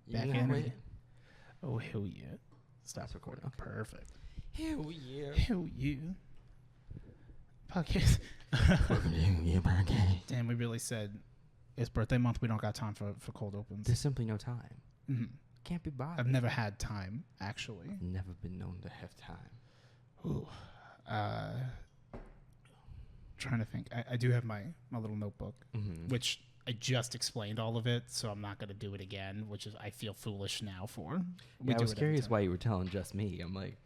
Back in it. Oh, hell yeah. Stop recording. Okay. Perfect. Hell yeah. Hell yeah. Podcast. Damn, we really said it's birthday month. We don't got time for cold opens. There's simply no time. Mm-hmm. Can't be bothered. I've never had time, actually. I've never been known to have time. Ooh. Trying to think. I do have my little notebook, which I just explained all of it, so I'm not going to do it again, which is I feel foolish now for. I was curious why you were telling just me. I'm like...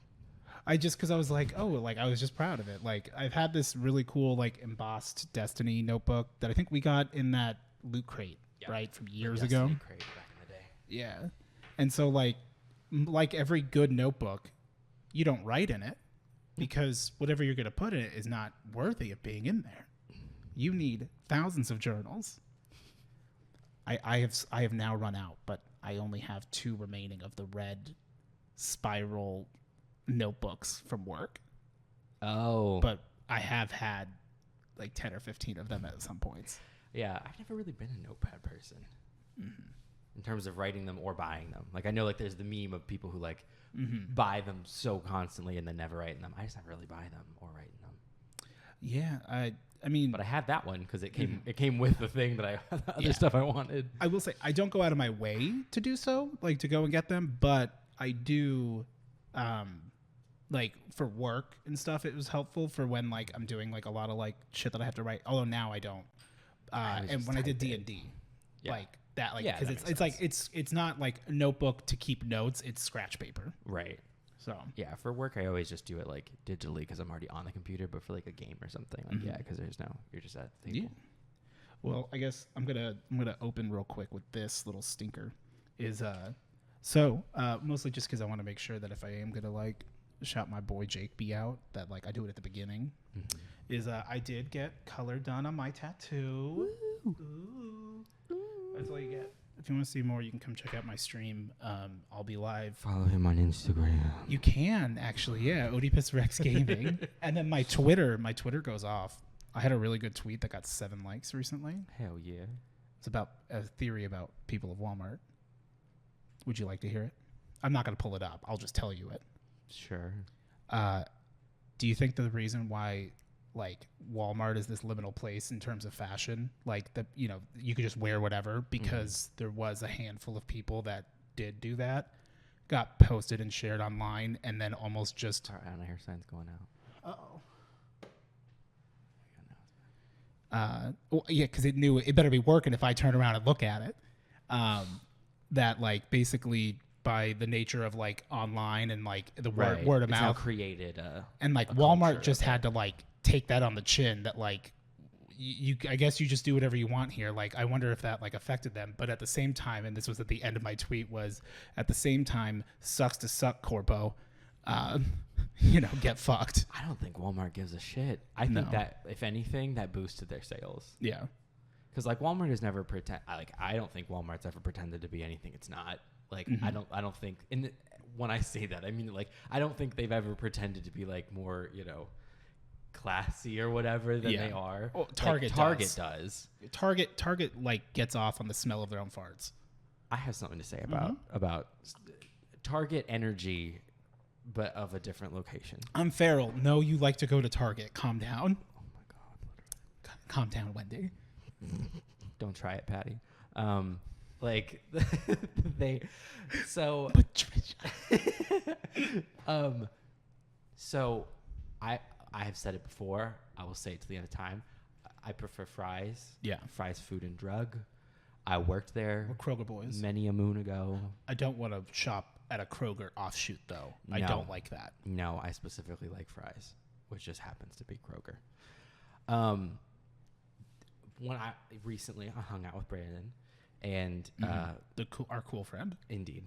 Because I was like, oh, like I was just proud of it. Like I've had this really cool like embossed Destiny notebook that I think we got in that loot crate, right, from years ago. Crate back in the day. Yeah, and so like every good notebook, you don't write in it because whatever you're gonna put in it is not worthy of being in there. You need thousands of journals. I have now run out, but I only have 2 remaining of the red spiral notebooks from work. Oh. But I have had like 10 or 15 of them at some points. Yeah, I've never really been a notepad person in terms of writing them or buying them. Like I know like there's the meme of people who like buy them so constantly and then never write in them. I just never really buy them or write in them. Yeah, I mean, but I had that one because it came with the thing that the other stuff I wanted. I will say I don't go out of my way to do so, like to go and get them, but I do like for work and stuff, it was helpful for when like I'm doing like a lot of like shit that I have to write. Although now I don't. And when I did D&D, like that, like because it's like it's not like a notebook to keep notes. It's scratch paper. Right. So yeah, for work I always just do it like digitally because I'm already on the computer. But for like a game or something, like because you're just at the table. Yeah. Well, I guess I'm gonna open real quick with this little stinker. Mostly just because I want to make sure that if I am gonna like shout my boy Jake B out, that like I do it at the beginning. I did get color done on my tattoo. Ooh. That's all you get. If you want to see more, you can come check out my stream. I'll be live. Follow him on Instagram. You can actually, yeah. Odiepus Rex Gaming. And then my Twitter goes off. I had a really good tweet that got 7 likes recently. Hell yeah. It's about a theory about people of Walmart. Would you like to hear it? I'm not going to pull it up. I'll just tell you it. Sure. Do you think the reason why like Walmart is this liminal place in terms of fashion, like that, you know, you could just wear whatever because there was a handful of people that did do that, got posted and shared online, and then almost just. All right, I hear signs going out. Well, yeah, because it knew it better be working if I turn around and look at it. That like basically by the nature of like online and like the word of mouth created and like Walmart just had to like take that on the chin that like you I guess you just do whatever you want here. Like I wonder if that like affected them, but at the same time, and this was at the end of my tweet, was at the same time, sucks to suck, Corpo. You know, get fucked. I don't think Walmart gives a shit. I think that if anything, that boosted their sales. Yeah, because like Walmart has never I don't think Walmart's ever pretended to be anything it's not. Like I don't think when I say that I mean like I don't think they've ever pretended to be like more, you know, classy or whatever than they are. Well, Target does. Target like gets off on the smell of their own farts. I have something to say about Target energy, but of a different location. I'm feral. No, you like to go to Target. Calm down. Oh my god. Calm down, Wendy. Don't try it, Patty. Like they so so I have said it before, I will say it to the end of time. I prefer Fry's. Yeah. Fry's Food and Drug. I worked there. We're Kroger boys. Many a moon ago. I don't want to shop at a Kroger offshoot though. No, I don't like that. No, I specifically like Fry's, which just happens to be Kroger. When I recently hung out with Brandon and our cool friend. Indeed.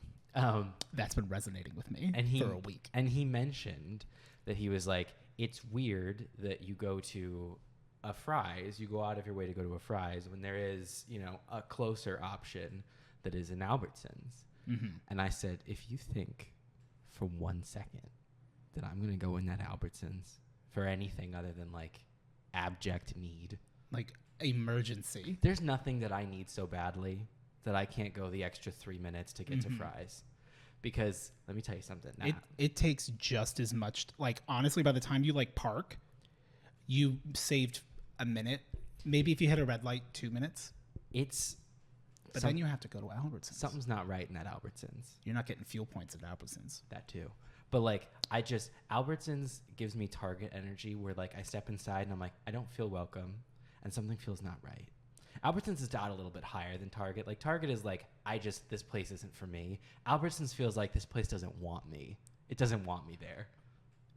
That's been resonating with me for a week. And he mentioned that he was like, it's weird that you go to a Fry's, you go out of your way to go to a Fry's when there is, you know, a closer option that is in Albertsons. And I said, if you think for 1 second that I'm going to go in that Albertsons for anything other than like abject need, like emergency, there's nothing that I need so badly that I can't go the extra 3 minutes to get to fries. Because let me tell you something. It takes just as much. Like, honestly, by the time you like park, you saved a minute. Maybe if you hit a red light, 2 minutes. But then you have to go to Albertsons. Something's not right in that Albertsons. You're not getting fuel points at Albertsons. That too. But like, Albertsons gives me Target energy where like I step inside and I'm like, I don't feel welcome and something feels not right. Albertsons is dialed a little bit higher than Target. Like Target is like, this place isn't for me. Albertsons feels like this place doesn't want me. It doesn't want me there.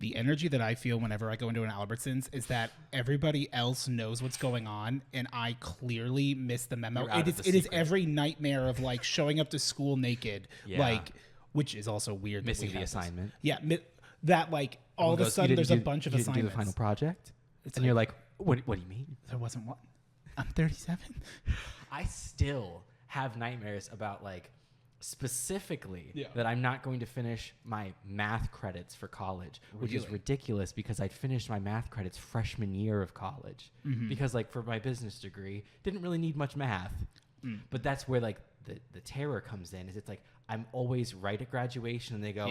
The energy that I feel whenever I go into an Albertsons is that everybody else knows what's going on, and I clearly miss the memo. It is every nightmare of like showing up to school naked, like, which is also weird. Missing the assignment. Yeah, that like all of a sudden there's a bunch of assignments. Do the final project, and you're like, what do you mean? There wasn't one. I'm 37. I still have nightmares about like specifically that I'm not going to finish my math credits for college, which is ridiculous because I finished my math credits freshman year of college because like for my business degree, didn't really need much math. But that's where like the terror comes in is it's like, I'm always right at graduation and they go,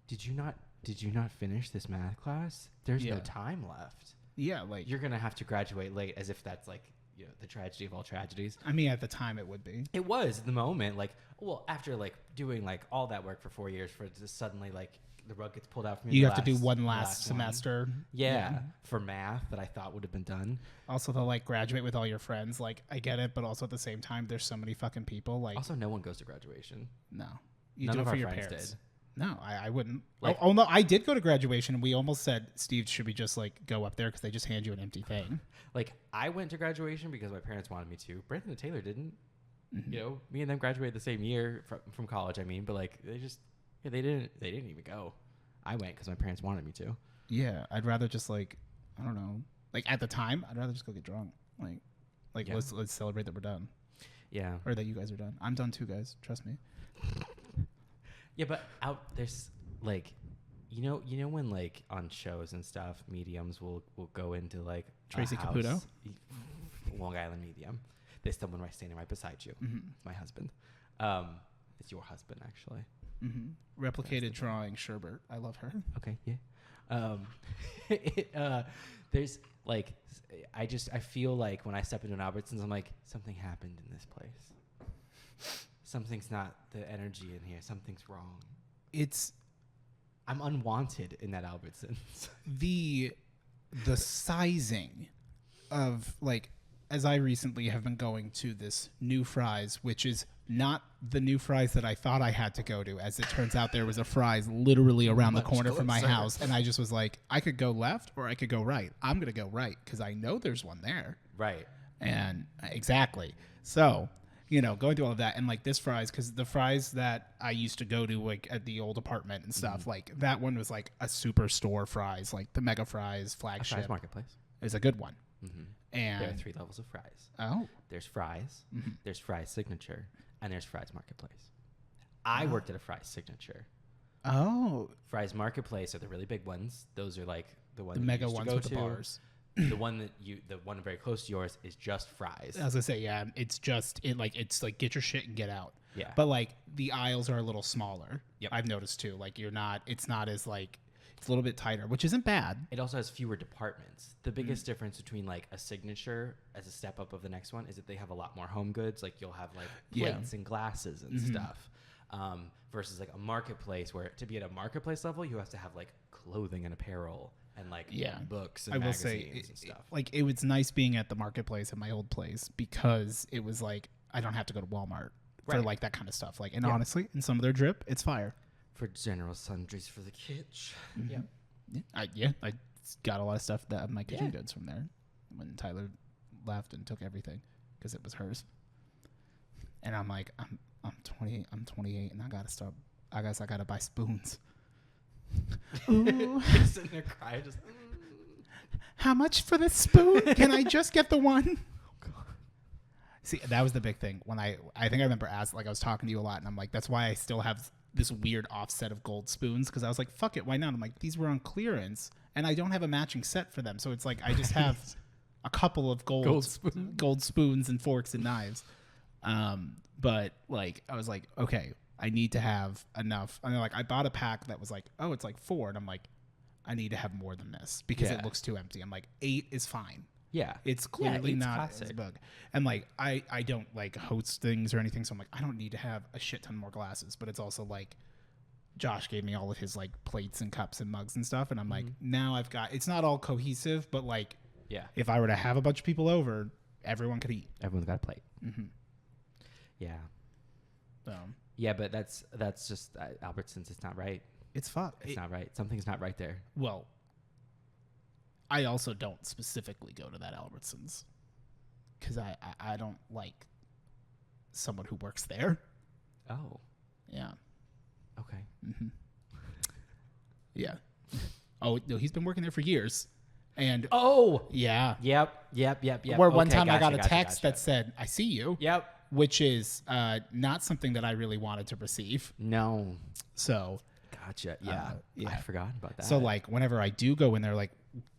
did you not finish this math class? There's no time left. Yeah. Like you're going to have to graduate late as if that's like, you know, the tragedy of all tragedies. I mean, at the time it would be. It was at the moment, like, well, after like doing like all that work for 4 years for just suddenly like the rug gets pulled out from you have to do one last semester. Yeah, for math that I thought would have been done. Also, they'll like graduate with all your friends. Like, I get it, but also at the same time, there's so many fucking people. Like, also, no one goes to graduation. No, you None do of it for our your friends parents. did. No, I wouldn't. Like, oh no, I did go to graduation, and we almost said, Steve, should we just like go up there because they just hand you an empty thing? Like, I went to graduation because my parents wanted me to. Brandon and Taylor didn't. You know, me and them graduated the same year from college. I mean, but like they just they didn't even go. I went because my parents wanted me to. Yeah, I'd rather just like I don't know. Like at the time, I'd rather just go get drunk. Like let's celebrate that we're done. Yeah, or that you guys are done. I'm done too, guys. Trust me. Yeah, but there's like, you know when like on shows and stuff, mediums will go into like Tracy Caputo, Long Island medium. There's someone standing right beside you. It's my husband. It's your husband actually. Replicated drawing Sherbert. I love her. Okay, yeah. There's like, I feel like when I step into an Albertsons, I'm like, something happened in this place. Something's not the energy in here. Something's wrong. I'm unwanted in that Albertsons. The sizing of like, as I recently have been going to this new Fry's, which is not the new Fry's that I thought I had to go to. As it turns out, there was a Fry's literally around the corner from my house. And I just was like, I could go left or I could go right. I'm going to go right because I know there's one there. Right. And exactly. So, you know, going through all of that and like this Fry's, because the Fry's that I used to go to like at the old apartment and stuff, like that one was like a superstore Fry's, like the Mega Fry's flagship. Fry's Marketplace is a good one. And there are 3 levels of Fry's. Oh. There's Fry's, there's Fry's Signature, and there's Fry's Marketplace. I worked at a Fry's Signature. Oh. Fry's Marketplace are the really big ones. Those are like the ones the mega ones with the bars. The one very close to yours is just Fry's. I was gonna say, yeah, it's like get your shit and get out. Yeah. But like the aisles are a little smaller. Yep. I've noticed too. Like it's not as like, it's a little bit tighter, which isn't bad. It also has fewer departments. The biggest difference between like a Signature as a step up of the next one is that they have a lot more home goods. Like you'll have like plates and glasses and stuff. Versus like a Marketplace where to be at a Marketplace level, you have to have like clothing and apparel and like books and magazines and stuff. Like it was nice being at the Marketplace at my old place because it was like I don't have to go to Walmart for like that kind of stuff. Like, and honestly, in some of their drip, it's fire. For general sundries for the kitchen. I got a lot of stuff that my kitchen goods from there when Tyler left and took everything because it was hers. And I'm like, I'm 28 and I gotta stop. I guess I gotta buy spoons. Ooh. Sitting there crying, just. How much for this spoon? Can I just get the one? Oh God. See, that was the big thing when I think I remember I was talking to you a lot, and I'm like, that's why I still have this weird offset of gold spoons because I was like, fuck it, why not? I'm like, these were on clearance, and I don't have a matching set for them, so it's like I just have a couple of gold spoons and forks and knives. But like, I was like, okay, I need to have enough. And like, I bought a pack that was like, oh, it's like 4. And I'm like, I need to have more than this because it looks too empty. I'm like, 8 is fine. Yeah. It's clearly not classic. a bug. And like, I don't like host things or anything. So I'm like, I don't need to have a shit ton more glasses. But it's also like, Josh gave me all of his like plates and cups and mugs and stuff. And I'm like, now I've got, it's not all cohesive, but like, if I were to have a bunch of people over, everyone could eat. Everyone's got a plate. Yeah. Yeah, but that's just Albertsons. It's not right. It's fun. It's not right. Something's not right there. Well, I also don't specifically go to that Albertsons because I don't like someone who works there. Oh. Yeah. Okay. Yeah. Oh, no, he's been working there for years. And yeah. Yep. Where one time I got a text that said, I see you. Yep. Which is not something that I really wanted to receive. No. So. Gotcha. Yeah. I forgot about that. So like whenever I do go in there, like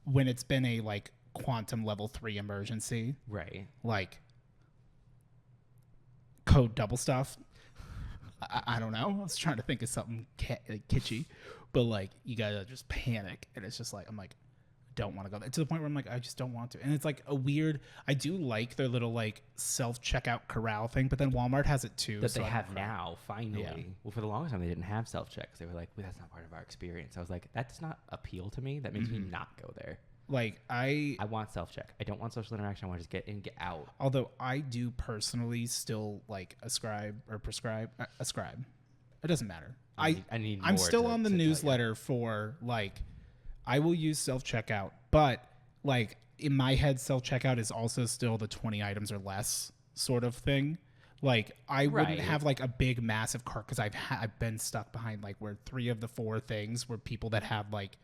when it's been a like quantum level 3 emergency. Right. Like code double stuff. I don't know. I was trying to think of something kitschy. But like you gotta just panic. And it's just like, I'm like, don't want to go there to the point where I'm like, I just don't want to. And it's like a weird, I do like their little like self-checkout corral thing, but then Walmart has it too. That they have now, finally. Yeah. Well, for the longest time, they didn't have self-checks. They were like, well, that's not part of our experience. I was like, that does not appeal to me. That makes me not go there. Like I want self-check. I don't want social interaction. I want to just get in, get out. Although I do personally still like prescribe. It doesn't matter. I'm still on the newsletter for like, I will use self-checkout, but like in my head, self-checkout is also still the 20 items or less sort of thing. Like I wouldn't have like a big massive cart because I've been stuck behind like where 3 of the 4 things were people that had like,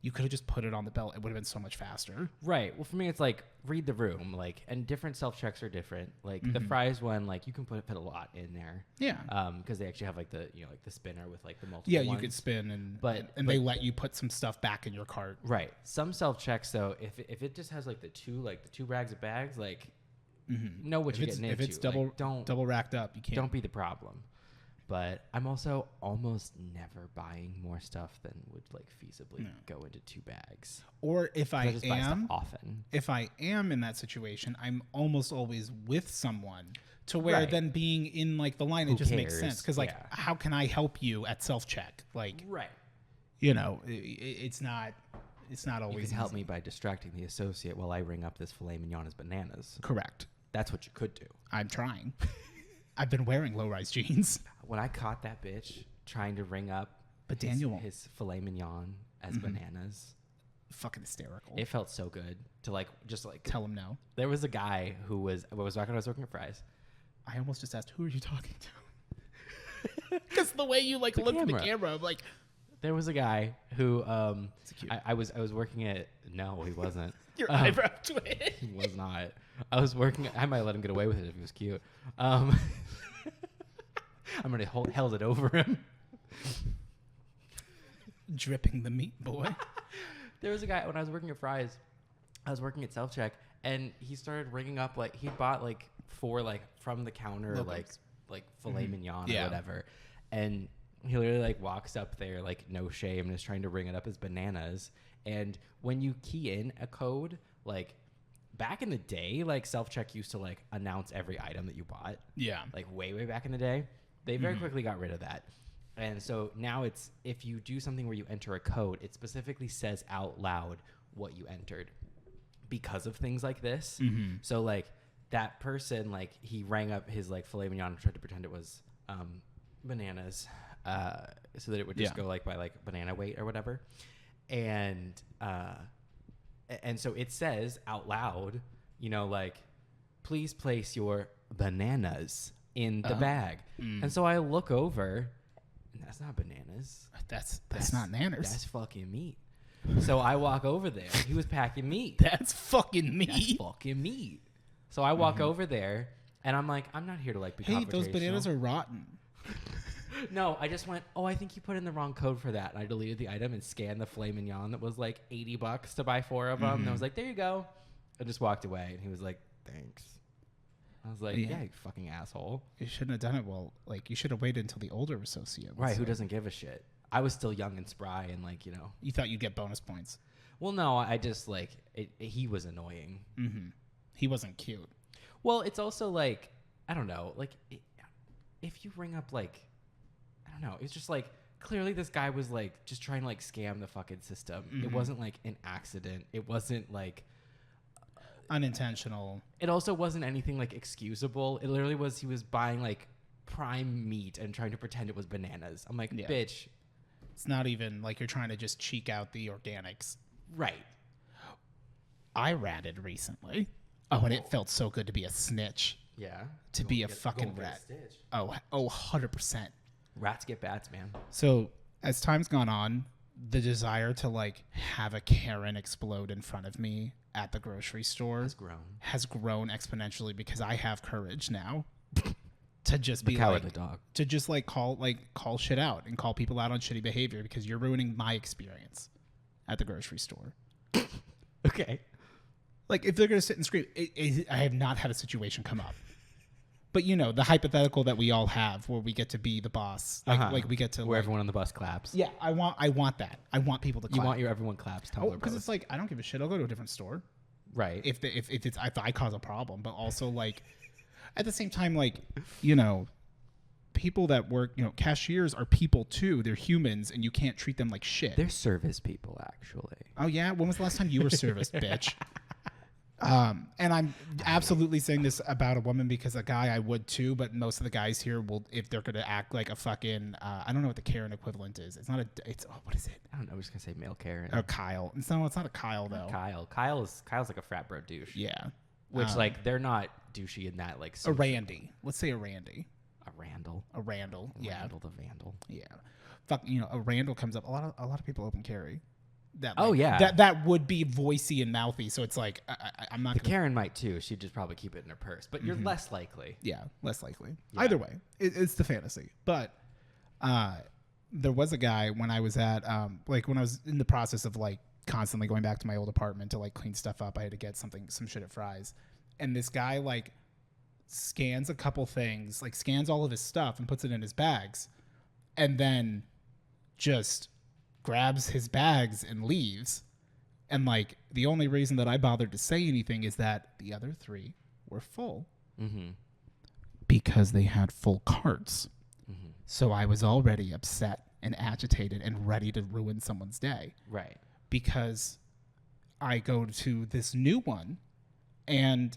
you could have just put it on the belt. It would have been so much faster. Right. Well, for me, it's like read the room, like, and different self-checks are different. Like the fries one, like you can put a lot in there. Yeah. Because they actually have like the, like the spinner with like the multiple Yeah, ones. you could spin and but they let you put some stuff back in your cart. Right. Some self-checks though, if it just has like the two rags of bags, like know what you're getting into. If it's double racked up, you can't. Don't be the problem. But I'm also almost never buying more stuff than would like feasibly go into 2 bags. Or if I just buy stuff often. If I am in that situation, I'm almost always with someone to where then being in like the line, it just makes sense. Because like, how can I help you at self-check? Like, you know, it's not always. You can help me by distracting the associate while I ring up this filet mignon as bananas. Correct. That's what you could do. I'm trying. I've been wearing low-rise jeans. When I caught that bitch trying to ring up his filet mignon as bananas. Fucking hysterical. It felt so good to like, just like. Tell him no. There was a guy who was working at Fry's. I almost just asked, who are you talking to? Because the way you like looked at the camera, I'm like. There was a guy who, I was working at, no, he wasn't. Your eyebrow twitched. He was not. I might let him get away with it if he was cute. I'm going to held it over him. Dripping the meat, boy. There was a guy, when I was working at Fry's, I was working at self-check, and he started ringing up, like, he bought, like, 4, like, from the counter, like filet mignon or whatever. And he literally, like, walks up there, like, no shame, and is trying to ring it up as bananas. And when you key in a code, like, back in the day, like, self-check used to, like, announce every item that you bought. Yeah. Like, way, way back in the day. They very quickly got rid of that. And so now it's, if you do something where you enter a code, it specifically says out loud what you entered because of things like this. So, like, that person, like, he rang up his, like, filet mignon and tried to pretend it was bananas so that it would just go, like, by, like, banana weight or whatever. And so it says out loud, you know, like, please place your bananas in the bag. And so I look over, and that's not bananas. That's not nanners. That's fucking meat. So I walk over there. He was packing meat. That's fucking meat. That's fucking meat. So I walk over there, and I'm like, I'm not here to, like, be confrontational. Hey, those bananas are rotten. No, I just went, I think you put in the wrong code for that. And I deleted the item and scanned the filet mignon that was like $80 to buy 4 of them. And I was like, there you go. I just walked away, and he was like, thanks. I was like, yeah, you fucking asshole. You shouldn't have done it. Well, like, you should have waited until the older associate. Right, who doesn't give a shit? I was still young and spry and, like, you know. You thought you'd get bonus points. Well, no, I just, like, he was annoying. Mm-hmm. He wasn't cute. Well, it's also, like, I don't know. Like, if you ring up, like, I don't know. It's just, like, clearly this guy was, like, just trying to, like, scam the fucking system. Mm-hmm. It wasn't, like, an accident. It wasn't, like... unintentional. It also wasn't anything, like, excusable. It literally was he was buying, like, prime meat and trying to pretend it was bananas. I'm like, bitch. It's not even like you're trying to just cheek out the organics. Right. I ratted recently. Oh, and it felt so good to be a snitch. Yeah. To be a fucking rat. Oh, 100%. Rats get bats, man. So as time's gone on, the desire to, like, have a Karen explode in front of me at the grocery store has grown exponentially because I have courage now to just be cowardly dog. To just call shit out and call people out on shitty behavior because you're ruining my experience at the grocery store. Okay. Like, if they're going to sit and scream, I have not had a situation come up. But, you know, the hypothetical that we all have where we get to be the boss. Like we get to... Where everyone on the bus claps. Yeah, I want that. I want people to clap. You want your everyone claps. Because it's like, I don't give a shit. I'll go to a different store. Right. If I cause a problem. But also, like, at the same time, like, you know, people that work, you know, cashiers are people too. They're humans, and you can't treat them like shit. They're service people, actually. Oh, yeah? When was the last time you were serviced, bitch? And I'm absolutely saying this about a woman because a guy I would too, but most of the guys here will, if they're going to act like a fucking, I don't know what the Karen equivalent is. It's not what is it? I don't know. I was going to say male Karen. Or Kyle. No, it's not a Kyle though. Kyle's like a frat bro douche. Yeah. Which like, they're not douchey in that like. A Randy. Let's say a Randy. A Randall. A Randall. Yeah. Randall the Vandal. Yeah. Fuck, you know, a Randall comes up. A lot of people open carry. That would be voicey and mouthy. So it's like I'm not. Karen might too. She'd just probably keep it in her purse, but you're less likely. Yeah, less likely. Yeah. Either way, it's the fantasy. But there was a guy when I was at when I was in the process of like constantly going back to my old apartment to like clean stuff up. I had to get some shit at Fry's, and this guy like scans a couple things, like scans all of his stuff and puts it in his bags, and then just grabs his bags and leaves. And like the only reason that I bothered to say anything is that the other 3 were full because they had full carts. So I was already upset and agitated and ready to ruin someone's day. Right. Because I go to this new one and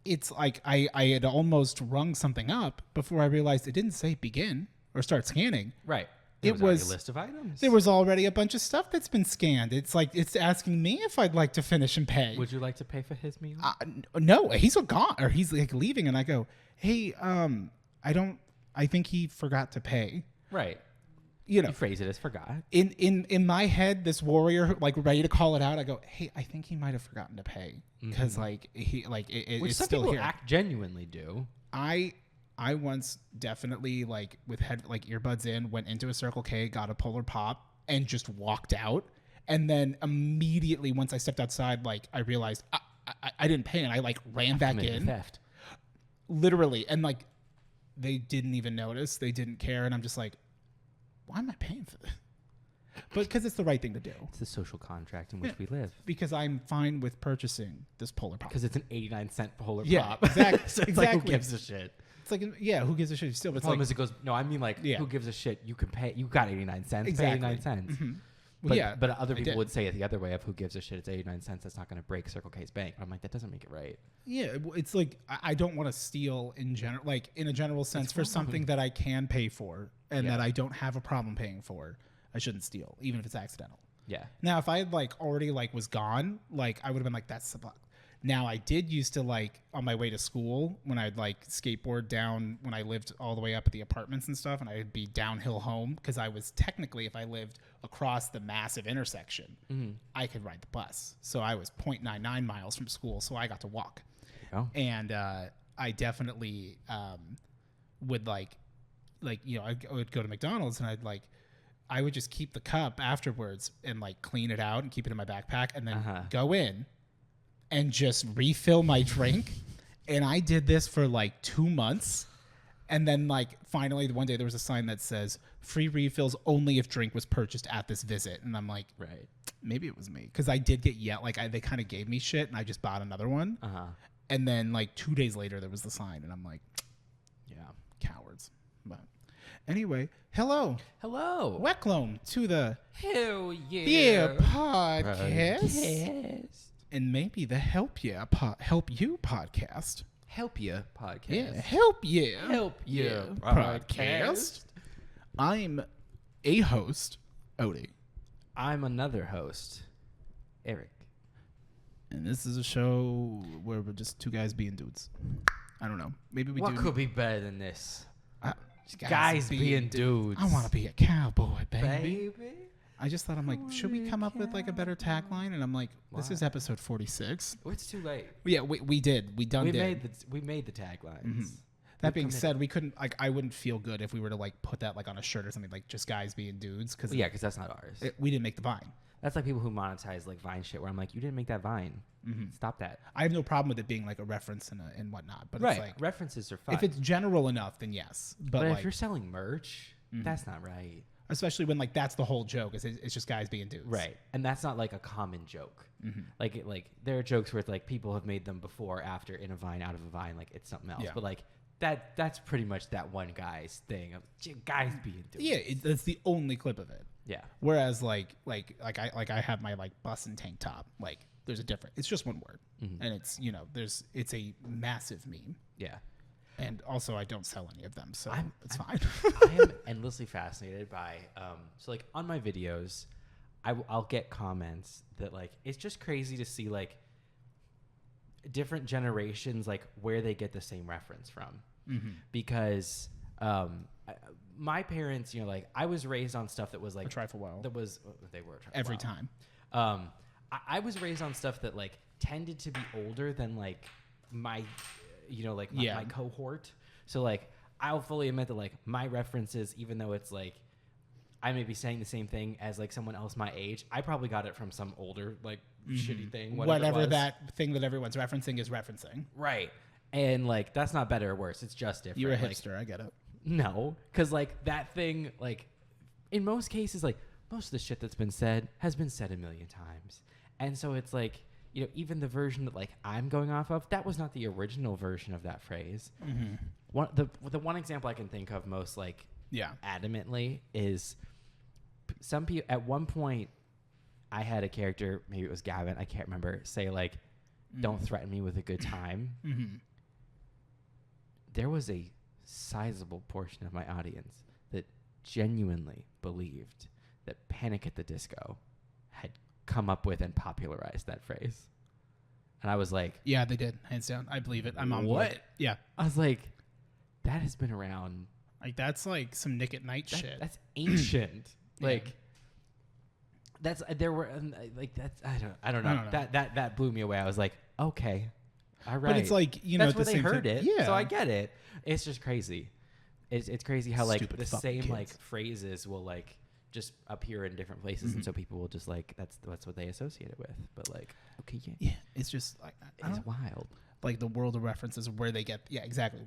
it's like I had almost rung something up before I realized it didn't say begin or start scanning. Right. It was a list of items. There was already a bunch of stuff that's been scanned. It's like it's asking me if I'd like to finish and pay. Would you like to pay for his meal? No, he's gone or he's like leaving, and I go, hey, I think he forgot to pay. Right. You know, you phrase it as forgot. In my head, this warrior like ready to call it out. I go, hey, I think he might have forgotten to pay because like he like Which it's some still people here. Genuinely do. I once definitely like with earbuds in went into a Circle K, got a Polar Pop, and just walked out. And then immediately once I stepped outside, like I realized I didn't pay, and I like ran back in. Theft. Literally, and like they didn't even notice, they didn't care, and I'm just like, why am I paying for this? But because it's the right thing to do. It's the social contract in which we live. Because I'm fine with purchasing this Polar Pop. Because it's an 89-cent Polar Pop. Exactly. So it's like, who gives a shit? It's like, yeah, who gives a shit still? But the problem is it goes, no, I mean like, who gives a shit? You can pay, you got 89 cents, exactly. pay 89 cents. But other people would say it the other way of who gives a shit, it's 89 cents, that's not going to break Circle K's bank. But I'm like, that doesn't make it right. Yeah, it's like, I don't want to steal in general, like in a general sense for something that I can pay for and that I don't have a problem paying for. I shouldn't steal, even if it's accidental. Yeah. Now, if I had like already like was gone, like I would have been like, that's the fuck. Now, I did used to like on my way to school when I'd like skateboard down when I lived all the way up at the apartments and stuff, and I'd be downhill home because I was technically, if I lived across the massive intersection, I could ride the bus. So I was 0.99 miles from school, so I got to walk. Oh. And I definitely would like you know, I would go to McDonald's and I would just keep the cup afterwards and like clean it out and keep it in my backpack and then go in and just refill my drink And I did this for like 2 months. And then like finally one day there was a sign that says free refills only if drink was purchased at this visit. And I'm like, Right. maybe it was me. Because I did get yelled. Like they kind of gave me shit and I just bought another one. Uh-huh. And then like 2 days later there was the sign. And I'm like, Yeah. cowards. But anyway, hello. Hello. Welcome to the Hell yeah. Beer Podcast. Podcast. And maybe the Help You podcast. Help you podcast. Yeah, Help You. Help you Yeah, podcast. I'm a host, Odie. I'm another host, Eric. And this is a show where we're just two guys being dudes. I don't know. Maybe we What do. could be better than this? Just Guys being dudes. I want to be a cowboy, baby. Baby. I just thought, I'm like, should we come up with like a better tagline? And I'm like, this Why? is episode 46. Oh, it's too late. Yeah, we did. We did. We made the taglines. Mm-hmm. That being said, we couldn't, like, I wouldn't feel good if we were to like put that like on a shirt or something, like just guys being dudes. Cause Yeah, because that's not ours. we didn't make the Vine. That's like people who monetize like Vine shit, where I'm like, you didn't make that Vine. Mm-hmm. Stop that. I have no problem with it being like a reference and whatnot, but Right. it's like, References are fine. if it's general enough, then yes. But like, if you're selling merch, that's not right. especially when like that's the whole joke, is it's just guys being dudes. Right. And that's not like a common joke. Mm-hmm. Like there are jokes where it's like people have made them before, after, in a Vine, out of a Vine, like it's something else. Yeah. But like that's pretty much that one guy's thing of guys being dudes. Yeah, that's the only clip of it. Yeah. Whereas like I have my like bus and tank top. Like there's a difference. It's just one word, and it's it's a massive meme. Yeah. And also I don't sell any of them, so it's fine. I am endlessly fascinated by so like on my videos, I'll get comments that like it's just crazy to see like different generations like where they get the same reference from, because my parents, like I was raised on stuff that was like A trifle well. that was they were a trifle Every well. time. I was raised on stuff that like tended to be older than like my my cohort. So like I'll fully admit that like my references, even though it's like I may be saying the same thing as like someone else my age, I probably got it from some older like shitty thing, whatever that thing that everyone's referencing is referencing. Right. And like that's not better or worse, it's just different. You're a like, hipster, I get it. No, because like that thing, like in most cases, like most of the shit that's been said has been said a million times. And so it's like, even the version that like I'm going off of, that was not the original version of that phrase. The one example I can think of most like adamantly is some people at one point I had a character, maybe it was Gavin, I can't remember, say like, don't threaten me with a good time. There was a sizable portion of my audience that genuinely believed that Panic at the Disco had come up with and popularized that phrase. And I was like, yeah, they did, hands down. I believe it. I'm on what? board. Yeah. I was like, that has been around. Like that's like some Nick at Night shit. That's ancient. Like that's there were like that's I don't know. That blew me away. I was like, okay. All right. But it's like, that's the where they same heard thing. it. Yeah. So I get it. It's just crazy. It's crazy how like Stupid the fucking same kids. like phrases will like just appear in different places, and so people will just like that's what they associate it with. But like, okay, yeah, it's just like it's wild. Like the world of references, where they get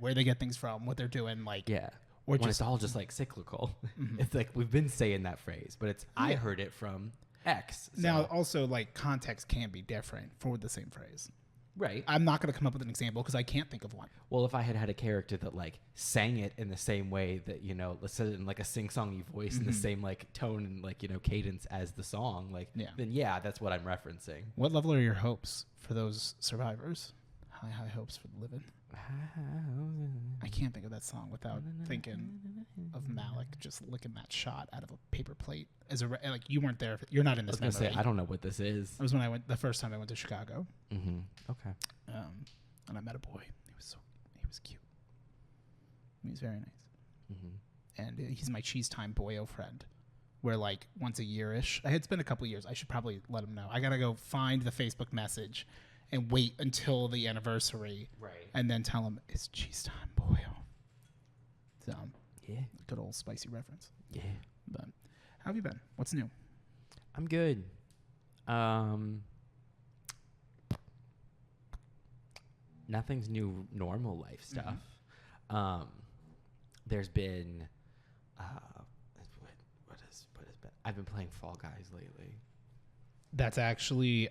where they get things from, what they're doing, like Yeah. or When just it's all just like cyclical. It's like we've been saying that phrase, but it's I heard it from X. So. Now also like context can be different for the same phrase. Right. I'm not going to come up with an example because I can't think of one. Well, if I had a character that like sang it in the same way that let's say it in like a sing-songy voice in the same like tone and like cadence as the song, like then that's what I'm referencing. What level are your hopes for those survivors? High hopes for the living. I can't think of that song without thinking of Malik just licking that shot out of a paper plate. Like you weren't there. You're not in this. I was gonna say I don't know what this is. That was when I went the first time I went to Chicago. Okay. And I met a boy. He was cute. He was very nice. And he's my cheese time boyo friend. Where like once a year-ish. It's been a couple years. I should probably let him know. I gotta go find the Facebook message and wait until the anniversary, right? And then tell him it's cheese time, boyo. So yeah, good old spicy reference. Yeah. But how have you been? What's new? I'm good. nothing's new normal life stuff. There's been what has been? I've been playing Fall Guys lately. That's actually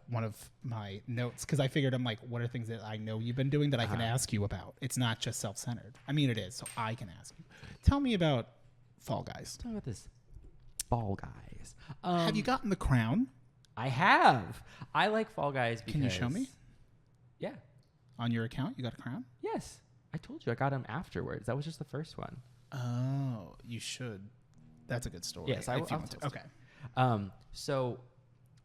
one of my notes, because I figured, I'm like, what are things that I know you've been doing that I can ask you about? It's not just self-centered. I mean, it is, so I can ask you. Tell me about Fall Guys. Tell me about this Fall Guys. Have you gotten the crown? I have. I like Fall Guys because... Can you show me? Yeah. On your account, you got a crown? Yes. I told you I got him afterwards. That was just the first one. Oh, you should. That's a good story. Yes, I want to. Okay. So...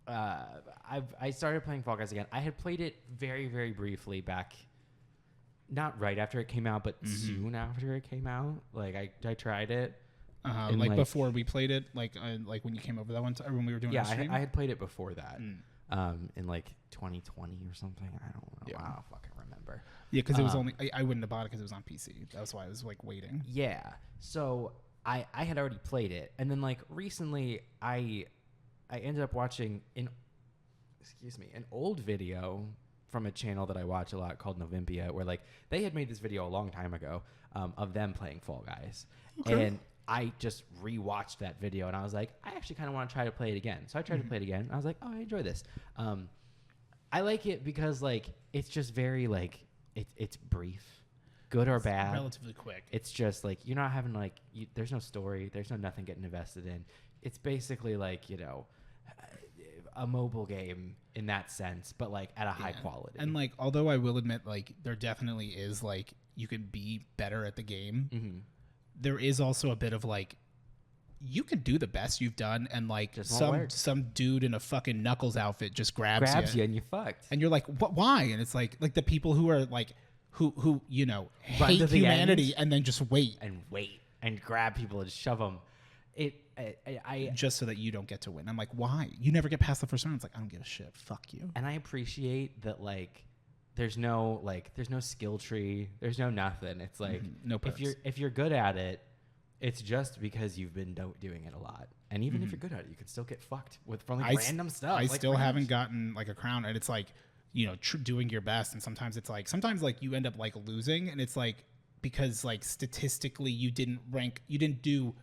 I started playing Fall Guys again. I had played it very, very briefly back, not right after it came out, but soon after it came out. Like I tried it. Like before we played it, like when you came over that one time, or when we were doing our stream? I had played it before that. In like 2020 or something. I don't know. Yeah. I don't fucking remember. Yeah, because it was only I wouldn't have bought it because it was on PC. That's why I was like waiting. Yeah. So I had already played it, and then like recently I ended up watching an old video from a channel that I watch a lot called Novimpia, where like they had made this video a long time ago of them playing Fall Guys. Okay. And I just rewatched that video and I was like, I actually kind of want to try to play it again. So I tried to play it again. And I was like, oh, I enjoy this. I like it because like it's just very like it's brief, good or bad, relatively quick. It's just like you're not having like there's no story, there's no nothing getting invested in. It's basically like, you know, a mobile game in that sense, but like at a high quality. And like, although I will admit, like there definitely is like you could be better at the game. There is also a bit of like you can do the best you've done, and like just some dude in a fucking Knuckles outfit just grabs you and you're fucked. And you're like, what? Why? And it's like the people who are like who you know hate humanity and then just wait and grab people and shove them. I just so that you don't get to win. I'm like, why? You never get past the first round. It's like, I don't give a shit. Fuck you. And I appreciate that, like, there's no skill tree. There's no nothing. It's like, no perks. if you're good at it, it's just because you've been doing it a lot. And even if you're good at it, you can still get fucked from like random stuff. I still haven't gotten like a crown, and it's like, you know, doing your best. And sometimes it's like, you end up like losing, and it's like, because like statistically you didn't do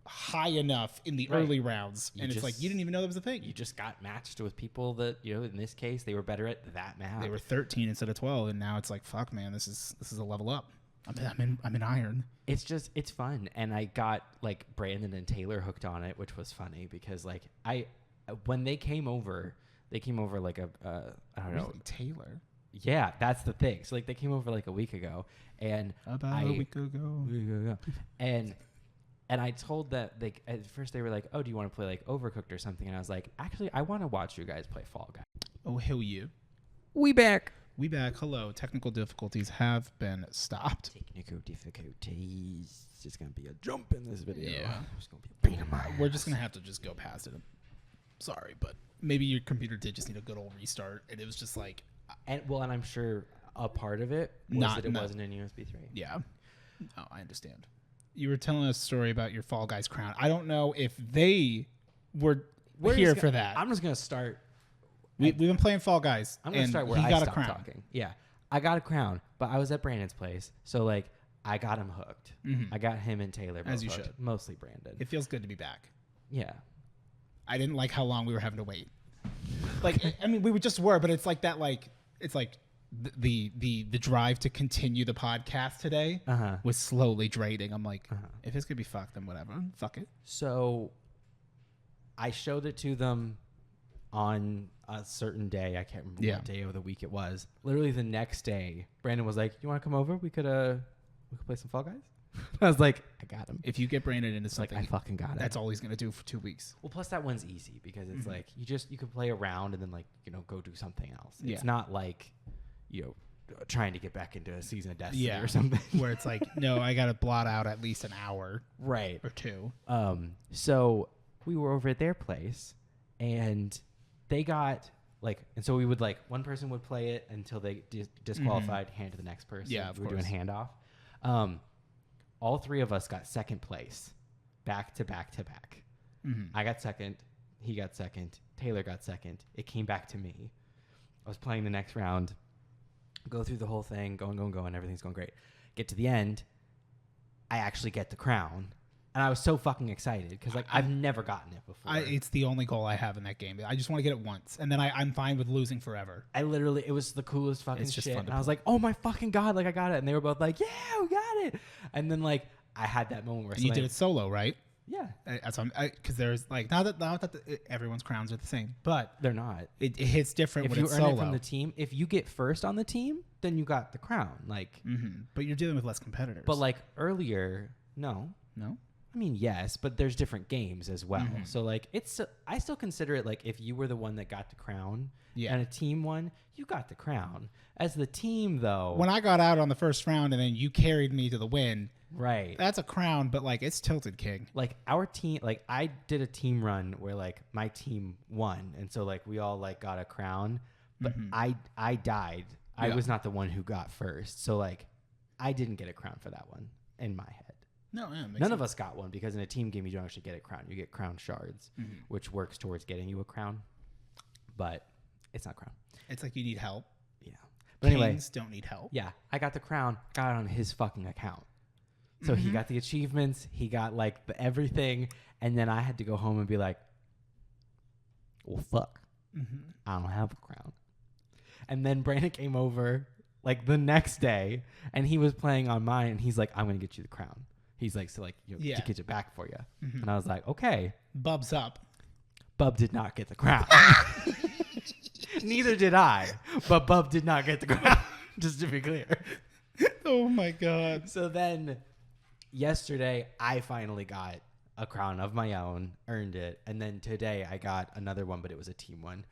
high enough in the early rounds, and it's like you didn't even know that was a thing. You just got matched with people that, you know, in this case they were better at that map. They were 13 instead of 12, and now it's like, fuck, man, this is a level up. I'm in iron. It's fun, and I got like Brandon and Taylor hooked on it, which was funny because like when they came over like I don't know, Taylor. Yeah, that's the thing. So like they came over like a week ago, and a week ago, and I told that they at first they were like, oh, do you want to play like Overcooked or something? And I was like, actually, I want to watch you guys play Fall Guys. Oh, hell you. We back. Hello. Technical difficulties have been stopped. Technical difficulties. It's just going to be a jump in this video. Yeah. It's going to be a pain in my ass. We're just going to have to just go past it. Sorry, but maybe your computer did just need a good old restart. And it was just like... And I'm sure a part of it was that it wasn't in USB 3. Yeah. Oh, I understand. You were telling us a story about your Fall Guys crown. I don't know if they were here for that. I'm just going to start. We've been playing Fall Guys. I'm going to start where I stopped talking. Yeah. I got a crown, but I was at Brandon's place. So, like, I got him hooked. I got him and Taylor both as you hooked, should. Mostly Brandon. It feels good to be back. Yeah. I didn't like how long we were having to wait. Like, I mean, we just were, but it's like that, like, it's like the drive to continue the podcast today was slowly draining. I'm like, if it's gonna be fucked, then whatever. Fuck it. So I showed it to them on a certain day. I can't remember what day of the week it was. Literally the next day, Brandon was like, you want to come over? We could play some Fall Guys. I was like, I got him. If you get Brandon into something, like, I fucking got it. That's all he's gonna do for 2 weeks. Well, plus that one's easy because it's like you could play around and then like, you know, go do something else. It's not like, you know, trying to get back into a season of Destiny or something where it's like, no, I got to blot out at least an hour, right, or two. So we were over at their place, and they got like, and so we would like one person would play it until they disqualified, hand to the next person. Yeah, we were doing handoff. All three of us got second place, back to back to back. I got second, he got second, Taylor got second. It came back to me. I was playing the next round. Go through the whole thing, going, everything's going great. Get to the end, I actually get the crown. And I was so fucking excited because, like, I've never gotten it before. It's the only goal I have in that game. I just want to get it once, and then I'm fine with losing forever. It was the coolest fucking shit. Fun and I was like, oh my fucking God, like, I got it. And they were both like, yeah, we got it. And then, like, I had that moment where you did it solo, right? Yeah. That's because there's, like, not that everyone's crowns are the same, but they're not. It hits different when it's solo. If you earn it solo. from the team, if you get first on the team, then you got the crown. Like, But you're dealing with less competitors. But, like, earlier, no. I mean, yes, but there's different games as well. So, like, I still consider it, like, if you were the one that got the crown and a team won, you got the crown. As the team, though. When I got out on the first round and then you carried me to the win. Right. That's a crown, but, like, it's tilted king. Like, our team, like, I did a team run where, like, my team won. And so, like, we all, like, got a crown. But I died. I was not the one who got first. So, like, I didn't get a crown for that one in my head. No, None of us got one because in a team game you don't actually get a crown. You get crown shards, which works towards getting you a crown, but it's not crown. It's like you need help. Yeah, but Kings anyway, don't need help. Yeah, I got the crown. Got it on his fucking account, so he got the achievements. He got like the everything, and then I had to go home and be like, "Well, fuck, I don't have a crown." And then Brandon came over like the next day, and he was playing on mine, and he's like, "I'm gonna get you the crown." He's like, so like, to get it back for you. And I was like, okay. Bub's up. Bub did not get the crown. Neither did I. But Bub did not get the crown, just to be clear. Oh, my God. So then yesterday, I finally got a crown of my own, earned it. And then today, I got another one, but it was a team one.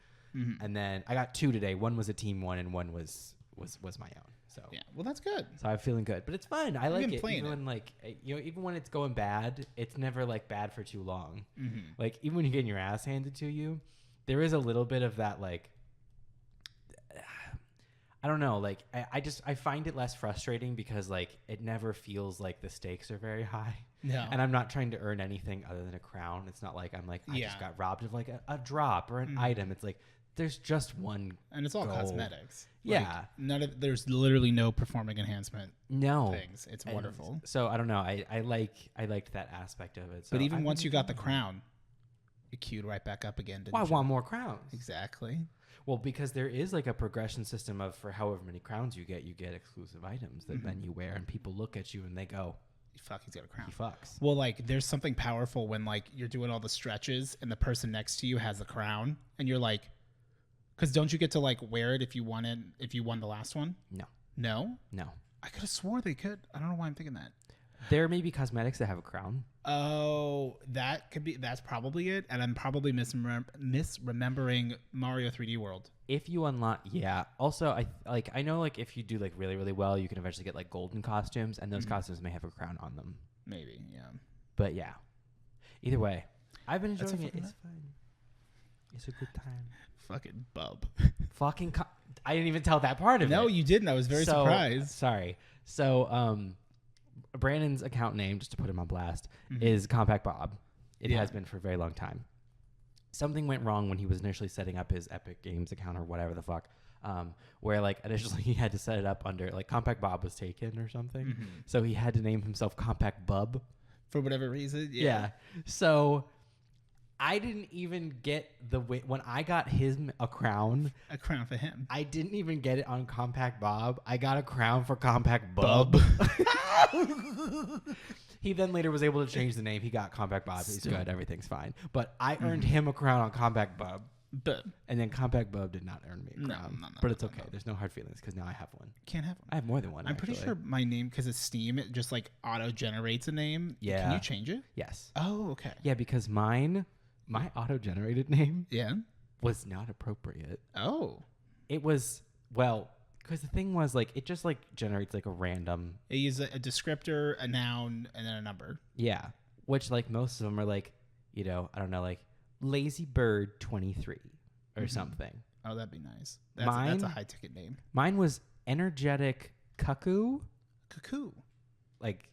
And then I got two today. One was a team one, and one was my own. So yeah, well, that's good. So I'm feeling good, but it's fun. I like it. Even when like even when it's going bad, it's never like bad for too long. Like even when you're getting your ass handed to you, there is a little bit of that like I don't know. Like I find it less frustrating because like it never feels like the stakes are very high. No. And I'm not trying to earn anything other than a crown. It's not like I'm like I just got robbed of like a drop or an item. It's like there's just one and it's all goal. Cosmetics. Yeah. Like, there's literally no performing enhancement things. It's And wonderful. So I don't know. I liked that aspect of it. So but even once you got the crown, it queued right back up again. I want more crowns. Exactly. Well, because there is like a progression system of for however many crowns you get exclusive items that then you wear and people look at you and they go, fuck, he's got a crown. He fucks. Well, like there's something powerful when like you're doing all the stretches and the person next to you has a crown and you're like, because don't you get to like wear it if you won the last one? No. I could have swore they could. I don't know why I'm thinking that. There may be cosmetics that have a crown. Oh, that could be. That's probably it. And I'm probably misremembering Mario 3D World. If you unlock, yeah. Also, I know like if you do like really really well, you can eventually get like golden costumes, and those costumes may have a crown on them. Maybe, yeah. But yeah. Either way, I've been enjoying it. It's fun. It's a good time. Fucking bub. Fucking. I didn't even tell that part of it. No, you didn't. I was very surprised. Sorry. So, Brandon's account name, just to put him on blast, is Compact Bob. It has been for a very long time. Something went wrong when he was initially setting up his Epic Games account or whatever the fuck, where like initially he had to set it up under like Compact Bob was taken or something. So he had to name himself Compact Bub. For whatever reason. Yeah. So I didn't even get when I got him a crown. A crown for him. I didn't even get it on Compact Bob. I got a crown for Compact Bub. He then later was able to change the name. He got Compact Bob. He's good. Everything's fine. But I earned him a crown on Compact Bub. And then Compact Bub did not earn me a crown. No, but it's okay. There's no hard feelings because now I have one. Can't have one. I have more than one. I'm pretty sure my name, because it's Steam, it just like auto generates a name. Yeah. Can you change it? Yes. Oh, okay. Yeah, because my auto generated name was not appropriate. Oh. It was, well, because the thing was like it just like generates like a random. It uses a descriptor, a noun, and then a number. Yeah, which like most of them are like, I don't know, like Lazy Bird 23 or something. Oh, that'd be nice. That's a high ticket name. Mine was Energetic Cuckoo. Like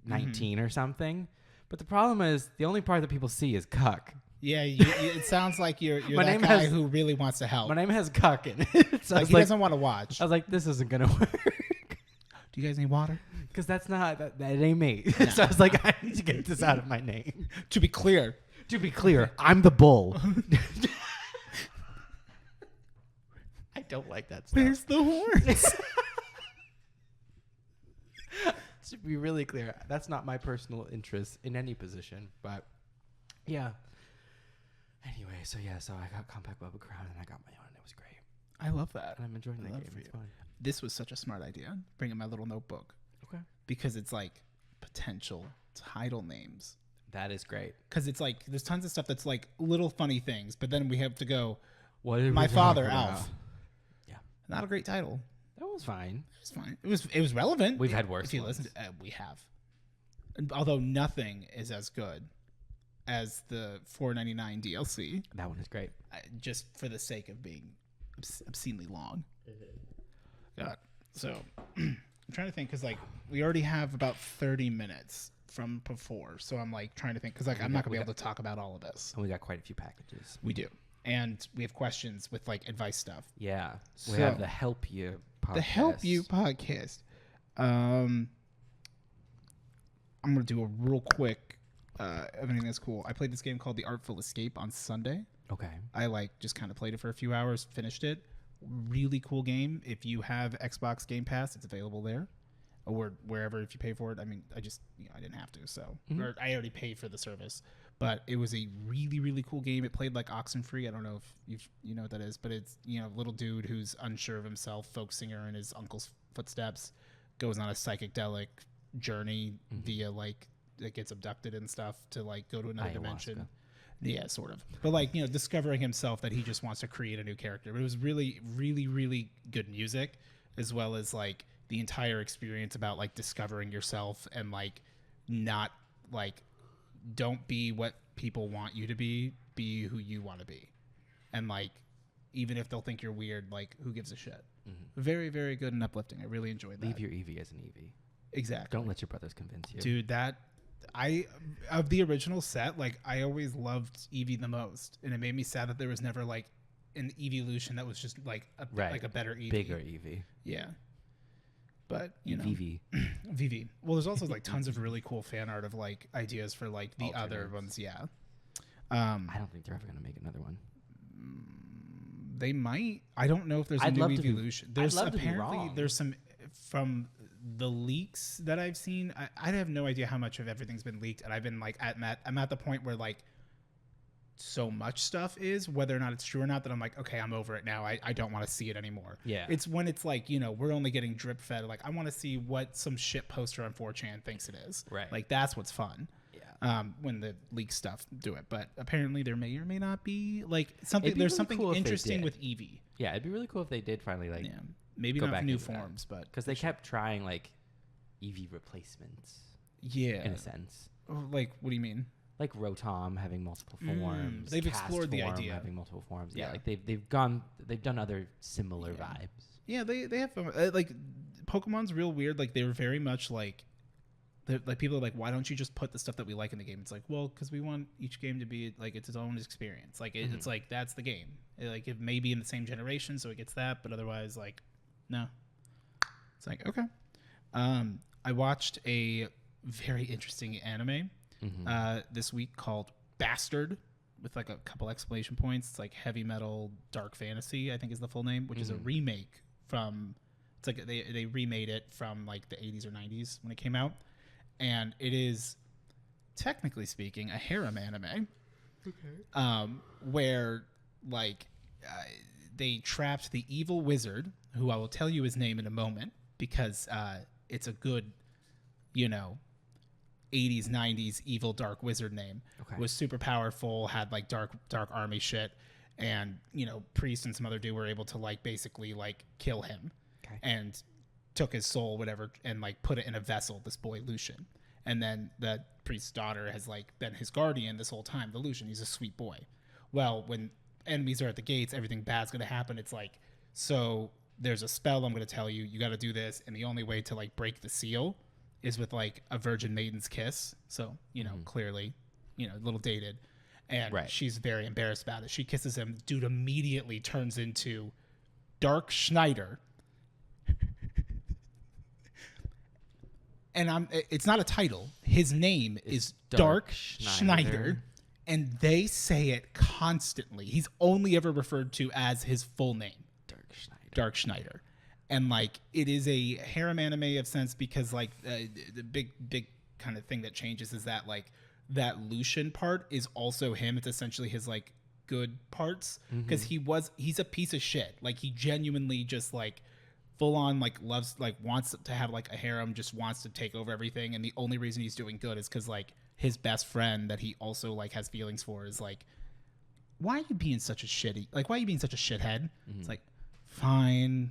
19 or something. But the problem is the only part that people see is cuck. Yeah, it sounds like you're My that name guy has- who really wants to help. My name has cuck in it. So I Like was he like, doesn't want to watch. I was like, this isn't gonna work. Do you guys need water? Because that's not that ain't me. So I was like, I need to get this out of my name. To be clear, To be clear, I'm the bull. I don't like that stuff. where's the horns? To be really clear, that's not my personal interest in any position. But yeah. Anyway, so I got Compact Bubba Crown and I got my own, and it was great. I love that. And I'm enjoying that love game. for It's you. fun. This was such a smart idea. Bringing my little notebook. Okay. Because it's like potential title names. That is great. Because it's like there's tons of stuff that's like little funny things, but then we have to go. What did My we father, talk about? Alf. Yeah. Not a great title. That was fine. It was fine. It was relevant. We've had worse If you ones. listen, we have. Although nothing is as good as the $4.99 DLC, That one is great. just for the sake of being obscenely long. God. So I'm trying to think because like we already have about 30 minutes from before, so I'm like trying to think because like I'm not gonna be able to talk about all of this. And we got quite a few packages. We do, and we have questions with like advice stuff. Yeah. We So- have the Help You podcast. The Help You podcast. I'm gonna do a real quick everything that's cool. I played this game called The Artful Escape on Sunday. Okay. I like just kind of played it for a few hours, finished it. Really cool game. If you have Xbox Game Pass, it's available there or wherever if you pay for it. I mean, I just I didn't have to, so or I already paid for the service. But it was a really really cool game. It played like Oxenfree. I don't know if you know what that is, but it's little dude who's unsure of himself, folk singer in his uncle's footsteps, goes on a psychedelic journey via like that gets abducted and stuff to like go to another dimension. Yeah, sort of. But like, discovering himself that he just wants to create a new character. But it was really, really, really good music, as well as like the entire experience about like discovering yourself and like not like don't be what people want you to be who you want to be. And like even if they'll think you're weird, like who gives a shit? Very, very good and uplifting. I really enjoyed that. Leave your Eevee as an Eevee. Exactly. Don't let your brothers convince you. Dude, of the original set, like I always loved Eevee the most, and it made me sad that there was never like an evolution that was just like a better Eevee, bigger Eevee. Yeah, but Eevee. VV. Well, there's also like tons of really cool fan art of like ideas for like the other ones. Yeah, I don't think they're ever gonna make another one. They might. I don't know if there's a new evolution. There's apparently there's some from the leaks that I've seen. I have no idea how much of everything's been leaked, and I've been like I'm at the point where like so much stuff is, whether or not it's true or not, that I'm like, okay, I'm over it now. I don't want to see it anymore. Yeah. It's when it's like, we're only getting drip fed. Like I want to see what some shit poster on 4chan thinks it is. Right. Like that's what's fun. Yeah. When the leak stuff do it, but apparently there may or may not be like something. It'd be There's really something cool if they interesting did. with Eevee. Yeah, it'd be really cool if they did finally like Maybe go not back new into that. forms, but because they kept trying like Eevee replacements. Yeah. In a sense. Like, what do you mean? Like Rotom having multiple forms. They've explored the idea. Having multiple forms. Yeah, like they've done other similar vibes. Yeah, they have like Pokemon's real weird. Like they were very much like people are like, why don't you just put the stuff that we like in the game? It's like, well, because we want each game to be like its own experience. Like it's like that's the game. Like it may be in the same generation, so it gets that, but otherwise, like, no. It's like okay. I watched a very interesting anime this week called Bastard, with like a couple exclamation points. It's like heavy metal dark fantasy, I think is the full name, which is a remake from. It's like they remade it from like the 80s or 90s when it came out. And it is, technically speaking, a harem anime. Okay. Where, like, they trapped the evil wizard, who I will tell you his name in a moment, because it's a good, 80s, 90s evil dark wizard name. Okay. Was super powerful, had, like, dark army shit. And, priest and some other dude were able to, like, basically, like, kill him. Okay. And took his soul, whatever, and like put it in a vessel, this boy Lucian. And then the priest's daughter has like been his guardian this whole time, the Lucian. He's a sweet boy. Well, when enemies are at the gates, everything bad's gonna happen. It's like, so there's a spell I'm gonna tell you, you gotta do this, and the only way to like break the seal is with like a virgin maiden's kiss. So, clearly, a little dated. And Right. she's very embarrassed about it. She kisses him. Dude immediately turns into Dark Schneider. And it's not a title. His name is Dark Schneider. And they say it constantly. He's only ever referred to as his full name. Dark Schneider. And like it is a harem anime of sense because like the big kind of thing that changes is that like that Lucian part is also him. It's essentially his like good parts because he's a piece of shit. Like he genuinely just like full on like loves like wants to have like a harem, just wants to take over everything. And the only reason he's doing good is because like his best friend that he also like has feelings for is like, why are you being such a shitty? Like why are you being such a shithead? It's like fine.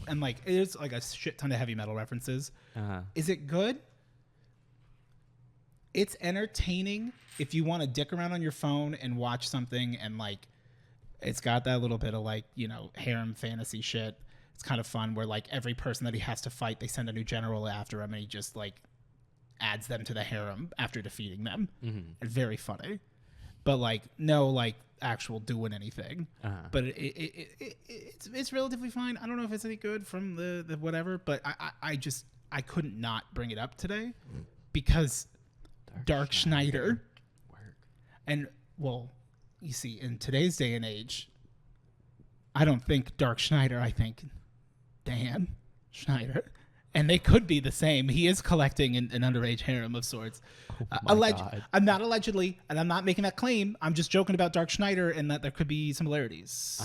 And like it's like a shit ton of heavy metal references. Is it good? It's entertaining if you want to dick around on your phone and watch something and like it's got that little bit of like, you know, harem fantasy shit. It's kind of fun where like every person that he has to fight, they send a new general after him and he just like adds them to the harem after defeating them. It's very funny. But like no like actual doing anything. But it's relatively fine. I don't know if it's any good from the whatever, but I couldn't not bring it up today because Dark Schneider. And well, you see, in today's day and age, I don't think Dark Schneider, I think Dan Schneider. And they could be the same. He is collecting an underage harem of sorts. God. I'm not allegedly, and I'm not making that claim. I'm just joking about Dark Schneider and that there could be similarities.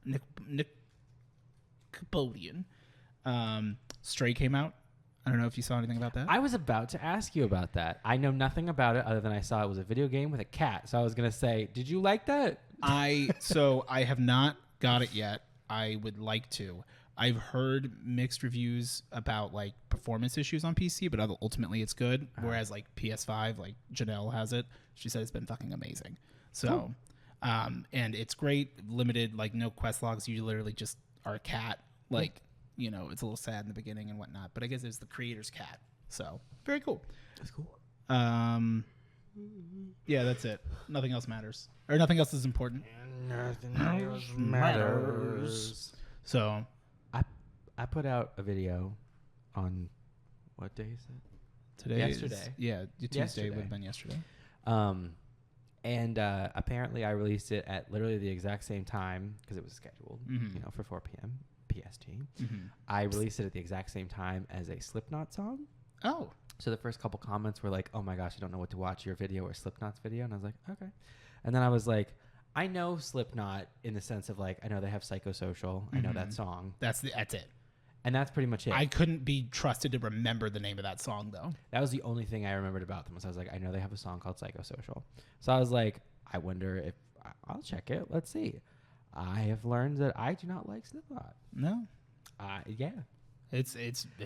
Nick Capodian. Stray came out. I don't know if you saw anything about that. I was about to ask you about that. I know nothing about it other than I saw it was a video game with a cat. So I was going to say, did you like that? So I have not got it yet. I would like to. I've heard mixed reviews about like performance issues on PC, but ultimately it's good. Whereas like PS5, like Janelle has it. She said it's been fucking amazing. So, and it's great. Limited, like no quest logs. You literally just are a cat. Like, you know, it's a little sad in the beginning and whatnot, but I guess it's the creator's cat. So very cool. That's cool. Yeah, that's it. Nothing else matters. Or nothing else is important. Nothing else matters. So I put out a video on what day is it? Today yesterday. Tuesday would have been yesterday. And apparently I released it at literally the exact same time because it was scheduled, you know, for 4 p.m. PST. I released it at the exact same time as a Slipknot song. Oh. So the first couple comments were like, oh my gosh, I don't know what to watch, your video or Slipknot's video. And I was like, okay. And then I was like, I know Slipknot in the sense of like, I know they have Psychosocial. I know that song. That's it. And that's pretty much it. I couldn't be trusted to remember the name of that song, though. That was the only thing I remembered about them. Was I was like, I know they have a song called Psychosocial. So I was like, I wonder if I'll check it. Let's see. I have learned that I do not like Slipknot. No. Yeah. It's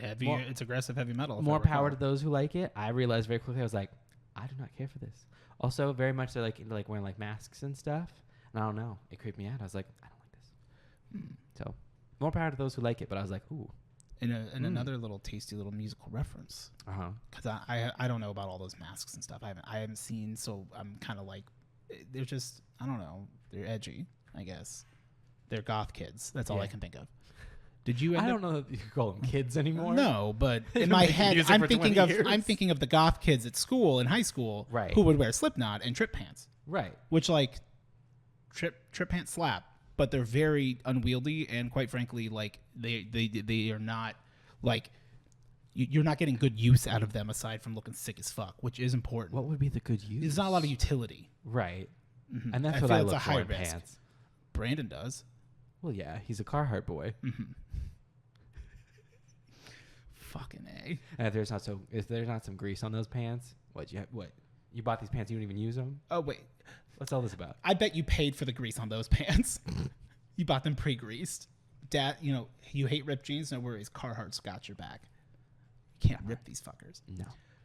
heavy. It's aggressive heavy metal. More power to those who like it. I realized very quickly. I was like, I do not care for this. Also, very much they're like into like wearing like masks and stuff. And I don't know. It creeped me out. I was like, I don't like this. So, more power to those who like it. But I was like, ooh. And another little tasty little musical reference. Because I don't know about all those masks and stuff. I haven't seen. So I'm kind of like, they're just, I don't know. They're edgy, I guess. They're goth kids. That's all I can think of. Did you? I don't know if you could call them kids anymore. No, but in my head, I'm thinking of the goth kids at school in high school, right? Who would wear Slipknot and trip pants, right? Which like trip pants slap, but they're very unwieldy and quite frankly, like they are not like you're not getting good use out of them aside from looking sick as fuck, which is important. What would be the good use? There's not a lot of utility, right? And that's what I look for in pants. Brandon does. Well, yeah, he's a Carhartt boy. Fucking A. And if there's not some grease on those pants, what you bought these pants, you don't even use them? Oh wait, what's all this about? I bet you paid for the grease on those pants. You bought them pre-greased. Dad, you know you hate ripped jeans. No worries, Carhartt's got your back. You can't rip these fuckers. No.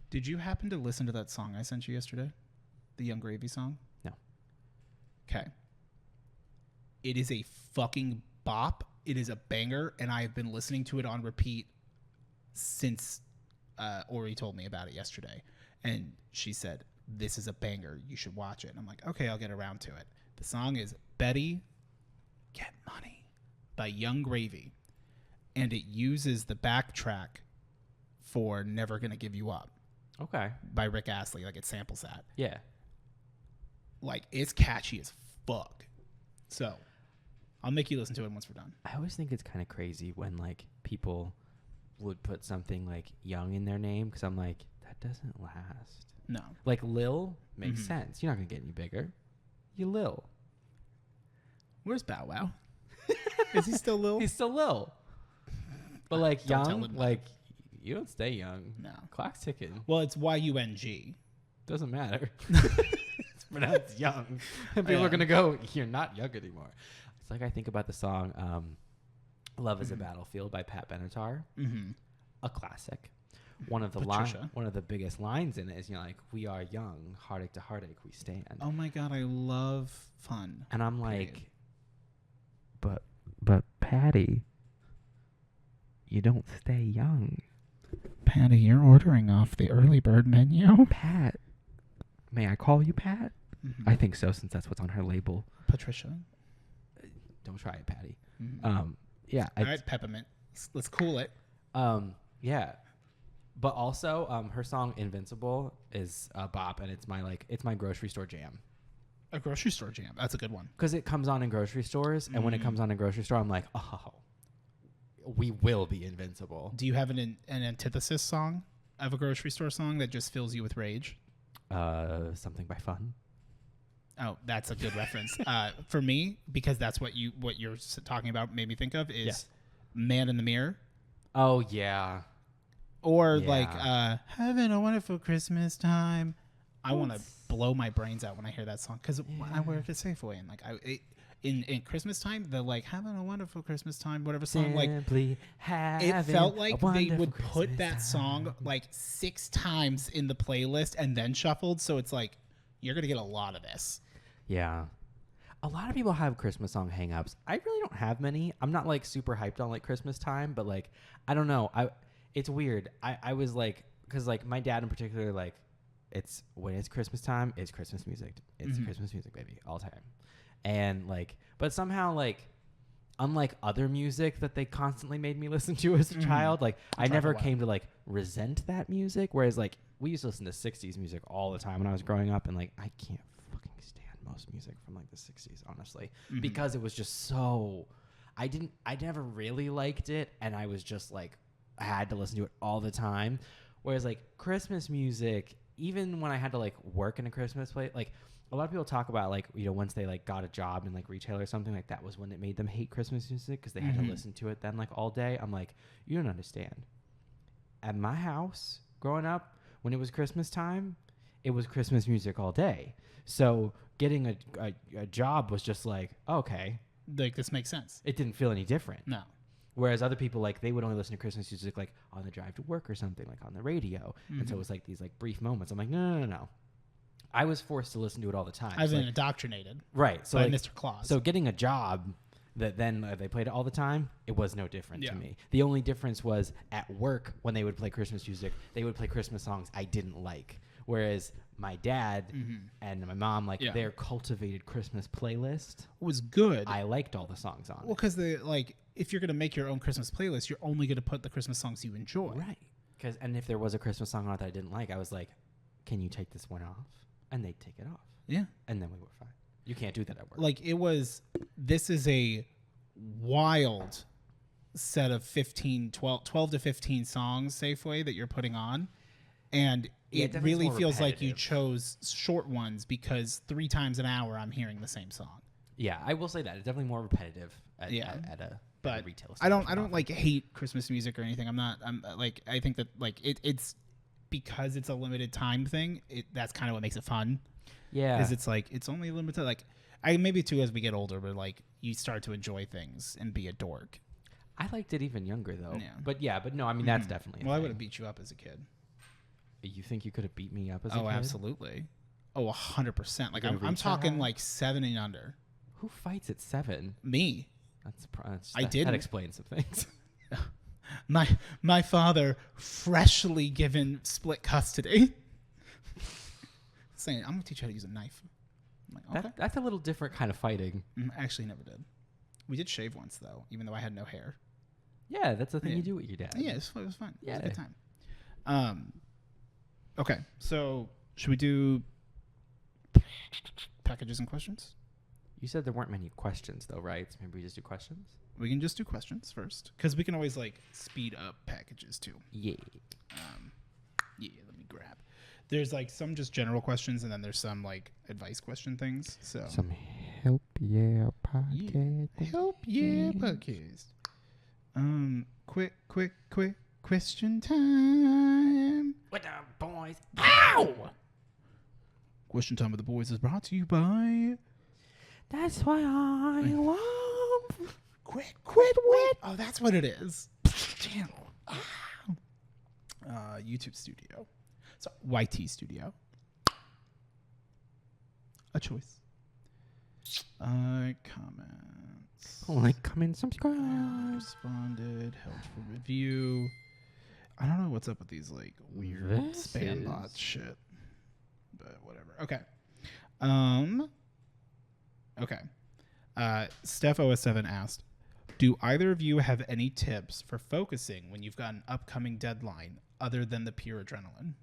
Did you happen to listen to that song I sent you yesterday? The Young Gravy song? No. Okay. It is a fucking bop. It is a banger, and I have been listening to it on repeat since Ori told me about it yesterday. And she said, this is a banger. You should watch it. And I'm like, okay, I'll get around to it. The song is Betty Get Money by Young Gravy. And it uses the backtrack for Never Gonna Give You Up. Okay. By Rick Astley. Like, it samples that. Yeah. Like, it's catchy as fuck. So, I'll make you listen to it once we're done. I always think it's kind of crazy when, like, people would put something, like, young in their name. Because I'm like, that doesn't last. No. Like, Lil makes sense. You're not going to get any bigger. You Lil. Where's Bow Wow? Is he still Lil? He's still Lil. But, like, Don't tell young, him that. like, you don't stay young. No. Clock's ticking. Well, it's YUNG. Doesn't matter. It's pronounced young. And people are going to go, you're not young anymore. It's like I think about the song Love is a Battlefield by Pat Benatar. Mm-hmm. A classic. One of the biggest lines in it is, like, we are young, heartache to heartache we stand. Oh my God, I love fun. And I'm like, but Patty, you don't stay young. Patty, you're ordering off the early bird menu. Pat, may I call you Pat? Mm-hmm. I think so, since that's what's on her label. Patricia. Don't try it, Patty. Mm-hmm. Yeah. All right, Peppermint. Let's cool it. Yeah. But also, her song "Invincible" is a bop, and it's my grocery store jam. A grocery store jam. That's a good one. Because it comes on in grocery stores, and when it comes on in grocery store, I'm like, oh, we will be invincible. Do you have an antithesis song of a grocery store song that just fills you with rage? Something by Fun. Oh, that's a good reference. For me, because that's what you're talking about made me think of is Man in the Mirror. Oh yeah. Or like having a wonderful Christmas time. I want to blow my brains out when I hear that song because I work at Safeway and like in Christmas time the like having a wonderful Christmas time whatever song Simply it felt like they would put that song like 6 times in the playlist and then shuffled, so it's like you're gonna get a lot of this. Yeah. A lot of people have Christmas song hang-ups. I really don't have many. I'm not like super hyped on like Christmas time, but like I don't know. It's weird. I was like, because like my dad in particular, like when it's Christmas time, it's Christmas music. It's Christmas music, baby, all the time. And like, but somehow like, unlike other music that they constantly made me listen to as a child, like I never came to like resent that music. Whereas like we used to listen to 60s music all the time when I was growing up, and like I can't fucking stand most music from like the 60s, honestly, because it was just so. I never really liked it, and I was just like. I had to listen to it all the time. Whereas like Christmas music, even when I had to like work in a Christmas place, like a lot of people talk about like, once they like got a job in like retail or something, like that was when it made them hate Christmas music because they had to listen to it then like all day. I'm like, you don't understand. At my house growing up, when it was Christmas time, it was Christmas music all day. So getting a job was just like, okay. Like this makes sense. It didn't feel any different. No. Whereas other people, like, they would only listen to Christmas music, like, on the drive to work or something, like, on the radio. And so it was, like, these, like, brief moments. I'm like, no. I was forced to listen to it all the time. I've been indoctrinated. Right. So by like, Mr. Claus. So getting a job that then they played it all the time, it was no different to me. The only difference was at work when they would play Christmas music, they would play Christmas songs I didn't like. Whereas my dad and my mom, like, their cultivated Christmas playlist was good. I liked all the songs on it. Well, because if you're going to make your own Christmas playlist, you're only going to put the Christmas songs you enjoy. Right. And if there was a Christmas song on it that I didn't like, I was like, can you take this one off? And they'd take it off. Yeah. And then we were fine. You can't do that at work. Like, this is a wild set of 12 to 15 songs, Safeway, that you're putting on. And it really feels like you chose short ones because 3 times an hour I'm hearing the same song. Yeah, I will say that. It's definitely more repetitive at a retail store. I don't like hate Christmas music or anything. I think that like it's because it's a limited time thing. That's kind of what makes it fun. Yeah. Is it's like it's only limited like maybe too as we get older, but like you start to enjoy things and be a dork. I liked it even younger though. Yeah. But no, I mean that's definitely I would have beat you up as a kid. You think you could have beat me up as a kid? Oh, absolutely. Oh, 100%. Like I'm talking like 7 and under. Who fights at 7? Me. I did. That explains some things. my father freshly given split custody. saying, I'm going to teach you how to use a knife. I'm like, okay. That's a little different kind of fighting. Actually, never did. We did shave once, though, even though I had no hair. Yeah, that's the thing you do with your dad. Yeah, it was fun. Yeah. It was a good time. Okay, so should we do packages and questions? You said there weren't many questions, though, right? So maybe we just do questions? We can just do questions first, because we can always, like, speed up packages, too. Yeah. Let me grab. There's, like, some just general questions, and then there's some, like, advice question things. So Some help, podcast. Help, podcast. Quick question time. What the boys? Ow! Question time with the boys is brought to you by... That's why I love... Quit. Wait. Oh, that's what it is. Damn. YouTube Studio. So, YT Studio. A choice. Comments. Like, comment, subscribe. Responded. Helpful review. I don't know what's up with these, like, weird spam bot shit. But whatever. Okay. Okay. Steph OS7 asked, do either of you have any tips for focusing when you've got an upcoming deadline other than the pure adrenaline?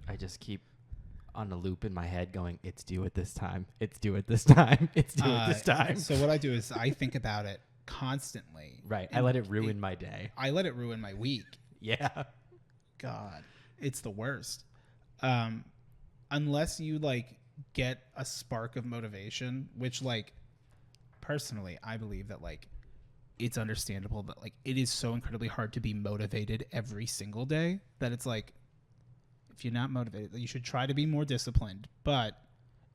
I just keep on a loop in my head going, it's due at this time. It's due at this time. It's due at this time. So what I do is I think about it constantly. Right. I let it ruin my day. I let it ruin my week. Yeah. God, it's the worst. Unless you like get a spark of motivation, which like personally, I believe that like it's understandable that like it is so incredibly hard to be motivated every single day that it's like, if you're not motivated, you should try to be more disciplined, but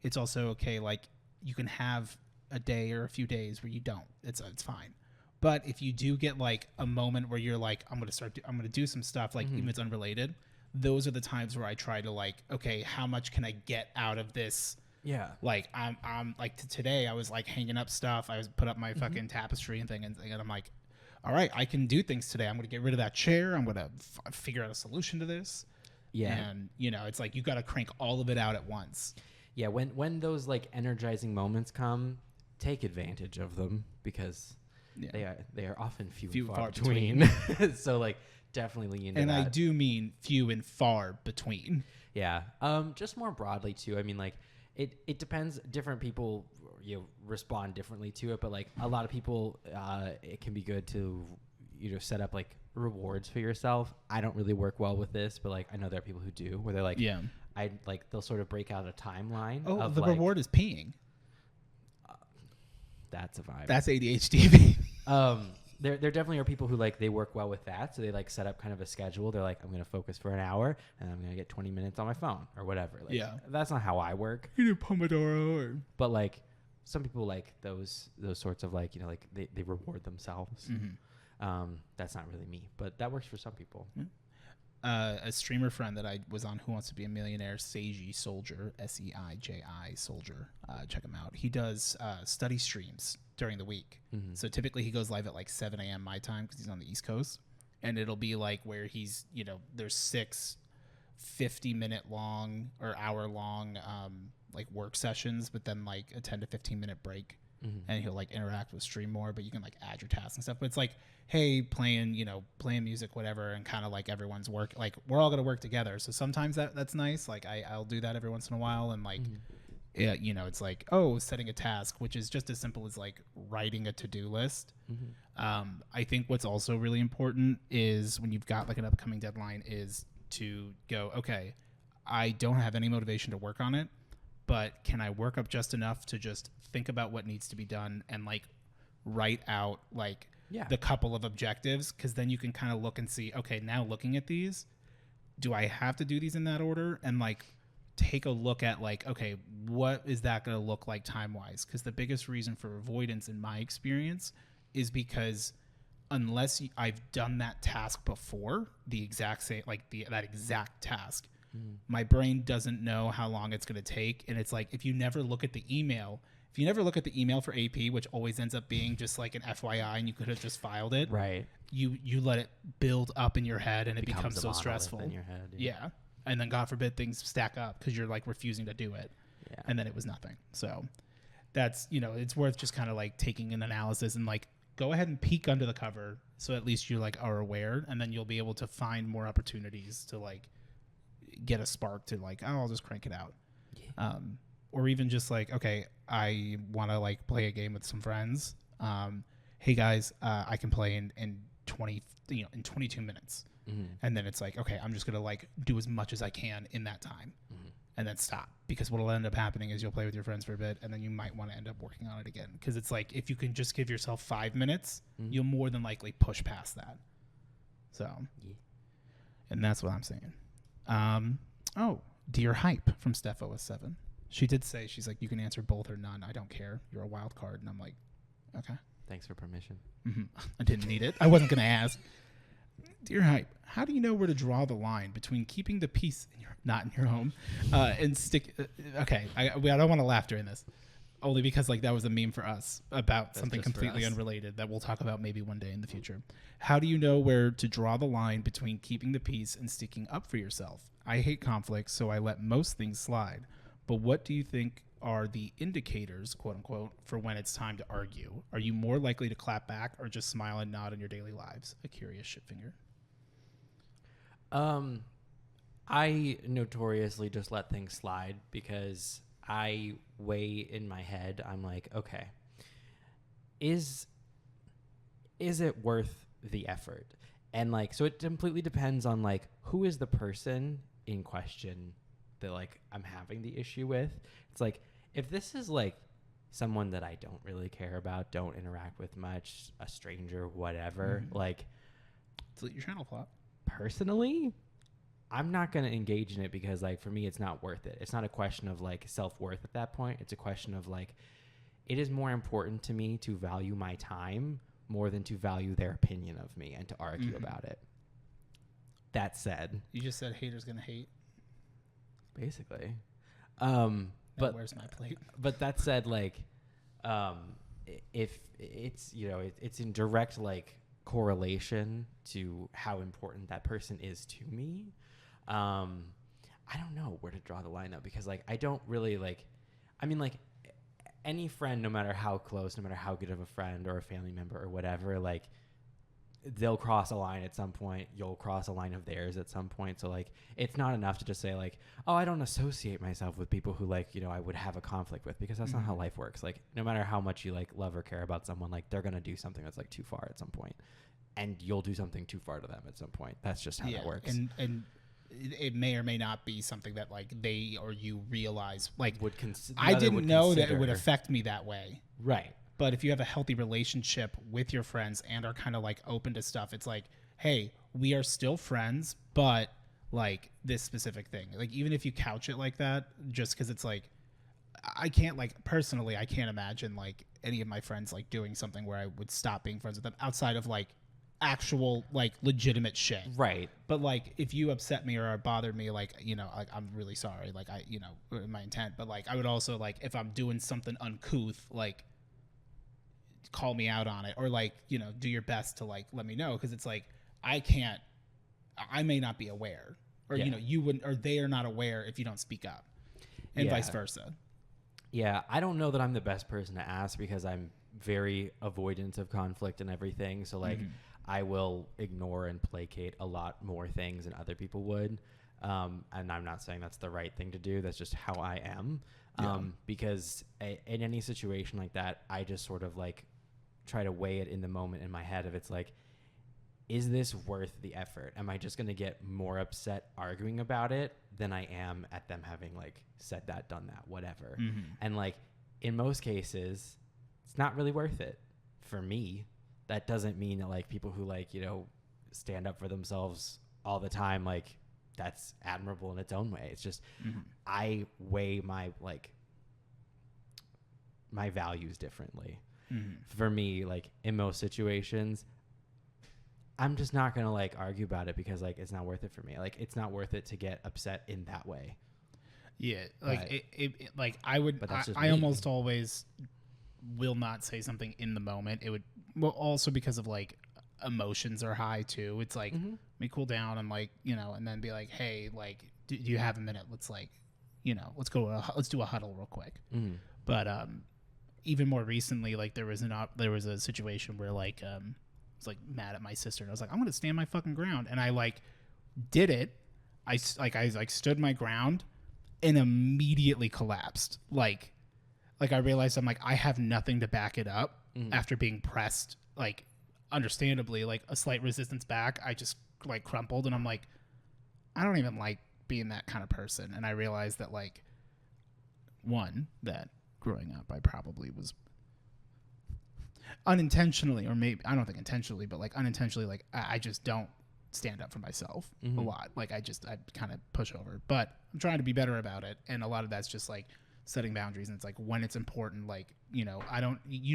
it's also okay. Like you can have a day or a few days where you don't, it's fine. But if you do get like a moment where you're like, I'm going to do some stuff, like even if it's unrelated, those are the times where I try to like, okay, how much can I get out of this? Yeah. Like I'm like today I was like hanging up stuff. I was put up my fucking tapestry and thing. And I'm like, all right, I can do things today. I'm going to get rid of that chair. I'm going to figure out a solution to this. Yeah. And you know, it's like, you got to crank all of it out at once. Yeah. When those like energizing moments come, take advantage of them because they are often few and far between. So like definitely lean into and that. I do mean few and far between. Yeah. Just more broadly too. I mean, like it depends. Different people respond differently to it, but like a lot of people, it can be good to set up like rewards for yourself. I don't really work well with this, but like I know there are people who do, where they're like, they'll sort of break out a timeline. Oh, of the like, reward is peeing. That's a vibe. That's ADHD. There definitely are people who like they work well with that, so they like set up kind of a schedule. They're like, I'm going to focus for an hour, and I'm going to get 20 minutes on my phone or whatever. Like, that's not how I work. You do Pomodoro, but like some people like those sorts of like like they reward themselves. That's not really me, but that works for some people. A streamer friend that I was on, Who Wants to Be a Millionaire, Seiji Soldier, Seiji Soldier. Check him out. He does study streams during the week. So typically he goes live at like 7 a.m. my time because he's on the East Coast. And it'll be like where he's, there's 6 50-minute long or hour-long like work sessions, but then like a 10 to 15-minute break. And he'll like interact with stream more, but you can like add your tasks and stuff. But it's like, hey, playing music, whatever, and kind of like everyone's work, like we're all gonna work together. So sometimes that's nice. Like I'll do that every once in a while, and like it's like, oh, setting a task, which is just as simple as like writing a to-do list. I think what's also really important is when you've got like an upcoming deadline is to go, okay, I don't have any motivation to work on it, but can I work up just enough to just think about what needs to be done and like write out like the couple of objectives? Because then you can kind of look and see, okay, now looking at these, do I have to do these in that order? And like take a look at like, okay, what is that going to look like time-wise? Because the biggest reason for avoidance in my experience is because unless I've done that task before, the exact same, like that exact task, my brain doesn't know how long it's going to take. And it's like, if you never look at the email, if you never look at the email for AP, which always ends up being just like an FYI and you could have just filed it, Right. You let it build up in your head and it becomes a so monolith stressful. in your head. Yeah. And then God forbid things stack up because you're like refusing to do it. Yeah. And then it was nothing. So that's, you know, it's worth just kind of like taking an analysis and like go ahead and peek under the cover so at least you like are aware, and then you'll be able to find more opportunities to like get a spark to like, oh, I'll just crank it out. Yeah. Or even just like, okay, I want to like play a game with some friends. Hey guys, I can play in 22 minutes. Mm-hmm. And then it's like, okay, I'm just going to like do as much as I can in that time. Mm-hmm. And then stop, because what'll end up happening is you'll play with your friends for a bit and then you might want to end up working on it again. Because it's like, if you can just give yourself 5 minutes, mm-hmm. you'll more than likely push past that. So, yeah. And that's what I'm saying. Oh, Dear Hype from Steph07. She did say, she's like, you can answer both or none. I don't care. You're a wild card. And I'm like, okay. Thanks for permission. Mm-hmm. I didn't need it. I wasn't going to ask. Dear Hype, how do you know where to draw the line between keeping the peace not in your home and stick? Okay, I don't want to laugh during this, only because like that was a meme for us about something completely unrelated that we'll talk about maybe one day in the future. How do you know where to draw the line between keeping the peace and sticking up for yourself? I hate conflict, so I let most things slide. But what do you think are the indicators, quote unquote, for when it's time to argue? Are you more likely to clap back or just smile and nod in your daily lives? A curious shitfinger. I notoriously just let things slide because I weigh in my head. I'm like, okay, is it worth the effort? And like, so it completely depends on like, who is the person in question that like I'm having the issue with. It's like, if this is like someone that I don't really care about, don't interact with much, a stranger, whatever, like, delete your channel flop. Personally, I'm not going to engage in it because like for me it's not worth it. It's not a question of like self-worth at that point. It's a question of like, it is more important to me to value my time more than to value their opinion of me and to argue about it. That said, you just said haters gonna hate. Basically. But where's my plate? But that said, like, if it's, you know, it's in direct like correlation to how important that person is to me. I don't know where to draw the line though, because like I don't really like, I mean like any friend, no matter how close, no matter how good of a friend or a family member or whatever, like they'll cross a line at some point. You'll cross a line of theirs at some point. So like, it's not enough to just say like, oh, I don't associate myself with people who like, you know, I would have a conflict with, because that's not how life works. Like no matter how much you like love or care about someone, like they're going to do something that's like too far at some point, and you'll do something too far to them at some point. That's just how that works. And it may or may not be something that like they or you realize like I didn't know that it would affect me that way. Right. But if you have a healthy relationship with your friends and are kind of like open to stuff, it's like, hey, we are still friends, but like this specific thing, like even if you couch it like that, just because it's like, I can't like personally, I can't imagine like any of my friends like doing something where I would stop being friends with them outside of like actual like legitimate shit. Right. But like if you upset me or bothered me, like, you know, like I'm really sorry, like I, you know, my intent, but like I would also like if I'm doing something uncouth, like call me out on it, or like, you know, do your best to like let me know, because it's like I may not be aware, or you know, you wouldn't, or they are not aware if you don't speak up, and vice versa. Yeah, I don't know that I'm the best person to ask, because I'm very avoidant of conflict and everything. So like I will ignore and placate a lot more things than other people would. And I'm not saying that's the right thing to do. That's just how I am. Because in any situation like that, I just sort of like try to weigh it in the moment in my head of, it's like, is this worth the effort? Am I just going to get more upset arguing about it than I am at them having like said that, done that, whatever. And like in most cases, it's not really worth it for me. That doesn't mean that like people who like, you know, stand up for themselves all the time, like that's admirable in its own way. It's just, I weigh my like my values differently. For me, like in most situations, I'm just not going to like argue about it, because like it's not worth it for me. Like it's not worth it to get upset in that way. Yeah, like But- like I would. But that's just I me. almost always will not say something in the moment. It would also because of like emotions are high too. It's like Mm-hmm. let me cool down and like and then be like, hey, like, do you have a minute? Let's like, let's do a huddle real quick. Mm-hmm. But even more recently, like there was a situation where like I was like mad at my sister and I was like, I'm gonna stand my fucking ground, and I like did it. I stood my ground and immediately collapsed. Like I realized I'm like I have nothing to back it up after being pressed. Like understandably, like a slight resistance back, I just like crumpled, and I'm like, I don't even like being that kind of person. And I realized that like that growing up I probably was unintentionally, or maybe I don't think intentionally, but like unintentionally, like I just don't stand up for myself a lot. Like I kind of push over, but I'm trying to be better about it. And a lot of that's just like setting boundaries. And it's like when it's important, like, you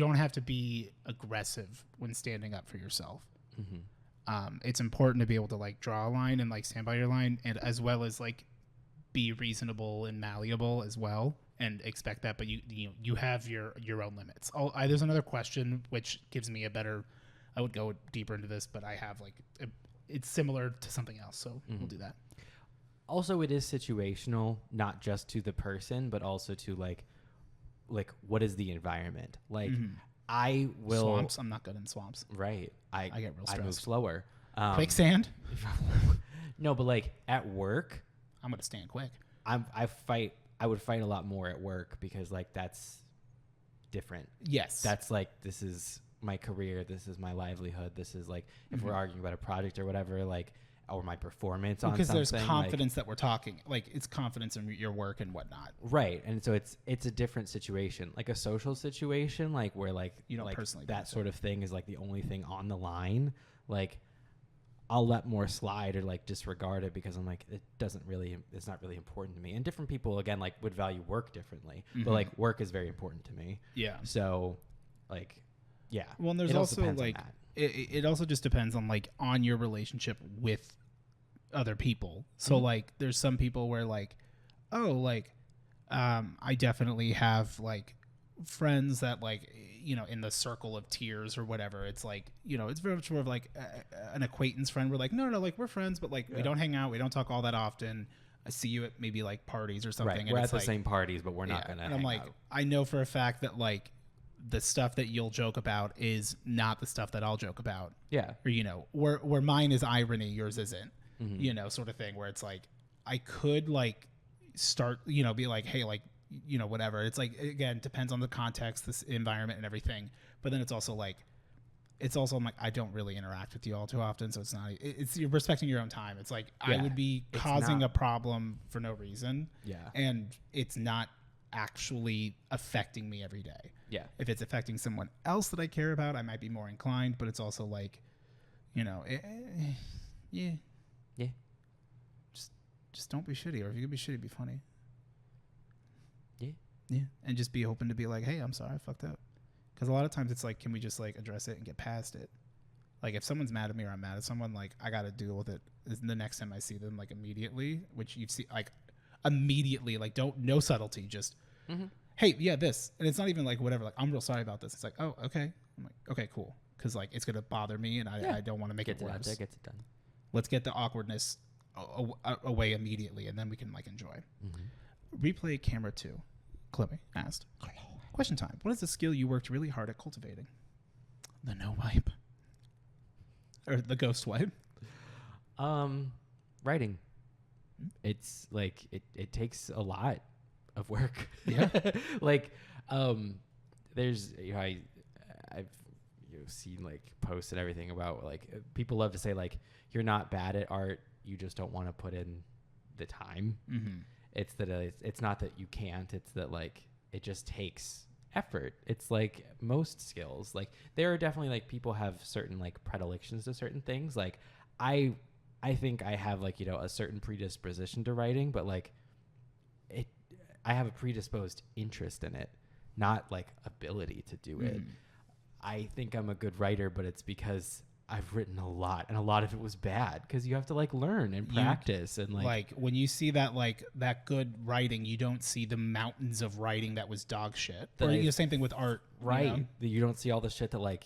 don't have to be aggressive when standing up for yourself. It's important to be able to like draw a line and like stand by your line, and as well as like be reasonable and malleable as well, and expect that. But you have your own limits. There's another question which gives me a better, I would go deeper into this, but I have like it's similar to something else, so we'll do that. Also, it is situational, not just to the person, but also to like what is the environment? Like I will Swamps. I'm not good in swamps. Right. I get real I move stressed. slower. Quicksand. No, but like at work, I'm gonna stand quick. I would fight a lot more at work because like that's different. Yes. That's like, this is my career, this is my livelihood, this is like if we're arguing about a project or whatever, like, or my performance on something, because there's confidence that we're talking, like it's confidence in your work and whatnot. Right. And so it's a different situation, like a social situation, like where like You don't like personally that sort of thing is like the only thing on the line. Like I'll let more slide or like disregard it because I'm like, it's not really important to me. And different people again like would value work differently, but like work is very important to me. Yeah. So like, yeah. Well, and there's also like it also just depends on like on your relationship with other people. So like there's some people where like, oh, like I definitely have like friends that like, in the circle of tears or whatever. It's like, it's very much more of like an acquaintance friend. We're like, no, like we're friends, but like we don't hang out, we don't talk all that often. I see you at maybe like parties or something. Right. And We're it's at the like, same parties, but we're not gonna and I'm like, out. I know for a fact that like the stuff that you'll joke about is not the stuff that I'll joke about. Yeah. Or where mine is irony, yours isn't. Sort of thing, where it's like I could like start, be like, hey, like, whatever. It's like, again, depends on the context, this environment and everything. But then it's also like, I'm like, I don't really interact with you all too often. So it's you're respecting your own time. It's like, I would be causing a problem for no reason. Yeah. And it's not actually affecting me every day. Yeah. If it's affecting someone else that I care about, I might be more inclined, but it's also like, yeah. Yeah. Just don't be shitty, or if you're gonna be shitty, be funny. Yeah. Yeah. And just be open to be like, hey, I'm sorry, I fucked up. Because a lot of times it's like, can we just like address it and get past it? Like if someone's mad at me or I'm mad at someone, like I gotta deal with it the next time I see them, like immediately, which you see like immediately, like no subtlety, just hey, yeah, this. And it's not even like whatever, like I'm real sorry about this. It's like, oh, okay. I'm like, okay, cool. Because like it's gonna bother me and I don't want to make it worse. That gets it done. Let's get the awkwardness away immediately, and then we can like enjoy. Replay camera 2. Chloe asked, question time. What is the skill you worked really hard at cultivating? The no wipe. Or the ghost wipe. Writing. It's like it takes a lot of work. Yeah. Like there's I've seen like posts and everything about like people love to say like you're not bad at art, you just don't want to put in the time. It's that it's not that you can't, it's that like it just takes effort. It's like most skills, like there are definitely like people have certain like predilections to certain things. Like I think I have like a certain predisposition to writing, but like I have a predisposed interest in it, not like ability to do it. I think I'm a good writer, but it's because I've written a lot, and a lot of it was bad because you have to like learn and practice and like when you see that like that good writing, you don't see the mountains of writing that was dog shit. Or same thing with art, right? You know? You don't see all the shit that like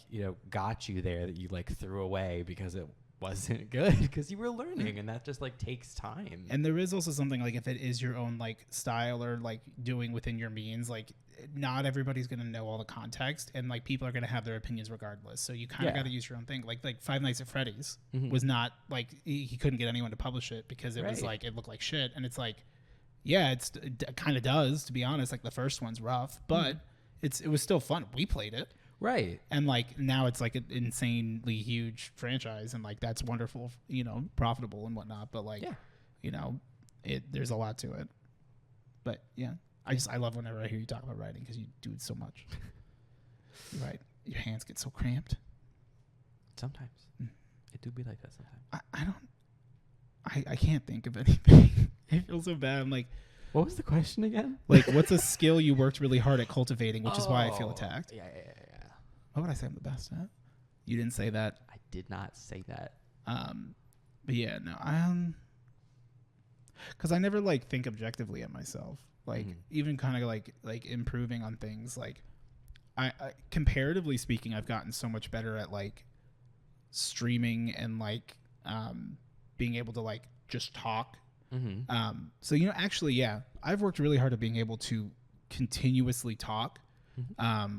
got you there that you like threw away because it wasn't good because you were learning, and that just like takes time. And there is also something like if it is your own like style or like doing within your means, like not everybody's gonna know all the context, and like people are gonna have their opinions regardless. So you kind of got to use your own thing. Like Five Nights at Freddy's was not like he couldn't get anyone to publish it because it was like it looked like shit, and it's like it kind of does, to be honest. Like the first one's rough, but it was still fun. We played it. Right. And like now it's like an insanely huge franchise, and like that's wonderful, profitable and whatnot. But like, there's a lot to it. But yeah, I love whenever I hear you talk about writing because you do it so much. You're right. Your hands get so cramped. Sometimes. It do be like that sometimes. I can't think of anything. I feel so bad. I'm like, what was the question again? Like, what's a skill you worked really hard at cultivating, which is why I feel attacked? Yeah. What would I say I'm the best at? You didn't say that. I did not say that. But yeah, no, because I never like think objectively at myself. Like even kind of like improving on things. Like I comparatively speaking, I've gotten so much better at like streaming and like being able to like just talk. So actually, yeah, I've worked really hard at being able to continuously talk,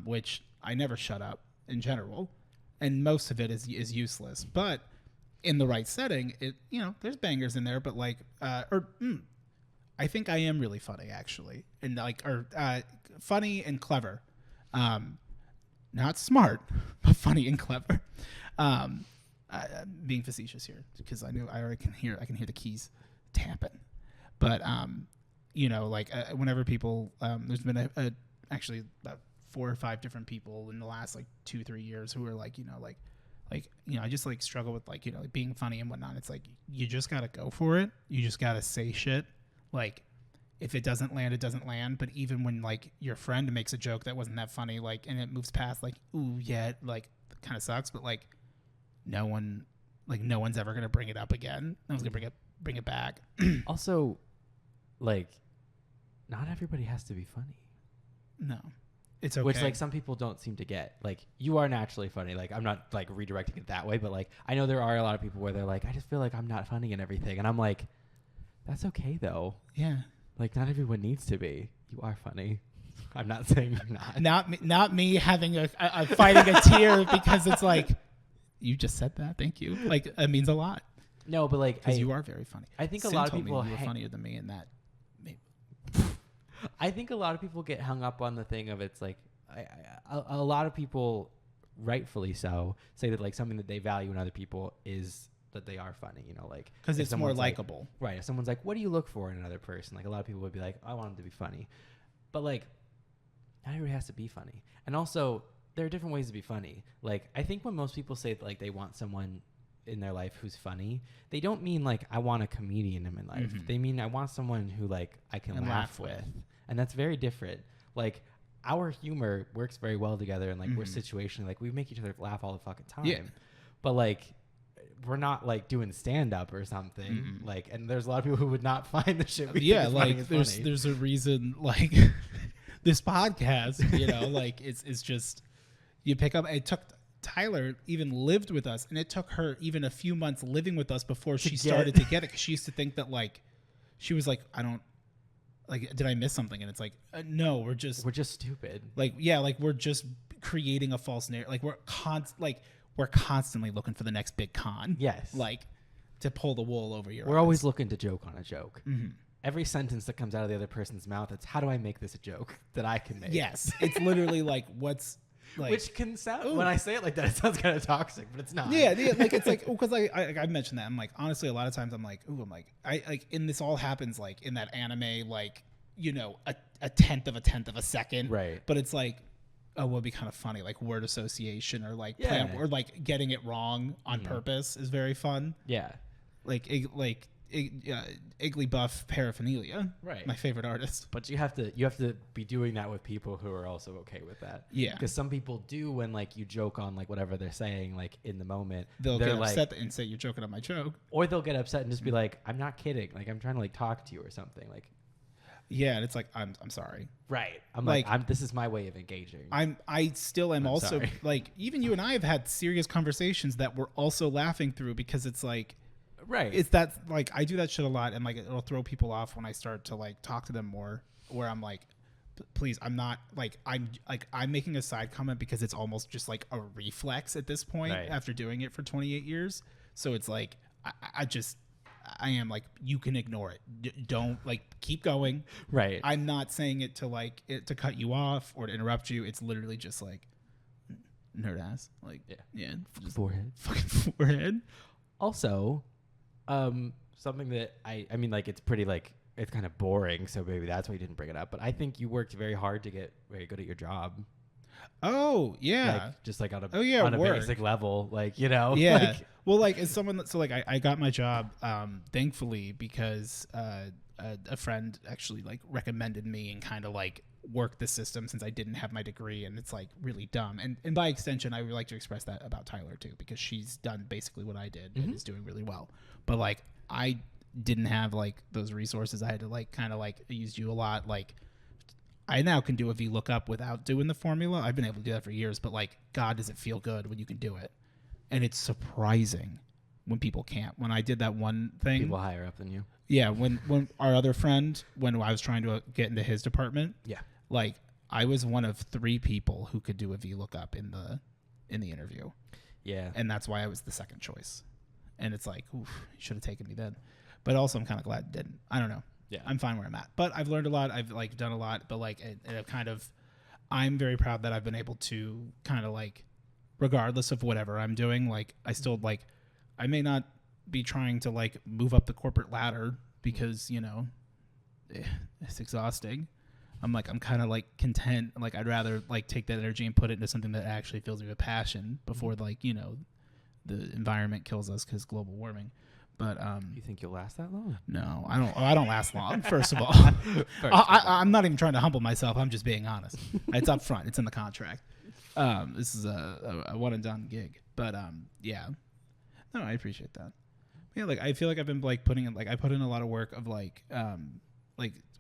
which I never shut up in general, and most of it is useless. But in the right setting, it there's bangers in there. But like, I think I am really funny actually, and like, funny and clever, not smart, but funny and clever. Being facetious here because I can hear the keys tapping, but like whenever people, there's been actually about 4 or 5 different people in the last like 2-3 years who are like, I just like struggle with like, being funny and whatnot. It's like, you just got to go for it. You just got to say shit. Like if it doesn't land, it doesn't land. But even when like your friend makes a joke that wasn't that funny, like, and it moves past like, ooh, yeah, like kind of sucks. But like no one's ever going to bring it up again. No one's going to bring it back. Also, like, not everybody has to be funny. No. It's okay. Which, like, some people don't seem to get. Like, you are naturally funny. Like, I'm not, like, redirecting it that way. But, like, I know there are a lot of people where they're like, I just feel like I'm not funny and everything. And I'm like, that's okay, though. Yeah. Like, not everyone needs to be. You are funny. I'm not saying you're not. Not me having a fighting a tear because it's like, you just said that. Thank you. Like, it means a lot. No, but, like. Because you are very funny. I think a lot of people. You were funnier than me in that. I think a lot of people get hung up on the thing of it's like a lot of people, rightfully so, say that like something that they value in other people is that they are funny, like because it's more likable, like, right? If someone's like, "What do you look for in another person?" Like a lot of people would be like, "I want them to be funny," but like not everybody has to be funny, and also there are different ways to be funny. Like I think when most people say like they want someone in their life who's funny, they don't mean like I want a comedian in my life. They mean I want someone who like I can laugh with. And that's very different. Like our humor works very well together, and like we're situationally like we make each other laugh all the fucking time. Yeah. But like we're not like doing stand up or something. Like, and there's a lot of people who would not find the shit. Like there's a reason like this podcast, like it's just you pick up. It took Tyler even lived with us, and it took her even a few months living with us before she started to get it. Cause she used to think that like she was like, I don't. Like, did I miss something? And it's like, no, we're just stupid. Like, yeah, like we're just creating a false narrative. Like we're constantly looking for the next big con. Yes. Like to pull the wool over your eyes. We're always looking to joke on a joke. Every sentence that comes out of the other person's mouth, it's how do I make this a joke that I can make? Yes. It's literally like what's like, which can sound, when I say it like that, it sounds kind of toxic, but it's not. Yeah, like it's like, because I mentioned that. I'm like, honestly, a lot of times I'm like, I like, and this all happens like in that anime, like, a tenth of a second. Right. But it's like, oh, would be kind of funny, like word association or like, or like getting it wrong on purpose is very fun. Yeah. Like Igglybuff paraphernalia. Right. My favorite artist. But you have to be doing that with people who are also okay with that. Yeah. Because some people do when like you joke on like whatever they're saying like in the moment. They'll they're get like, upset and say you're joking on my joke. or they'll get upset and just be like, I'm not kidding. Like I'm trying to like talk to you or something. Like yeah, and it's like I'm sorry. right. I'm Like, like this is my way of engaging. I still am also sorry. like even you and I have had serious conversations that we're also laughing through because it's like right. it's that like I do that shit a lot and like it'll throw people off when I start to like talk to them more where I'm like please I'm not like I'm making a side comment because it's almost just like a reflex at this point Right. after doing it for 28 years. So it's like I am like you can ignore it. Don't like keep going. right. I'm not saying it to like it to cut you off or to interrupt you. It's literally just like nerd ass. Like yeah just Forehead. fucking forehead. Also, something that I mean, like, it's pretty, like, it's kind of boring, so maybe that's why you didn't bring it up. But I think you worked very hard to get very good at your job. Oh, yeah. Like, just, like, on a work. basic level, like, you know? Yeah. Like, Well, like, as someone that, so, like, I got my job, thankfully, because a friend actually, like, recommended me and kind of, like, worked the system since I didn't have my degree, and it's, like, really dumb. And by extension, I would like to express that about Tyler, too, because she's done basically what I did and is doing really well. But, like, I didn't have, like, those resources. I had to, like, kind of, like, I used you a lot, like, I now can do a VLOOKUP without doing the formula. I've been able to do that for years, but, like, God, does it feel good when you can do it. And it's surprising when people can't. When I did that one thing, people higher up than you. yeah. When our other friend, when I was trying to get into his department, Yeah. like I was one of 3 people who could do a VLOOKUP in the interview, Yeah. and that's why I was the second choice. And it's like, oof, you should have taken me then. But also, I'm kind of glad you didn't. I don't know. Yeah. I'm fine where I'm at. But I've learned a lot. I've like done a lot. But like, it kind of, I'm very proud that I've been able to kind of like, regardless of whatever I'm doing, like I still like, I may not be trying to like move up the corporate ladder because, you know, it's exhausting. I'm kind of like content. Like I'd rather like take that energy and put it into something that actually fills me with passion before like, you know, the environment kills us because global warming. But You think you'll last that long? no, I don't last long. First of all, First I'm not even trying to humble myself. I'm just being honest. It's up front. It's in the contract. This is a one and done gig. But yeah, no, I appreciate that. Yeah, like I feel like I've been like putting in like I put in a lot of work of like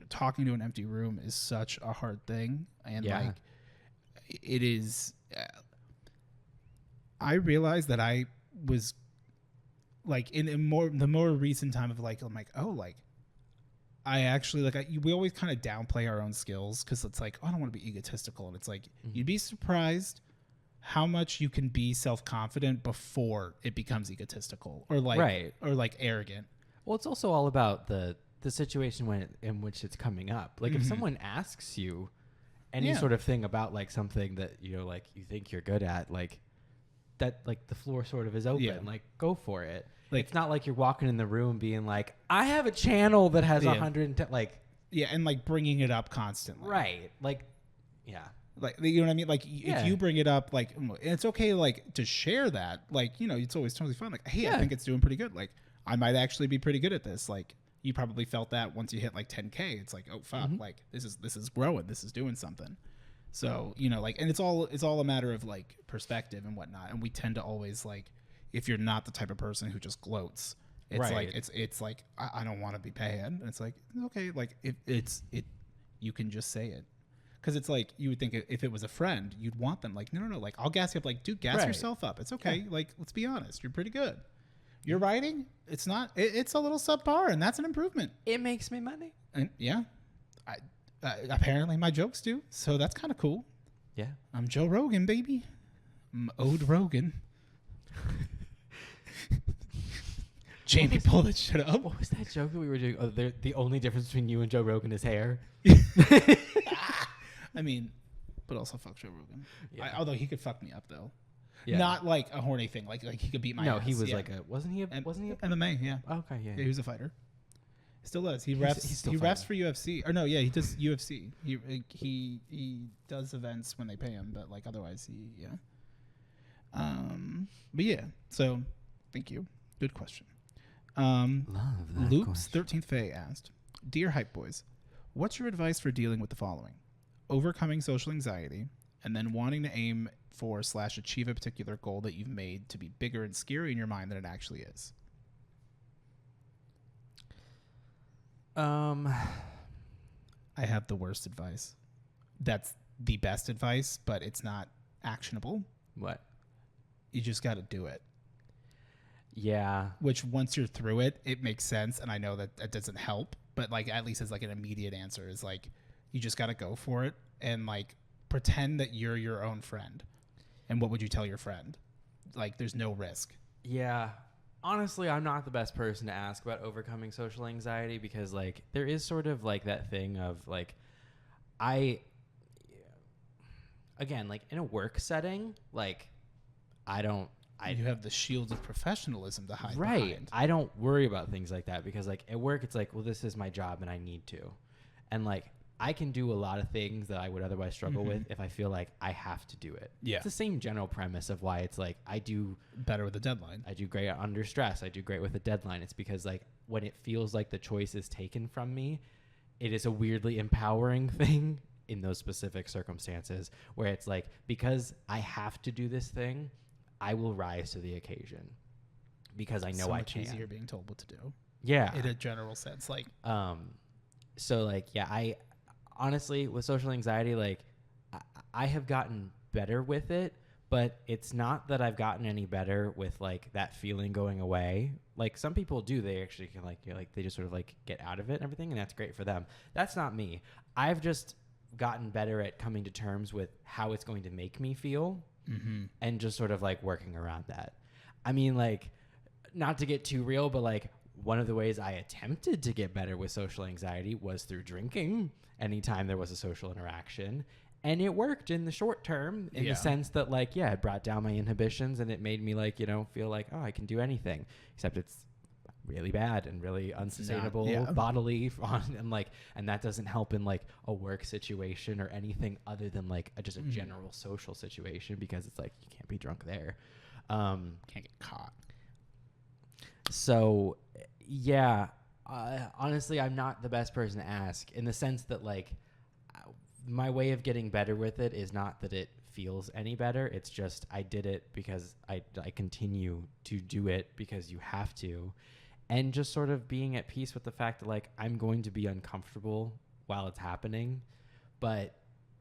talking to an empty room is such a hard thing, and Yeah. like it is. I realized that I was like in the more recent time of like I'm like oh like I actually like we always kind of downplay our own skills because it's like oh, I don't want to be egotistical, and it's like you'd be surprised how much you can be self-confident before it becomes egotistical or like Right. or like arrogant. Well, it's also all about the situation in which it's coming up. Like if someone asks you any Yeah. sort of thing about like something that you know like you think you're good at, like that like the floor sort of is open. Yeah. Like go for it. Like- it's not like you're walking in the room being like, I have a channel that has Yeah. 110 like Yeah, and like bringing it up constantly. right. Like yeah. Like you know what I mean? Like Yeah. if you bring it up, like and it's okay, like to share that. Like you know, it's always totally fun. Like hey, Yeah. I think it's doing pretty good. Like I might actually be pretty good at this. Like you probably felt that once you hit like 10K. It's like oh fuck, like this is growing. This is doing something. So you know, like and it's all a matter of like perspective and whatnot. And we tend to always like if you're not the type of person who just gloats. It's Right. like it's like I don't want to be paying. And it's like okay, like if it's you can just say it. Because it's like you would think if it was a friend, you'd want them like, no, like I'll gas you up. Like, dude, gas Right. yourself up. It's okay. Yeah. Like, let's be honest. You're pretty good. Your writing, it's not. It's a little subpar, and that's an improvement. It makes me money. And yeah, apparently my jokes do. So that's kind of cool. Yeah. I'm Joe Rogan, baby. I'm Ode Rogan. Jamie, pull that shit up. What was that joke that we were doing? Oh, the only difference between you and Joe Rogan is hair. I mean, but also fuck Joe Rogan. Yeah. Although he could fuck me up though. Yeah. Not like a horny thing. Like he could beat my No, ass. he was Yeah. like a wasn't he a MMA, yeah. okay, yeah. Yeah, he was a fighter. Still does. He He's refs. still He refs fighting. for UFC. Or no, yeah, he does UFC. He does events when they pay him, but like otherwise, yeah. But yeah. So, thank you. Good question. Love that Loops question. 13th Faye asked, Dear Hype Boys, what's your advice for dealing with the following? Overcoming social anxiety, and then wanting to aim for / achieve a particular goal that you've made to be bigger and scarier in your mind than it actually is. I have the worst advice. That's the best advice, but it's not actionable. What? You just got to do it. Yeah. Which once you're through it, it makes sense. And I know that that doesn't help, but like at least as like an immediate answer is like, you just got to go for it and like pretend that you're your own friend. And what would you tell your friend? Like there's no risk. Yeah. Honestly, I'm not the best person to ask about overcoming social anxiety because like there is sort of like that thing of like again, like in a work setting, like you have the shield of professionalism to hide right. behind. I don't worry about things like that because like at work it's like, well, this is my job and I need to. And like I can do a lot of things that I would otherwise struggle with if I feel like I have to do it. Yeah. It's the same general premise of why it's like I do better with a deadline. I do great under stress. I do great with a deadline. It's because like when it feels like the choice is taken from me, it is a weirdly empowering thing in those specific circumstances where it's like, because I have to do this thing, I will rise to the occasion because I know I can. It's easier being told what to do. Yeah. In a general sense. Like, so like, yeah, I honestly with social anxiety, like I have gotten better with it, but it's not that I've gotten any better with like that feeling going away. Like some people do, they actually can like, like they just sort of like get out of it and everything. And that's great for them. That's not me. I've just gotten better at coming to terms with how it's going to make me feel and just sort of like working around that. I mean, like not to get too real, but like one of the ways I attempted to get better with social anxiety was through drinking anytime there was a social interaction. And it worked in the short term in the sense that like, yeah, it brought down my inhibitions and it made me like, you know, feel like, oh, I can do anything, except it's really bad and really unsustainable bodily and like, and that doesn't help in like a work situation or anything other than like just a general social situation because it's like, you can't be drunk there. Can't get caught. So yeah, honestly, I'm not the best person to ask in the sense that like my way of getting better with it is not that it feels any better. It's just I did it because I continue to do it because you have to. And just sort of being at peace with the fact that like I'm going to be uncomfortable while it's happening. But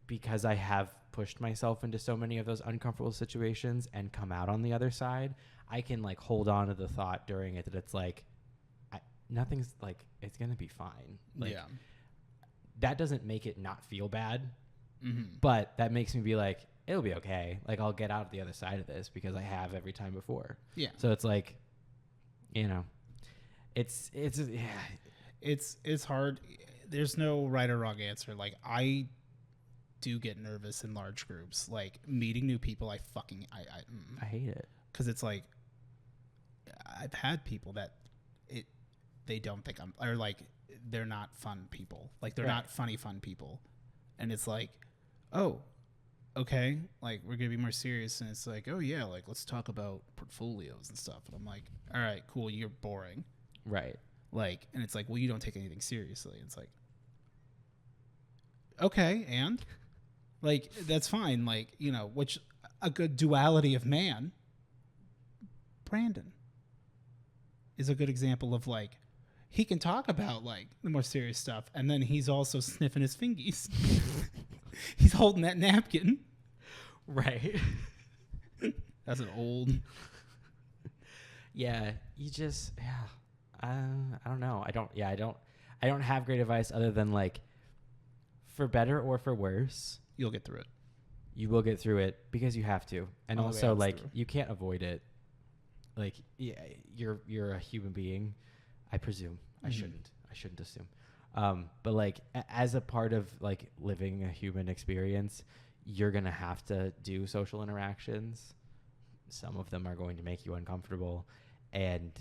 because I have pushed myself into so many of those uncomfortable situations and come out on the other side, I can like hold on to the thought during it that it's like nothing's like it's going to be fine. Like, that doesn't make it not feel bad, but that makes me be like, it'll be okay. Like I'll get out the other side of this because I have every time before. Yeah. So it's like, you know, it's hard. There's no right or wrong answer. Like I do get nervous in large groups, like meeting new people. I hate it because it's like I've had people that they don't think I'm, or like they're not fun people. Like they're not funny, fun people. And it's like, oh, okay. Like we're going to be more serious. And it's like, oh yeah, like let's talk about portfolios and stuff. And I'm like, all right, cool. You're boring. Right. Like, and it's like, well, you don't take anything seriously. It's like, okay. And like, that's fine. Like, you know, which a good duality of man, Brandon is a good example of like, he can talk about like the more serious stuff, and then he's also sniffing his fingies. He's holding that napkin. Right. That's an old. Yeah, you just I don't know. I don't have great advice other than like for better or for worse, you'll get through it. You will get through it because you have to. And also like you can't avoid it. Like yeah, you're a human being. I presume. I shouldn't assume. But like as a part of like living a human experience, you're going to have to do social interactions. Some of them are going to make you uncomfortable. And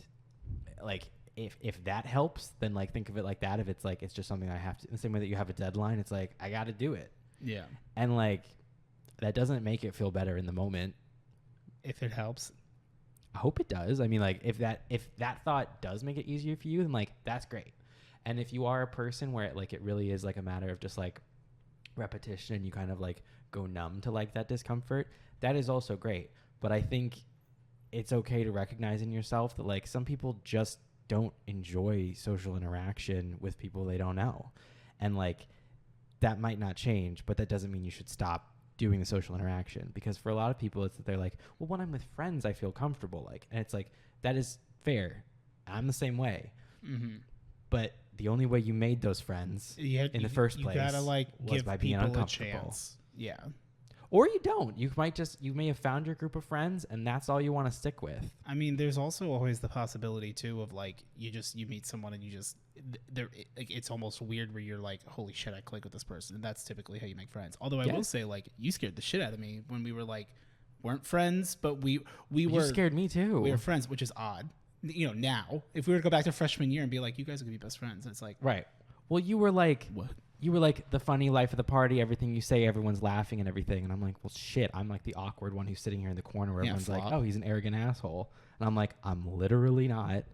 like if that helps, then like think of it like that. If it's like it's just something I have to, in the same way that you have a deadline, it's like I got to do it. Yeah. And like that doesn't make it feel better in the moment. If it helps. I hope it does. I mean, like if that thought does make it easier for you, then like that's great. And if you are a person where it really is like a matter of just like repetition and you kind of like go numb to like that discomfort, that is also great. But I think it's okay to recognize in yourself that like some people just don't enjoy social interaction with people they don't know. And like that might not change, but that doesn't mean you should stop doing the social interaction, because for a lot of people it's that they're like, well, when I'm with friends I feel comfortable, like, and it's like that is fair. I'm the same way. Mm-hmm. But the only way you made those friends in the first place gotta, like, was give by being people uncomfortable. a chance. Yeah. Or you don't. You may have found your group of friends and that's all you want to stick with. I mean, there's also always the possibility too of like you meet someone and you just it's almost weird where you're like, holy shit, I click with this person, and that's typically how you make friends. Although I will say, like, you scared the shit out of me when we were like weren't friends, but we were. You scared me too. We were friends, which is odd. You know, now if we were to go back to freshman year and be like, you guys are gonna be best friends, it's like, right. Well, you were like, what? You were like the funny life of the party. Everything you say, everyone's laughing and everything. And I'm like, well, shit. I'm like the awkward one who's sitting here in the corner where everyone's like, oh, he's an arrogant asshole. And I'm like, I'm literally not.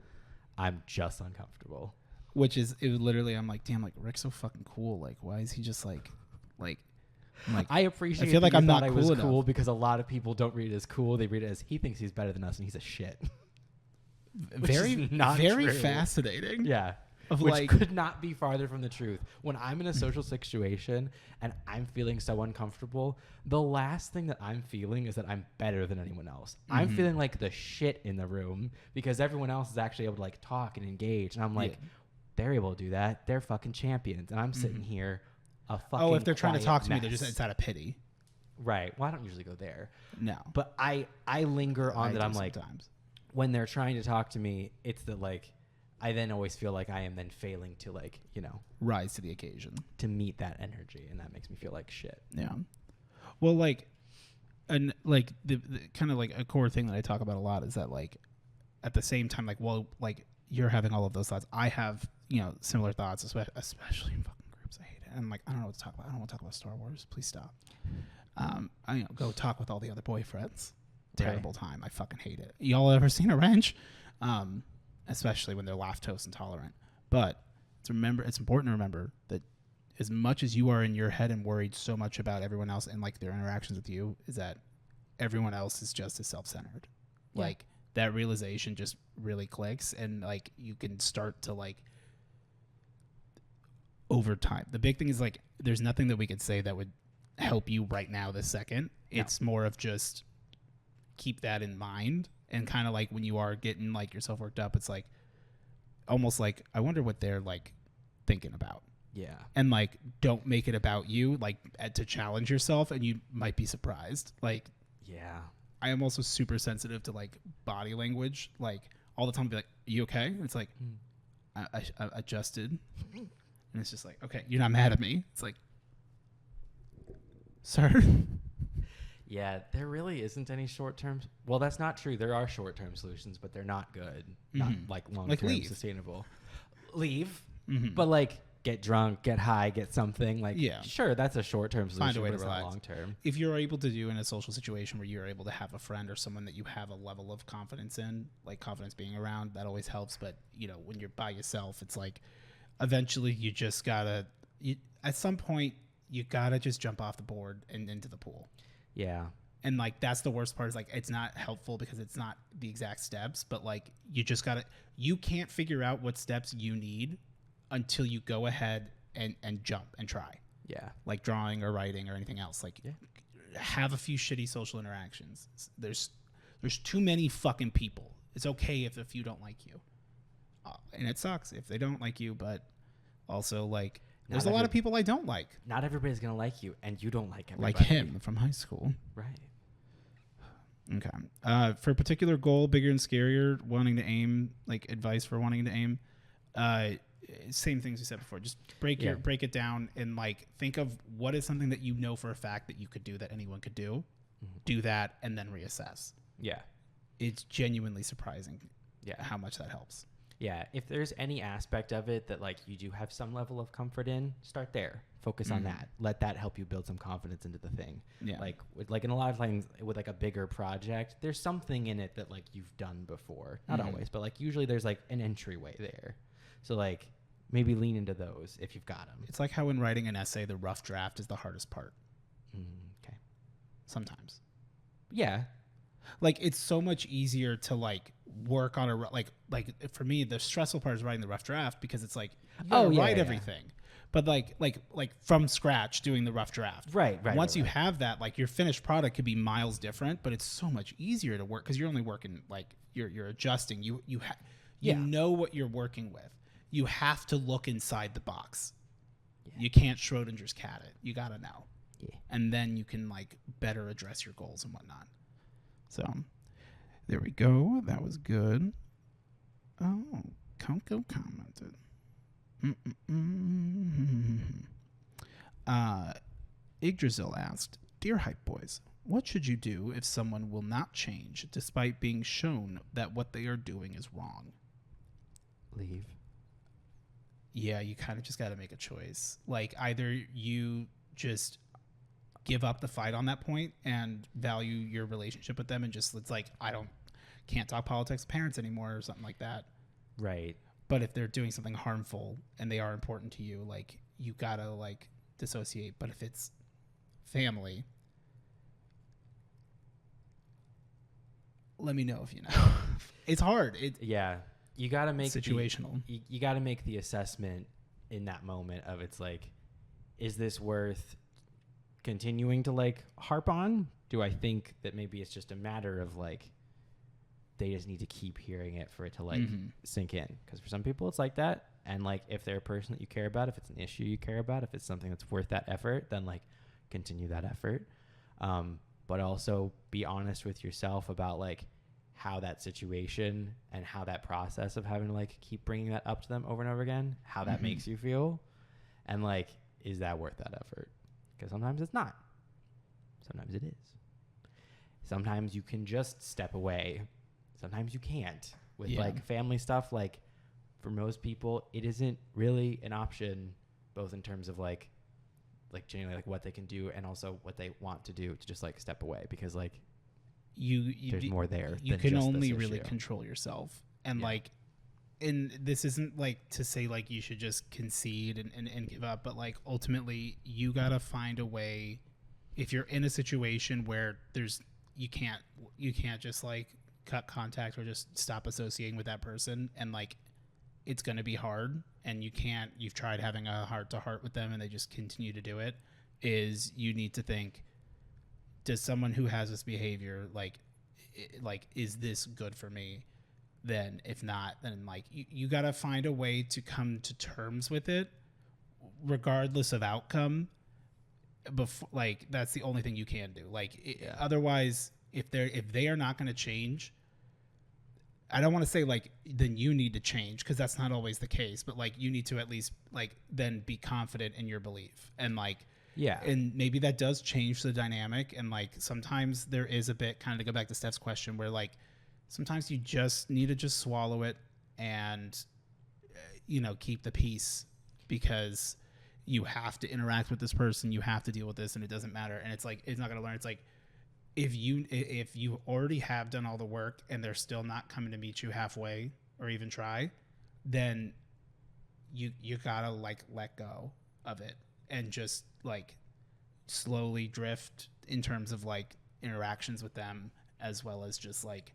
I'm just uncomfortable. Which is, it was literally, I'm like, damn, like Rick's so fucking cool. Like, why is he just like, I'm like, I appreciate. I feel like I'm not cool enough. Cool because a lot of people don't read it as cool. They read it as he thinks he's better than us and he's a shit. Very true. Fascinating. Yeah. Which could not be farther from the truth. When I'm in a social situation and I'm feeling so uncomfortable, the last thing that I'm feeling is that I'm better than anyone else. Mm-hmm. I'm feeling like the shit in the room because everyone else is actually able to like talk and engage. And I'm like, they're able to do that. They're fucking champions. And I'm sitting here a fucking if they're trying to talk to mess. me, it's out of pity. Right. Well, I don't usually go there. No. But I linger on that. I'm sometimes. Like, when they're trying to talk to me, it's that like, I then always feel like I am then failing to like, you know, rise to the occasion to meet that energy. And that makes me feel like shit. Yeah. Well, like, and like the kind of like a core thing that I talk about a lot is that like at the same time, like, well, like you're having all of those thoughts. I have, you know, similar thoughts, especially in fucking groups. I hate it. And I'm like, I don't know what to talk about. I don't want to talk about Star Wars. Please stop. I go talk with all the other boyfriends. Terrible time. I fucking hate it. Y'all ever seen a wrench? Especially when they're lactose intolerant. But it's important to remember that as much as you are in your head and worried so much about everyone else and like their interactions with you, is that everyone else is just as self-centered. Yeah. Like that realization just really clicks, and like you can start to like over time. The big thing is like there's nothing that we could say that would help you right now this second. No. It's more of just keep that in mind. And kind of like when you are getting like yourself worked up, it's like almost like I wonder what they're like thinking about. Yeah. And like don't make it about you, like to challenge yourself, and you might be surprised. Like, yeah, I am also super sensitive to like body language. Like all the time, be like, "Are you okay?" It's like I adjusted, and it's just like, okay, you're not mad at me. It's like, sir. Yeah, there really isn't any short-term. Well, that's not true. There are short-term solutions, but they're not good. Not like long-term like sustainable. Leave, but like get drunk, get high, get something. Like, sure, that's a short-term solution. Find a way to relax. Long-term. If you're able to do in a social situation where you're able to have a friend or someone that you have a level of confidence in, like confidence being around, that always helps. But you know, when you're by yourself, it's like eventually you just gotta. At some point, you gotta just jump off the board and into the pool. Yeah. And like that's the worst part is like it's not helpful because it's not the exact steps, but like you can't figure out what steps you need until you go ahead and jump and try. Yeah. Like drawing or writing or anything else. Like have a few shitty social interactions. There's too many fucking people. It's okay if a few don't like you. And it sucks if they don't like you, but also like there's a lot of people I don't like. Not everybody's going to like you, and you don't like everybody. Like him from high school. Right. Okay. For a particular goal, bigger and scarier, wanting to aim, like advice for wanting to aim, same things we said before. Just break it down and like think of what is something that you know for a fact that you could do that anyone could do. Mm-hmm. Do that and then reassess. Yeah. It's genuinely surprising how much that helps. Yeah, if there's any aspect of it that like you do have some level of comfort in, start there. Focus on that. Let that help you build some confidence into the thing. Yeah. Like with like in a lot of things with like a bigger project, there's something in it that like you've done before. Not always, but like usually there's like an entryway there. So like maybe lean into those if you've got them. It's like how when writing an essay, the rough draft is the hardest part. Okay. Sometimes. Yeah. Like it's so much easier to like work on a like for me the stressful part is writing the rough draft because it's like you gotta write everything, but like from scratch doing the rough draft. Right. Once you have that, like your finished product could be miles different, but it's so much easier to work because you're only working like you're adjusting. You know what you're working with. You have to look inside the box. Yeah. You can't Schrodinger's cat it. You gotta know. Yeah. And then you can like better address your goals and whatnot. So, there we go. That was good. Oh, Coco commented. Yggdrasil asked, "Dear Hype Boys, what should you do if someone will not change despite being shown that what they are doing is wrong?" Leave. Yeah, you kind of just got to make a choice. Like either you just give up the fight on that point and value your relationship with them and just it's like can't talk politics with parents anymore or something like that. Right. But if they're doing something harmful and they are important to you, like you gotta like dissociate. But if it's family, let me know if you know. It's hard. You gotta make situational. You gotta make the assessment in that moment of it's like, is this worth continuing to like harp on? Do I think that maybe it's just a matter of like they just need to keep hearing it for it to like sink in? Because for some people it's like that, and like if they're a person that you care about, if it's an issue you care about, if it's something that's worth that effort, then like continue that effort. But also be honest with yourself about like how that situation and how that process of having to like keep bringing that up to them over and over again, how that makes you feel, and like is that worth that effort? Because sometimes it's not. Sometimes it is. Sometimes you can just step away. Sometimes you can't. With like family stuff, like for most people, it isn't really an option, both in terms of like genuinely like what they can do and also what they want to do to just like step away, because like there's more there. You can only really control yourself. And like, and this isn't like to say like you should just concede and give up, but like ultimately you gotta find a way. If you're in a situation where you can't just like cut contact or just stop associating with that person, and like it's gonna be hard, and you've tried having a heart to heart with them and they just continue to do it, is you need to think, does someone who has this behavior like is this good for me? Then if not, then like you got to find a way to come to terms with it regardless of outcome. Before, like that's the only thing you can do. Like otherwise, if they are not going to change, I don't want to say like then you need to change, because that's not always the case, but like you need to at least like then be confident in your belief, and like and maybe that does change the dynamic. And like sometimes there is a bit, kind of to go back to Steph's question, where like sometimes you just need to just swallow it and keep the peace, because you have to interact with this person, you have to deal with this, and it doesn't matter. And it's like, it's not going to learn. It's like, if you already have done all the work and they're still not coming to meet you halfway or even try, then you gotta like let go of it and just like slowly drift in terms of like interactions with them, as well as just like,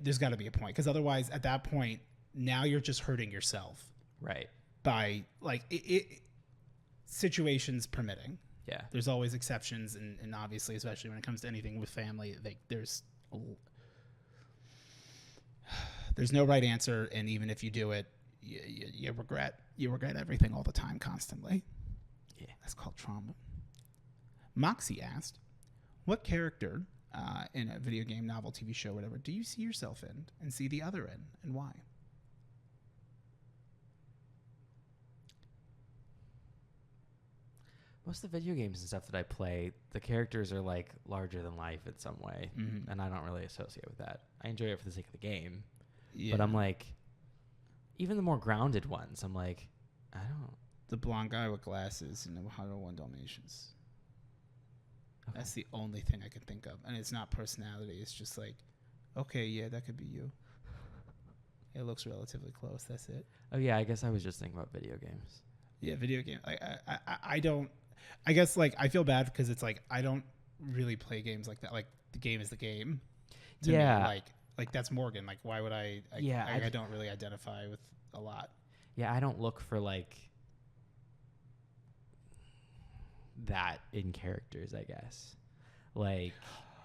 there's got to be a point, because otherwise at that point now you're just hurting yourself, right? By like it situations permitting. Yeah, there's always exceptions, and obviously, especially when it comes to anything with family, there's no right answer, and even if you do it, you regret everything all the time, constantly. Yeah, that's called trauma. Moxie asked, "What character in a video game, novel, TV show, whatever, do you see yourself in and see the other in, and why?" Most of the video games and stuff that I play, the characters are like larger than life in some way, and I don't really associate with that. I enjoy it for the sake of the game. But I'm like, even the more grounded ones, I'm like, I don't. The blonde guy with glasses in the 101 Dalmatians. Okay. That's the only thing I can think of. And it's not personality. It's just like, okay, yeah, that could be you. It looks relatively close. That's it. Oh, yeah, I guess I was just thinking about video games. Yeah, video game. I don't. I guess, like, I feel bad because it's like I don't really play games like that. Like, the game is the game. To me, like that's Morgan. Like, why would I don't really identify with a lot. Yeah, I don't look for, like, that in characters, I guess. Like,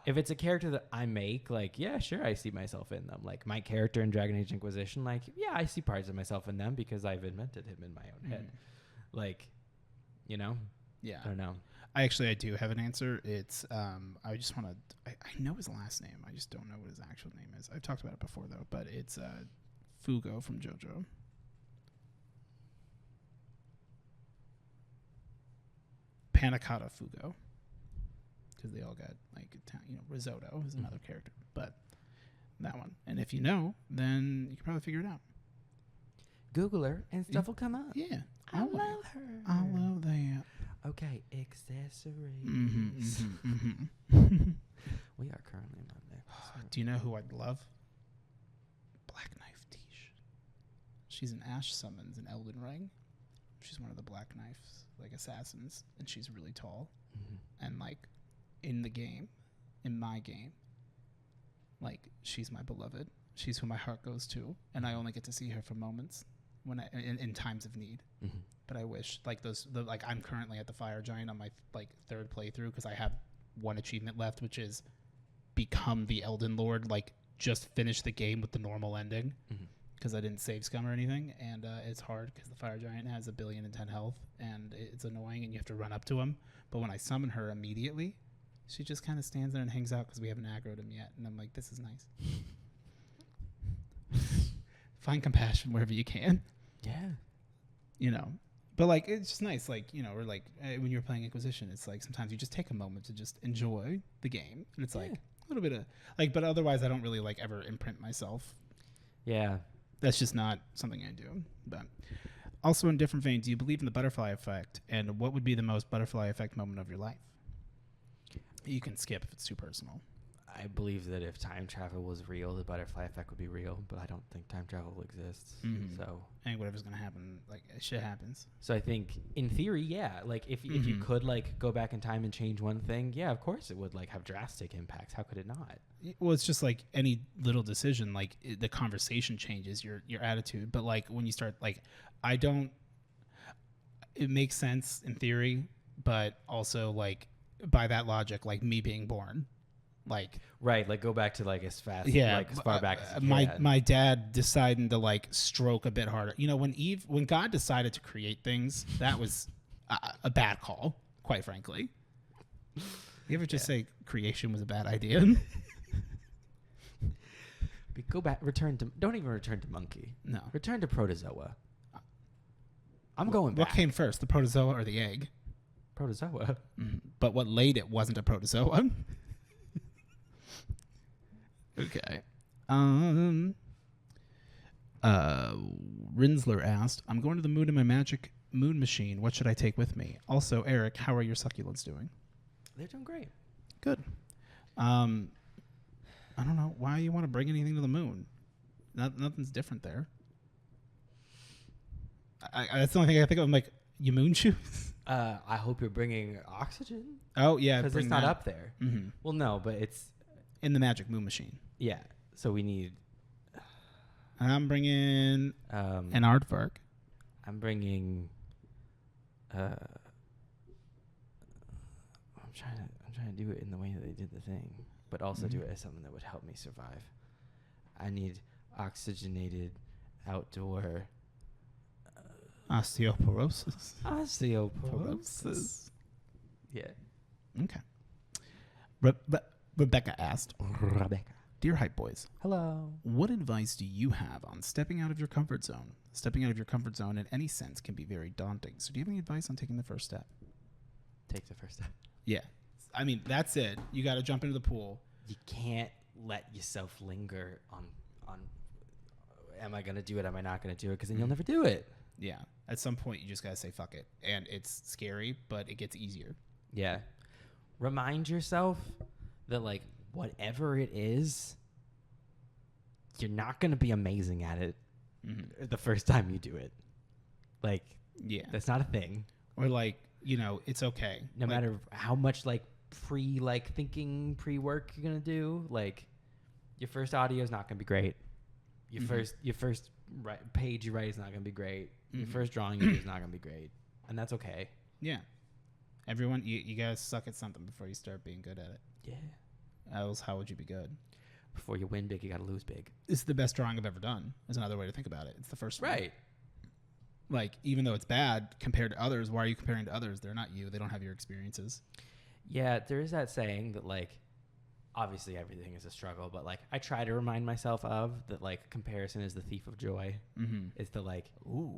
if it's a character that I make, like, yeah, sure, I see myself in them. Like, my character in Dragon Age Inquisition, like, yeah, I see parts of myself in them because I've invented him in my own head. Like, you know? Yeah. I don't know. I do have an answer. It's, I just want to, I know his last name. I just don't know what his actual name is. I've talked about it before, though, but it's Fugo from JoJo. Panicotta Fugo, because they all got like risotto is another character, but that one. And if you know, then you can probably figure it out. Google her and stuff will come up. Yeah, I love her. I love that. Okay, accessories. We are currently on there. Do you know who I'd love? Black Knife Tish. She's an Ash summons in Elden Ring. She's one of the Black Knives, like, assassins, and she's really tall. And, like, in the game, in my game, like, she's my beloved. She's who my heart goes to, and I only get to see her for moments when in times of need. But I wish, like, I'm currently at the Fire Giant on my third playthrough because I have one achievement left, which is become the Elden Lord. Like, just finish the game with the normal ending. Because I didn't save scum or anything, and it's hard because the Fire Giant has 1,010,000,000 health, and it's annoying, and you have to run up to him. But when I summon her immediately, she just kind of stands there and hangs out because we haven't aggroed him yet, and I'm like, this is nice. Find compassion wherever you can. Yeah. But, like, it's just nice, like, or, like, when you're playing Inquisition, it's like sometimes you just take a moment to just enjoy the game, and it's like a little bit of, like, but otherwise I don't really, like, ever imprint myself. Yeah. That's just not something I do. But also, in different vein, do you believe in the butterfly effect? And what would be the most butterfly effect moment of your life? You can skip if it's too personal. I believe that if time travel was real, the butterfly effect would be real, but I don't think time travel exists. So, and whatever's going to happen, like, shit happens. So I think, in theory, yeah. Like, if you could, like, go back in time and change one thing, yeah, of course it would, like, have drastic impacts. How could it not? Well, it's just like any little decision, like, the conversation changes your attitude. But, like, when you start, like, it makes sense in theory, but also, like, by that logic, like, me being born. Like, right, like, go back to, like, as fast, like, as far back as you can. My dad deciding to, like, stroke a bit harder. When God decided to create things, that was a bad call, quite frankly. You ever just say creation was a bad idea? Go back, don't even return to monkey. No. Return to protozoa. I'm going back. What came first, the protozoa or the egg? Protozoa. But what laid it wasn't a protozoa. Okay. Rinsler asked, I'm going to the moon in my magic moon machine. What should I take with me? Also, Eric, how are your succulents doing? They're doing great. Good. I don't know why you want to bring anything to the moon. Nothing's different there. That's the only thing I think of. I'm like, you moon shoes? I hope you're bringing oxygen. Oh, yeah. Because it's not up there. Mm-hmm. Well, no, but it's... in the magic moon machine. Yeah. So we need... I'm bringing an aardvark. I'm bringing... I'm trying to do it in the way that they did the thing, but also do it as something that would help me survive. I need oxygenated outdoor... Osteoporosis. Osteoporosis. Yeah. Okay. Rebecca asked, Dear Hype Boys, hello. What advice do you have on stepping out of your comfort zone? Stepping out of your comfort zone in any sense can be very daunting. So do you have any advice on taking the first step? Take the first step. Yeah. I mean, that's it. You got to jump into the pool. You can't let yourself linger on am I going to do it? Am I not going to do it? Because then you'll never do it. Yeah. At some point, you just got to say, fuck it. And it's scary, but it gets easier. Yeah. Remind yourself that, like, whatever it is, you're not going to be amazing at it the first time you do it. Like, yeah, that's not a thing. Or, like, you know, it's okay. No matter how much, like, thinking, pre-work you're going to do, like, your first audio is not going to be great. Your first page you write is not going to be great. Your first drawing you do is not going to be great. And that's okay. Yeah. Everyone, you got to suck at something before you start being good at it. Yeah. Else, how would you be good? Before you win big, you got to lose big. It's the best drawing I've ever done, is another way to think about it. It's the first one. Right. Like, even though it's bad compared to others, why are you comparing to others? They're not you. They don't have your experiences. Yeah, there is that saying that, like, obviously everything is a struggle, but, like, I try to remind myself of that, like, comparison is the thief of joy. It's the, like,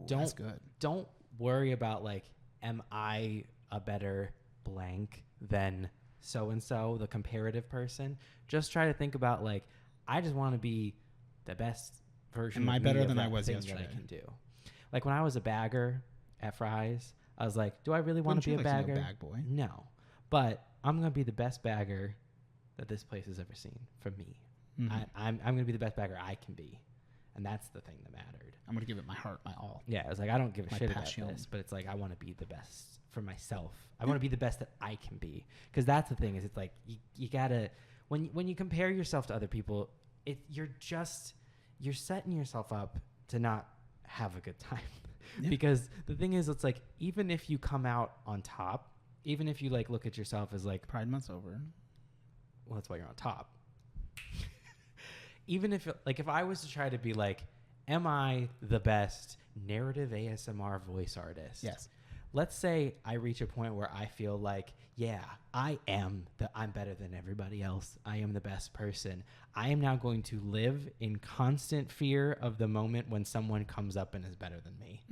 that's good. Don't worry about, like, am I a better blank than so-and-so, the comparative person? Just try to think about, like, I just want to be the best version Am I of me better of than that I was thing yesterday? that I can do. Like, when I was a bagger at Fry's, I was like, do I really want to be a Wouldn't you like bagger? to be a bag boy? No. But I'm going to be the best bagger that this place has ever seen for me. I'm going to be the best bagger I can be. And that's the thing that mattered. I'm going to give it my heart, my all. Yeah, it was like, I don't give a My shit passion. about this, but it's like, I want to be the best for myself. I want to be the best that I can be. Because that's the thing, is it's like, you got to, when you compare yourself to other people, you're setting yourself up to not have a good time. Yeah. Because the thing is, it's like, even if you come out on top, even if you, like, look at yourself as, like, Pride Month's over. Well, that's why you're on top. Even if, like, if I was to try to be like, am I the best narrative ASMR voice artist? Yes. Let's say I reach a point where I feel like, yeah, I'm better than everybody else. I am the best person. I am now going to live in constant fear of the moment when someone comes up and is better than me.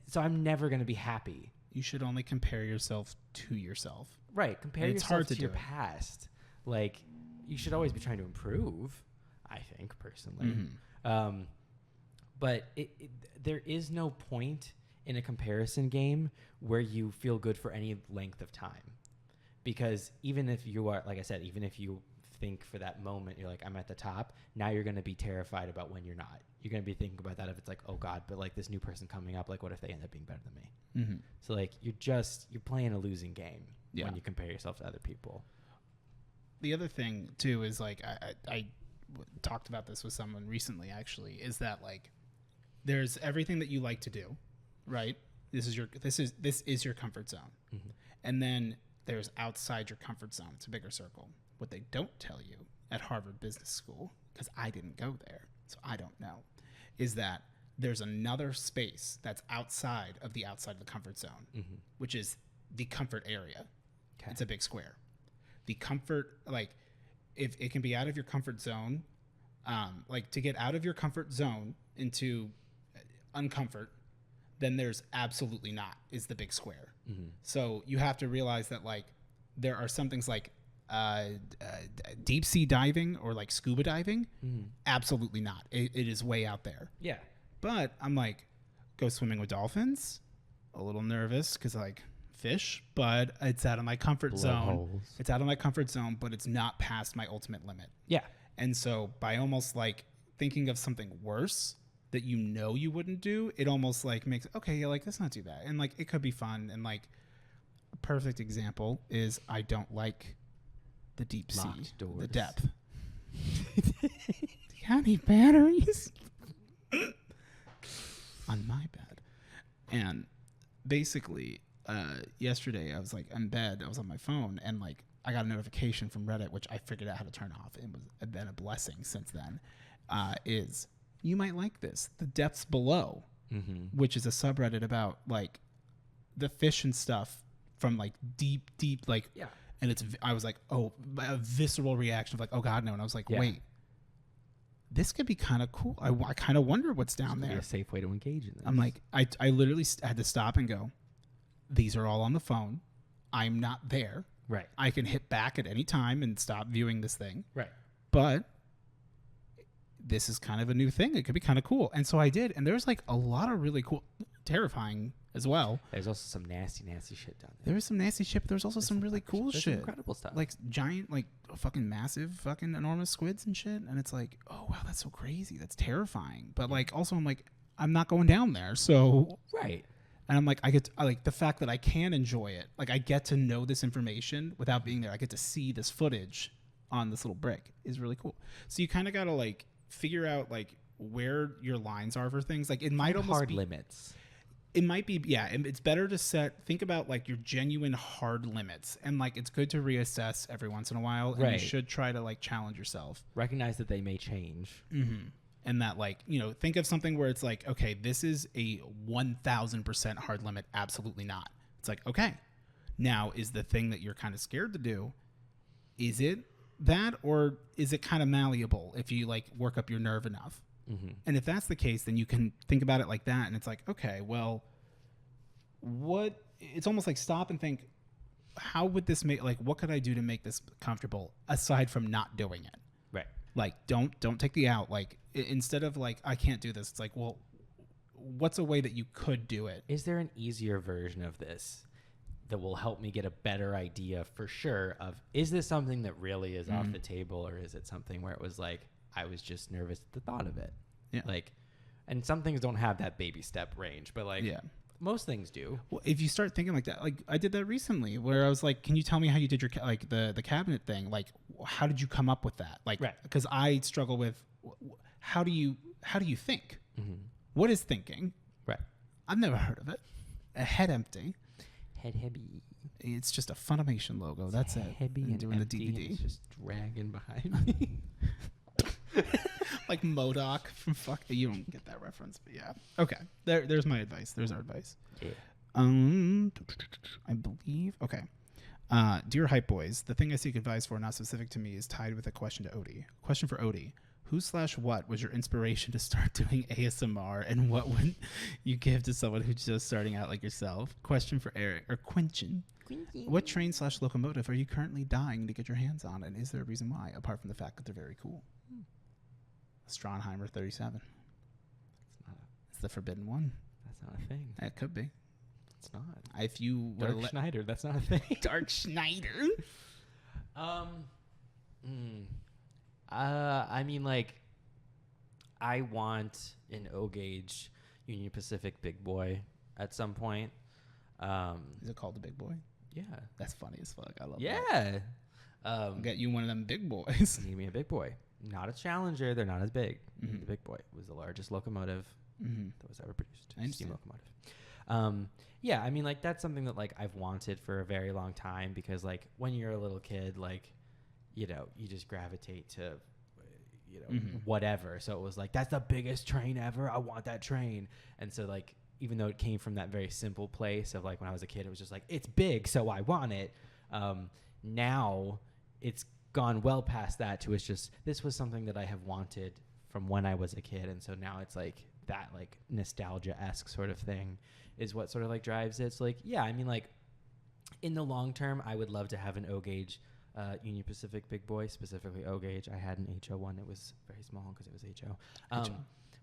So I'm never going to be happy. You should only compare yourself to yourself. Right. Compare and it's yourself hard to your past. Like, you should always be trying to improve, I think, personally. But there is no point in a comparison game where you feel good for any length of time. Because even if you are, like I said, even if you think for that moment, you're like, I'm at the top, now you're going to be terrified about when you're not. You're going to be thinking about that if it's like, oh God, but like this new person coming up, like what if they end up being better than me? So like, you're playing a losing game when you compare yourself to other people. The other thing too is, like, I talked about this with someone recently, actually, is that, like, there's everything that you like to do, right? This is your comfort zone. And then there's outside your comfort zone. It's a bigger circle. What they don't tell you at Harvard Business School, because I didn't go there, so I don't know, is that there's another space that's outside of the comfort zone, which is the comfort area. Okay. It's a big square. The comfort, like, if it can be out of your comfort zone, like, to get out of your comfort zone into uncomfort, then there's absolutely not, is the big square. So you have to realize that, like, there are some things like deep sea diving or like scuba diving. Absolutely not. It is way out there. Yeah. But I'm like, go swimming with dolphins. A little nervous because, like, fish, but it's out of my comfort zone. It's out of my comfort zone, but it's not past my ultimate limit. Yeah. And so by almost, like, thinking of something worse that you know you wouldn't do, it almost, like, makes, okay, you're like, let's not do that. And, like, it could be fun. And, like, a perfect example is I don't like the deep sea, the depth. You got any batteries? On my bed. And basically, yesterday I was, like, in bed, I was on my phone, and, like, I got a notification from Reddit, which I figured out how to turn off. It was been a blessing since then. Is you might like this, the depths below, which is a subreddit about, like, the fish and stuff from, like, deep, like, and I was like, oh, a visceral reaction of, like, oh God, no. And I was like, wait, this could be kind of cool. I kind of wonder what's down there. Be a safe way to engage in this. I'm like, I literally had to stop and go, these are all on the phone. I'm not there. Right. I can hit back at any time and stop viewing this thing. Right. But this is kind of a new thing. It could be kind of cool. And so I did. And there's like a lot of really cool, terrifying as well. There's also some nasty shit down there. There was some nasty shit, but there's also some really cool shit. Incredible stuff. Like giant, like fucking massive, fucking enormous squids and shit. And it's like, oh, wow, that's so crazy. That's terrifying. But like, also, I'm like, I'm not going down there. So. Right. And I'm like, I like the fact that I can enjoy it. Like, I get to know this information without being there. I get to see this footage on this little brick is really cool. So you kind of got to like figure out like where your lines are for things. Like it might almost hard be limits. It might be, yeah. It's better to think about like your genuine hard limits, and like it's good to reassess every once in a while. And you should try to like challenge yourself. Recognize that they may change. Mm-hmm. And that, like, you know, think of something where it's like, okay, this is a 1,000% hard limit. Absolutely not. It's like, okay, now is the thing that you're kind of scared to do, is it that, or is it kind of malleable if you like work up your nerve enough? Mm-hmm. And if that's the case, then you can think about it like that. And it's like, okay, well, it's almost like stop and think, how would this make, like, what could I do to make this comfortable aside from not doing it? Right. Like, don't take the out. Like, instead of like, I can't do this, it's like, well, what's a way that you could do it? Is there an easier version of this that will help me get a better idea for sure of, is this something that really is off the table, or is it something where it was like, I was just nervous at the thought of it? Yeah. Like, and some things don't have that baby step range, but like, most things do. Well, if you start thinking like that, like I did that recently where I was like, can you tell me how you did your, like the cabinet thing? Like, how did you come up with that? Like, because I struggle with, how do you think? Mm-hmm. What is thinking? Right. I've never heard of it. A head empty. Head heavy. It's just a Funimation logo. It's That's it. Heavy and doing empty, the DVD. And it's just dragging behind me. Like MODOK from fuck. You don't get that reference, but yeah. Okay. There's my advice. There's our advice. Yeah. I believe. Okay. Dear Hype Boys, the thing I seek advice for, not specific to me, is tied with a question to Odie. Question for Odie. Who/what was your inspiration to start doing ASMR, and what would you give to someone who's just starting out like yourself? Question for Eric or Quinchen. What train/locomotive are you currently dying to get your hands on, and is there a reason why, apart from the fact that they're very cool? Stronheimer 37. It's the forbidden one. That's not a thing. It could be. It's not. If you Dark Schneider, that's not a thing. Dark Schneider. I mean, like, I want an O-gauge Union Pacific big boy at some point. Is it called the big boy? Yeah. That's funny as fuck. I love that. Yeah. I'll get you one of them big boys. Need me a big boy. Not a Challenger. They're not as big. The big boy was the largest locomotive that was ever produced. Steam locomotive. Yeah, I mean, like, that's something that, like, I've wanted for a very long time because, like, when you're a little kid, like, you know, you just gravitate to, you know, whatever. So it was like, that's the biggest train ever. I want that train. And so, like, even though it came from that very simple place of, like, when I was a kid, it was just like, it's big, so I want it. Now it's gone well past that to, it's just, this was something that I have wanted from when I was a kid. And so now it's like that, like, nostalgia-esque sort of thing is what sort of, like, drives it. So, like, yeah, I mean, like, in the long term, I would love to have an O-gauge Union Pacific big boy, specifically O-gauge. I had an HO one. It was very small because it was HO.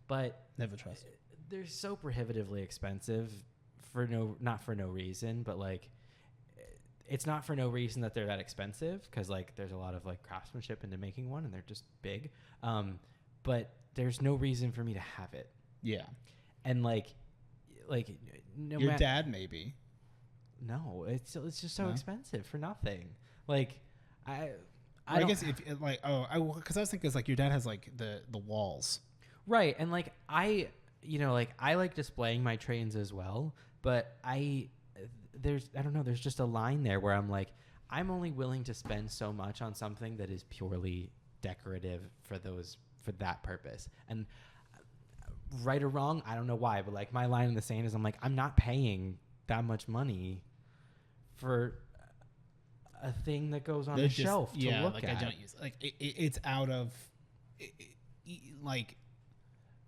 But never trust. They're so prohibitively expensive not for no reason, but, like, it's not for no reason that they're that expensive because, like, there's a lot of, like, craftsmanship into making one and they're just big. But there's no reason for me to have it. Yeah. And, like no your dad maybe. No, it's just so expensive for nothing. Like, I guess if like, because I was thinking, it's like your dad has, like, the walls, right? And, like, I like displaying my trains as well, but don't know, there's just a line there where I'm like, I'm only willing to spend so much on something that is purely decorative for that purpose. And right or wrong, I don't know why, but, like, my line in the sand is, I'm like, I'm not paying that much money for a thing that goes on a shelf to look at. I don't use, like, it's out of like,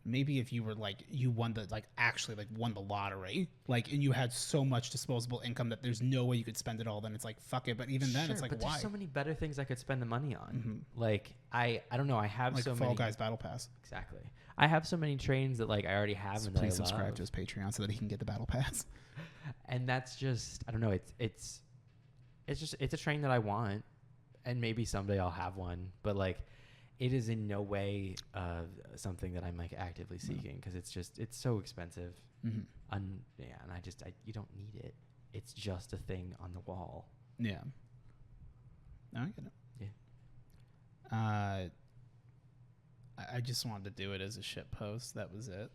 maybe if you were like you won the like actually like won the lottery, like, and you had so much disposable income that there's no way you could spend it all, then it's like fuck it. But even then, it's like, but why? there's so many better things I could spend the money on. Like I don't know. I have Like so Fall many Guys Battle Pass. Exactly. I have so many trains that like I already have and that Please I subscribe love. to his Patreon so that he can get the Battle Pass. And that's just I don't know. It's a train that I want, and maybe someday I'll have one. But like, it is in no way something that I'm like actively seeking because it's so expensive. Mm-hmm. And you don't need it. It's just a thing on the wall. Yeah. No, I get it. Yeah. I just wanted to do it as a shit post. That was it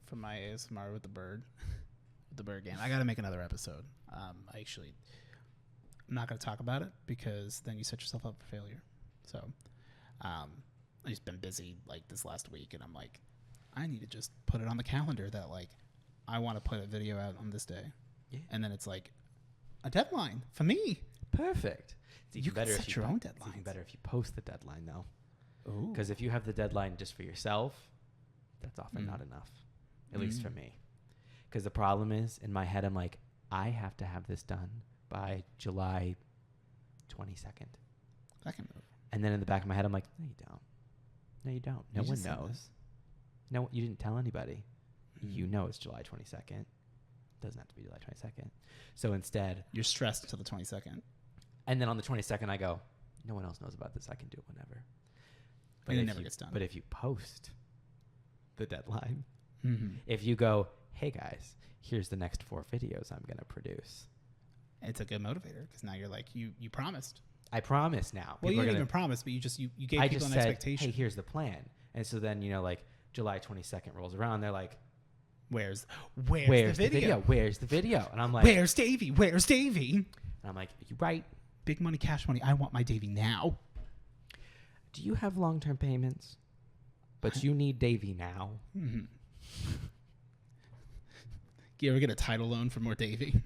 for my ASMR with the bird. With the bird game. I got to make another episode. I'm not going to talk about it because then you set yourself up for failure. So, I've just been busy like this last week, and I'm like, I need to just put it on the calendar that like I want to put a video out on this day. Yeah. And then it's like a deadline for me. Perfect. It's even better set your own deadline. It's even better if you post the deadline though. Because if you have the deadline just for yourself, that's often not enough, at least for me. Because the problem is, in my head, I'm like, I have to have this done by July 22nd. That can move. And then in the back of my head, I'm like, no, you don't. No, you don't. No one knows. No, you didn't tell anybody. You know it's July 22nd. It doesn't have to be July 22nd. So instead... You're stressed until the 22nd. And then on the 22nd, I go, no one else knows about this. I can do it whenever. But it never gets done. But if you post the deadline, if you go, hey guys, here's the next 4 videos I'm going to produce. It's a good motivator because now you're like, you promised. I promise now. Well, you didn't even promise, but you gave people an expectation. Hey, here's the plan. And so then, like July 22nd rolls around. They're like, Where's the video? Where's the video? And I'm like, Where's Davey? Where's Davey? And I'm like, you right. Big money, cash money. I want my Davey now. Do you have long-term payments? But you need Davey now. Mm-hmm. You ever get a title loan for more Davey?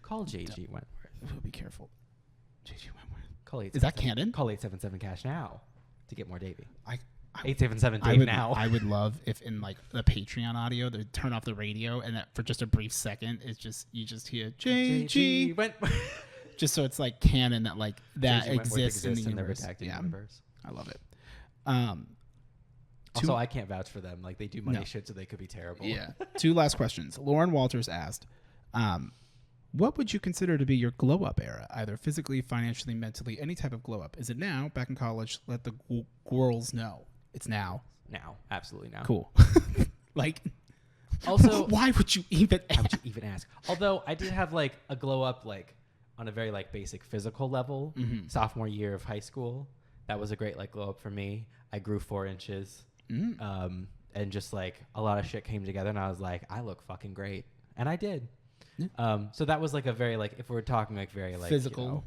Call JG Wentworth. Oh, be careful. JG Wentworth. Is that canon? Call 877 cash now to get more Davey. 877 Dave now. I would love if in like the Patreon audio they turn off the radio and that for just a brief second it's just you just hear JG Wentworth. Just so it's like canon that like that exists in the universe. Redacted universe. I love it. Also, I can't vouch for them. Like they do money shit, so they could be terrible. Yeah. 2 last questions. Lauren Walters asked, what would you consider to be your glow up era, either physically, financially, mentally, any type of glow up? Is it now, back in college? Let the girls know. It's now. Now. Absolutely now. Cool. Like, also, why would you even ask? Although I did have like a glow up like on a very like basic physical level, sophomore year of high school. That was a great like glow up for me. I grew 4 inches. And just like a lot of shit came together and I was like, I look fucking great. And I did. Yeah. So that was like a very like, if we're talking like very like physical.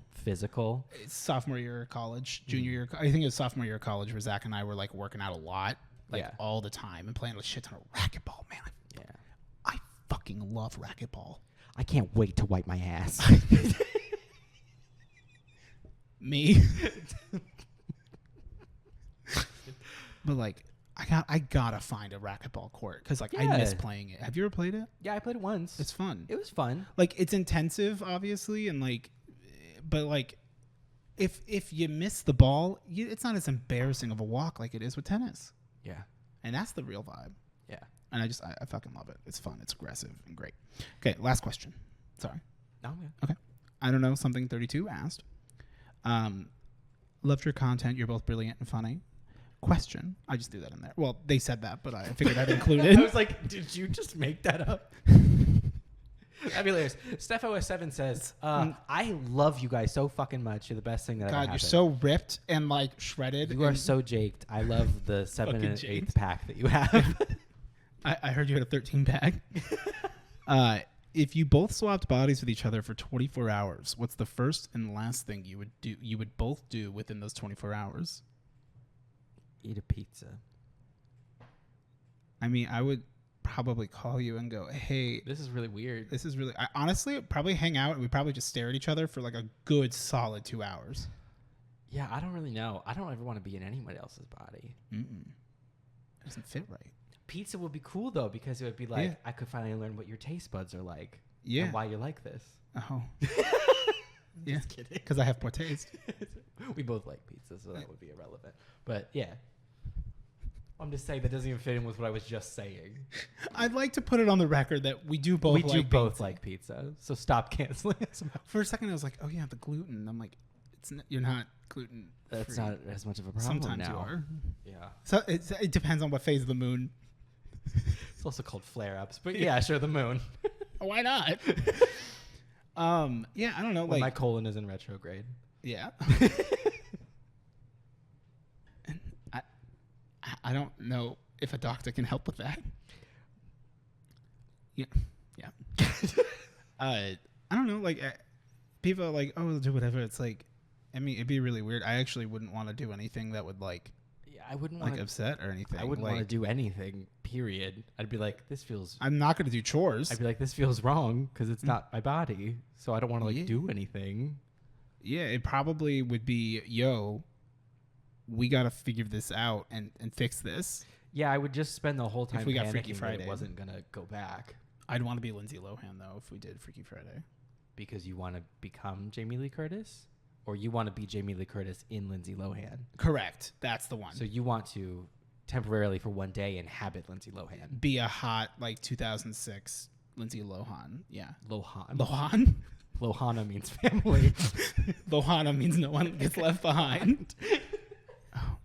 It's sophomore year of college, junior year. I think it was sophomore year of college where Zach and I were like working out a lot, like all the time and playing a shit ton of racquetball, man. I fucking love racquetball. I can't wait to wipe my ass. Me. But like, I gotta find a racquetball court because like I miss playing it. Have you ever played it? Yeah, I played it once. It's fun. It was fun. Like it's intensive, obviously, and like, but like, if you miss the ball, it's not as embarrassing of a walk like it is with tennis. Yeah, and that's the real vibe. Yeah, and I fucking love it. It's fun. It's aggressive and great. Okay, last question. Sorry. No, yeah. Okay. I don't know. Something 32 asked. Loved your content. You're both brilliant and funny. Question. I just threw that in there. Well, they said that, but I figured I'd include it. I was like, did you just make that up? That'd be hilarious. StephOS7 says, I love you guys so fucking much. You're the best thing that ever happened. God, you're so ripped and like shredded. You are so jaked. I love the 7 and 8 pack that you have. I heard you had a 13 pack. If you both swapped bodies with each other for 24 hours, what's the first and last thing you would do? You would both do within those 24 hours? Eat a pizza. I mean, I would probably call you and go, hey, this is really weird. This is really, I honestly probably hang out and we probably just stare at each other for like a good solid 2 hours. Yeah, I don't really know. I don't ever want to be in anybody else's body. It doesn't fit right. Pizza would be cool though, because it would be like Yeah. I could finally learn what your taste buds are like. Yeah. And why you like this. Oh. Yeah. Just kidding. Because I have poor taste. We both like pizza, so that would be irrelevant. But yeah. I'm just saying that doesn't even fit in with what I was just saying. I'd like to put it on the record that we do both like pizza. So stop canceling us. For a second, I was like, oh, yeah, the gluten. I'm like, you're not gluten. That's not as much of a problem. Sometimes now. you are. Yeah. So it depends on what phase of the moon. It's also called flare-ups. But yeah, sure, the moon. Why not? Yeah, I don't know. When like my colon is in retrograde. Yeah. I don't know if a doctor can help with that. Yeah. I don't know. Like, people are like, oh, do whatever. It's like, I mean, it'd be really weird. I actually wouldn't want to do anything that would like, yeah, I wouldn't like want upset or anything. I wouldn't like, want to do anything. Period. I'd be like, this feels. I'm not going to do chores. I'd be like, this feels wrong because it's not my body, so I don't want to like do anything. Yeah, it probably would be, yo, we got to figure this out and fix this. Yeah, I would just spend the whole time if we got panicking Freaky that Friday. it wasn't gonna go back. I'd want to be Lindsay Lohan though if we did Freaky Friday. Because you want to become Jamie Lee Curtis, or you want to be Jamie Lee Curtis in Lindsay Lohan. Correct. That's the one. So you want to temporarily for one day inhabit Lindsay Lohan. Be a hot like 2006 Lindsay Lohan. Yeah. Lohan. Lohana means family. Lohana means no one gets left behind.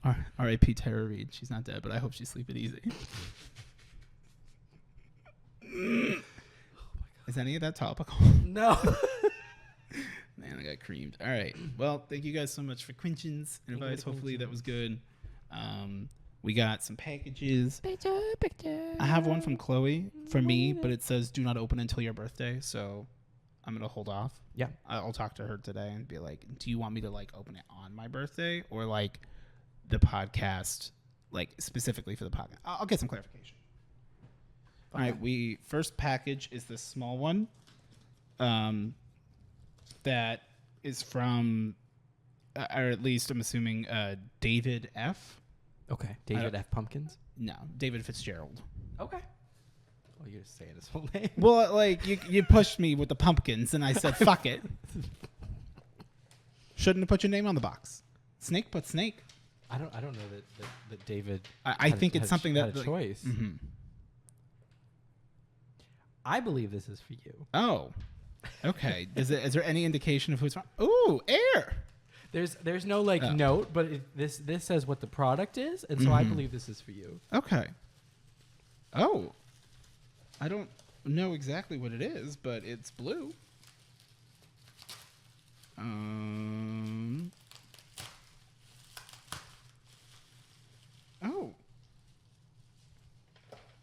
Oh, R.I.P. Tara Reid. She's not dead, but I hope she's sleeping easy. Is any of that topical? No. Man, I got creamed. All right. Well, thank you guys so much for questions and advice. Hopefully that was good. We got some packages. Picture. I have one from Chloe for me, but it says do not open until your birthday. So I'm going to hold off. Yeah. I'll talk to her today and be like, do you want me to like open it on my birthday or like the podcast, like specifically for the podcast? I'll get some clarification. Okay. All right. First package is this small one. That is from, or at least I'm assuming, David F. Okay. David F. Pumpkins? No, David Fitzgerald. Okay. Well, you're just saying his whole name. Well, like, you pushed me with the pumpkins, and I said, fuck it. Shouldn't have put your name on the box. Snake put Snake. I don't know that David. I think it's something that had a choice. Mm-hmm. I believe this is for you. Oh, okay. Is there any indication of who's from? Ooh, air. There's no note, but this says what the product is, and so I believe this is for you. Okay. Oh, I don't know exactly what it is, but it's blue.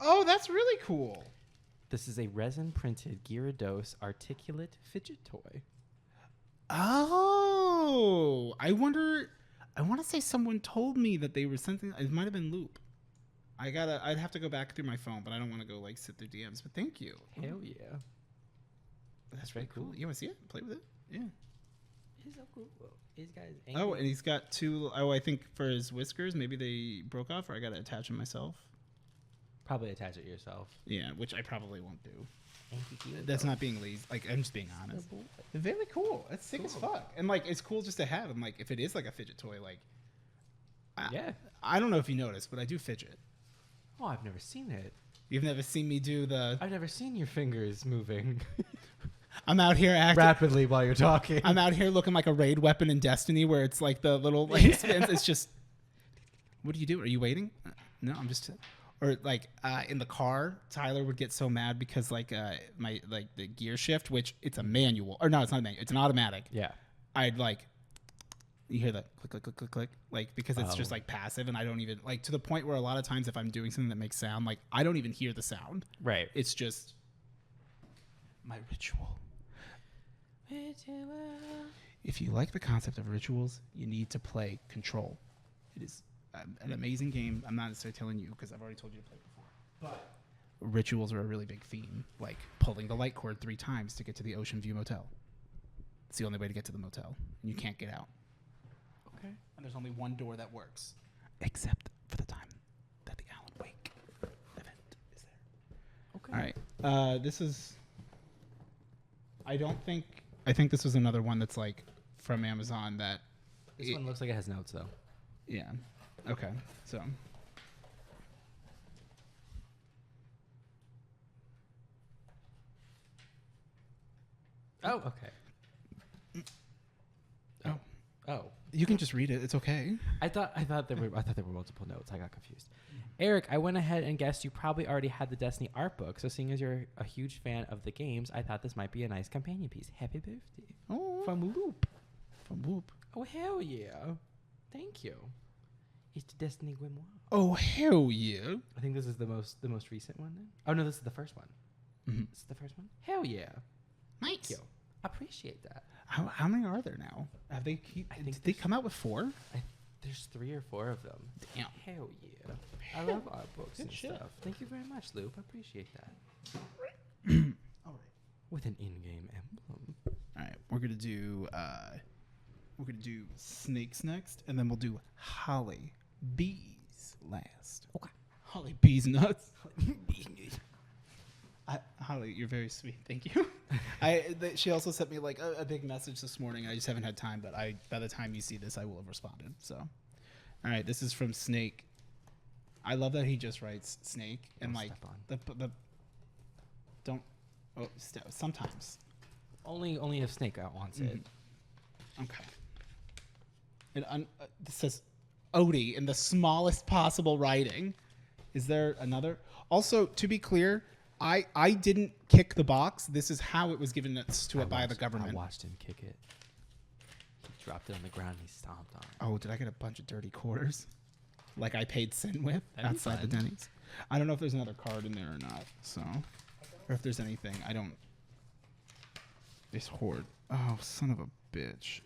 Oh, that's really cool. This is a resin-printed Gyarados articulate fidget toy. Oh, I want to say someone told me that they were something. It might have been Loop. I'd have to go back through my phone, but I don't want to go like sit through DMs. But thank you. Hell yeah. That's very cool. You want to see it? Play with it? Yeah. He's so cool. He's got his angry. Oh, and he's got two. Oh, I think for his whiskers, maybe they broke off, or I got to attach them myself. Probably attach it yourself. Yeah, which I probably won't do. That's not being lazy. Like, I'm just being honest. Very cool. That's sick as fuck. And like, it's cool just to have. And like, if it is like a fidget toy, like, yeah. I don't know if you noticed, but I do fidget. Oh, I've never seen it. You've never seen me do the. I've never seen your fingers moving. I'm out here acting rapidly while you're talking. I'm out here looking like a raid weapon in Destiny, where it's like the little like spins. It's just. What do you do? Are you waiting? No, I'm just. Or like in the car, Tyler would get so mad because like my like the gear shift, which it's a manual, or no, it's not a manual, it's an automatic. Yeah. I'd like, you hear that click, click, click, click, click, like because it's just like passive, and I don't even like to the point where a lot of times if I'm doing something that makes sound, like I don't even hear the sound. Right. It's just my ritual. If you like the concept of rituals, you need to play Control. It is an amazing game. I'm not necessarily telling you because I've already told you to play it before. But rituals are a really big theme, like pulling the light cord 3 times to get to the Ocean View Motel. It's the only way to get to the motel, and you can't get out. Okay. And there's only one door that works, except for the time that the Alan Wake event This is. I think this was another one that's like from Amazon that. This one looks like it has notes though. Yeah. Okay. So. Oh, okay. Oh. Oh. You can just read it. It's okay. I thought there were multiple notes. I got confused. Eric, I went ahead and guessed you probably already had the Destiny art book. So seeing as you're a huge fan of the games, I thought this might be a nice companion piece. Happy birthday. Oh. From Whoop. From Whoop. Oh, hell yeah. Thank you. It's the Destiny Grimoire. Oh, hell yeah. I think this is the most recent one then. Oh no, this is the first one. Mm-hmm. This is the first one? Hell yeah. Nice. Thank you. Appreciate that. How many are there now? Have they did they come out with 4? There's 3 or 4 of them. Damn. Hell yeah. I love art books Good and shit. stuff. Thank you very much, Loop. I appreciate that. All right. With an in-game emblem. All right. We're gonna do snakes next, and then we'll do Holly Bees last. Okay. Holly Bees nuts. Holly, you're very sweet. Thank you. She also sent me like a big message this morning. I just haven't had time, but by the time you see this, I will have responded. So, all right, this is from Snake. I love that he just writes Snake and Don't like step on. the don't. Oh, sometimes. Only if Snake wants it. Okay. And this says Odie in the smallest possible writing. Is there another? Also, to be clear, I didn't kick the box. This is how it was given to it by the government. I watched him kick it. He dropped it on the ground and he stomped on it. Oh, did I get a bunch of dirty quarters? Like I paid Sin with That'd be outside the fun. Denny's? I don't know if there's another card in there or not. So, or if there's anything. I don't. This hoard. Oh, son of a bitch.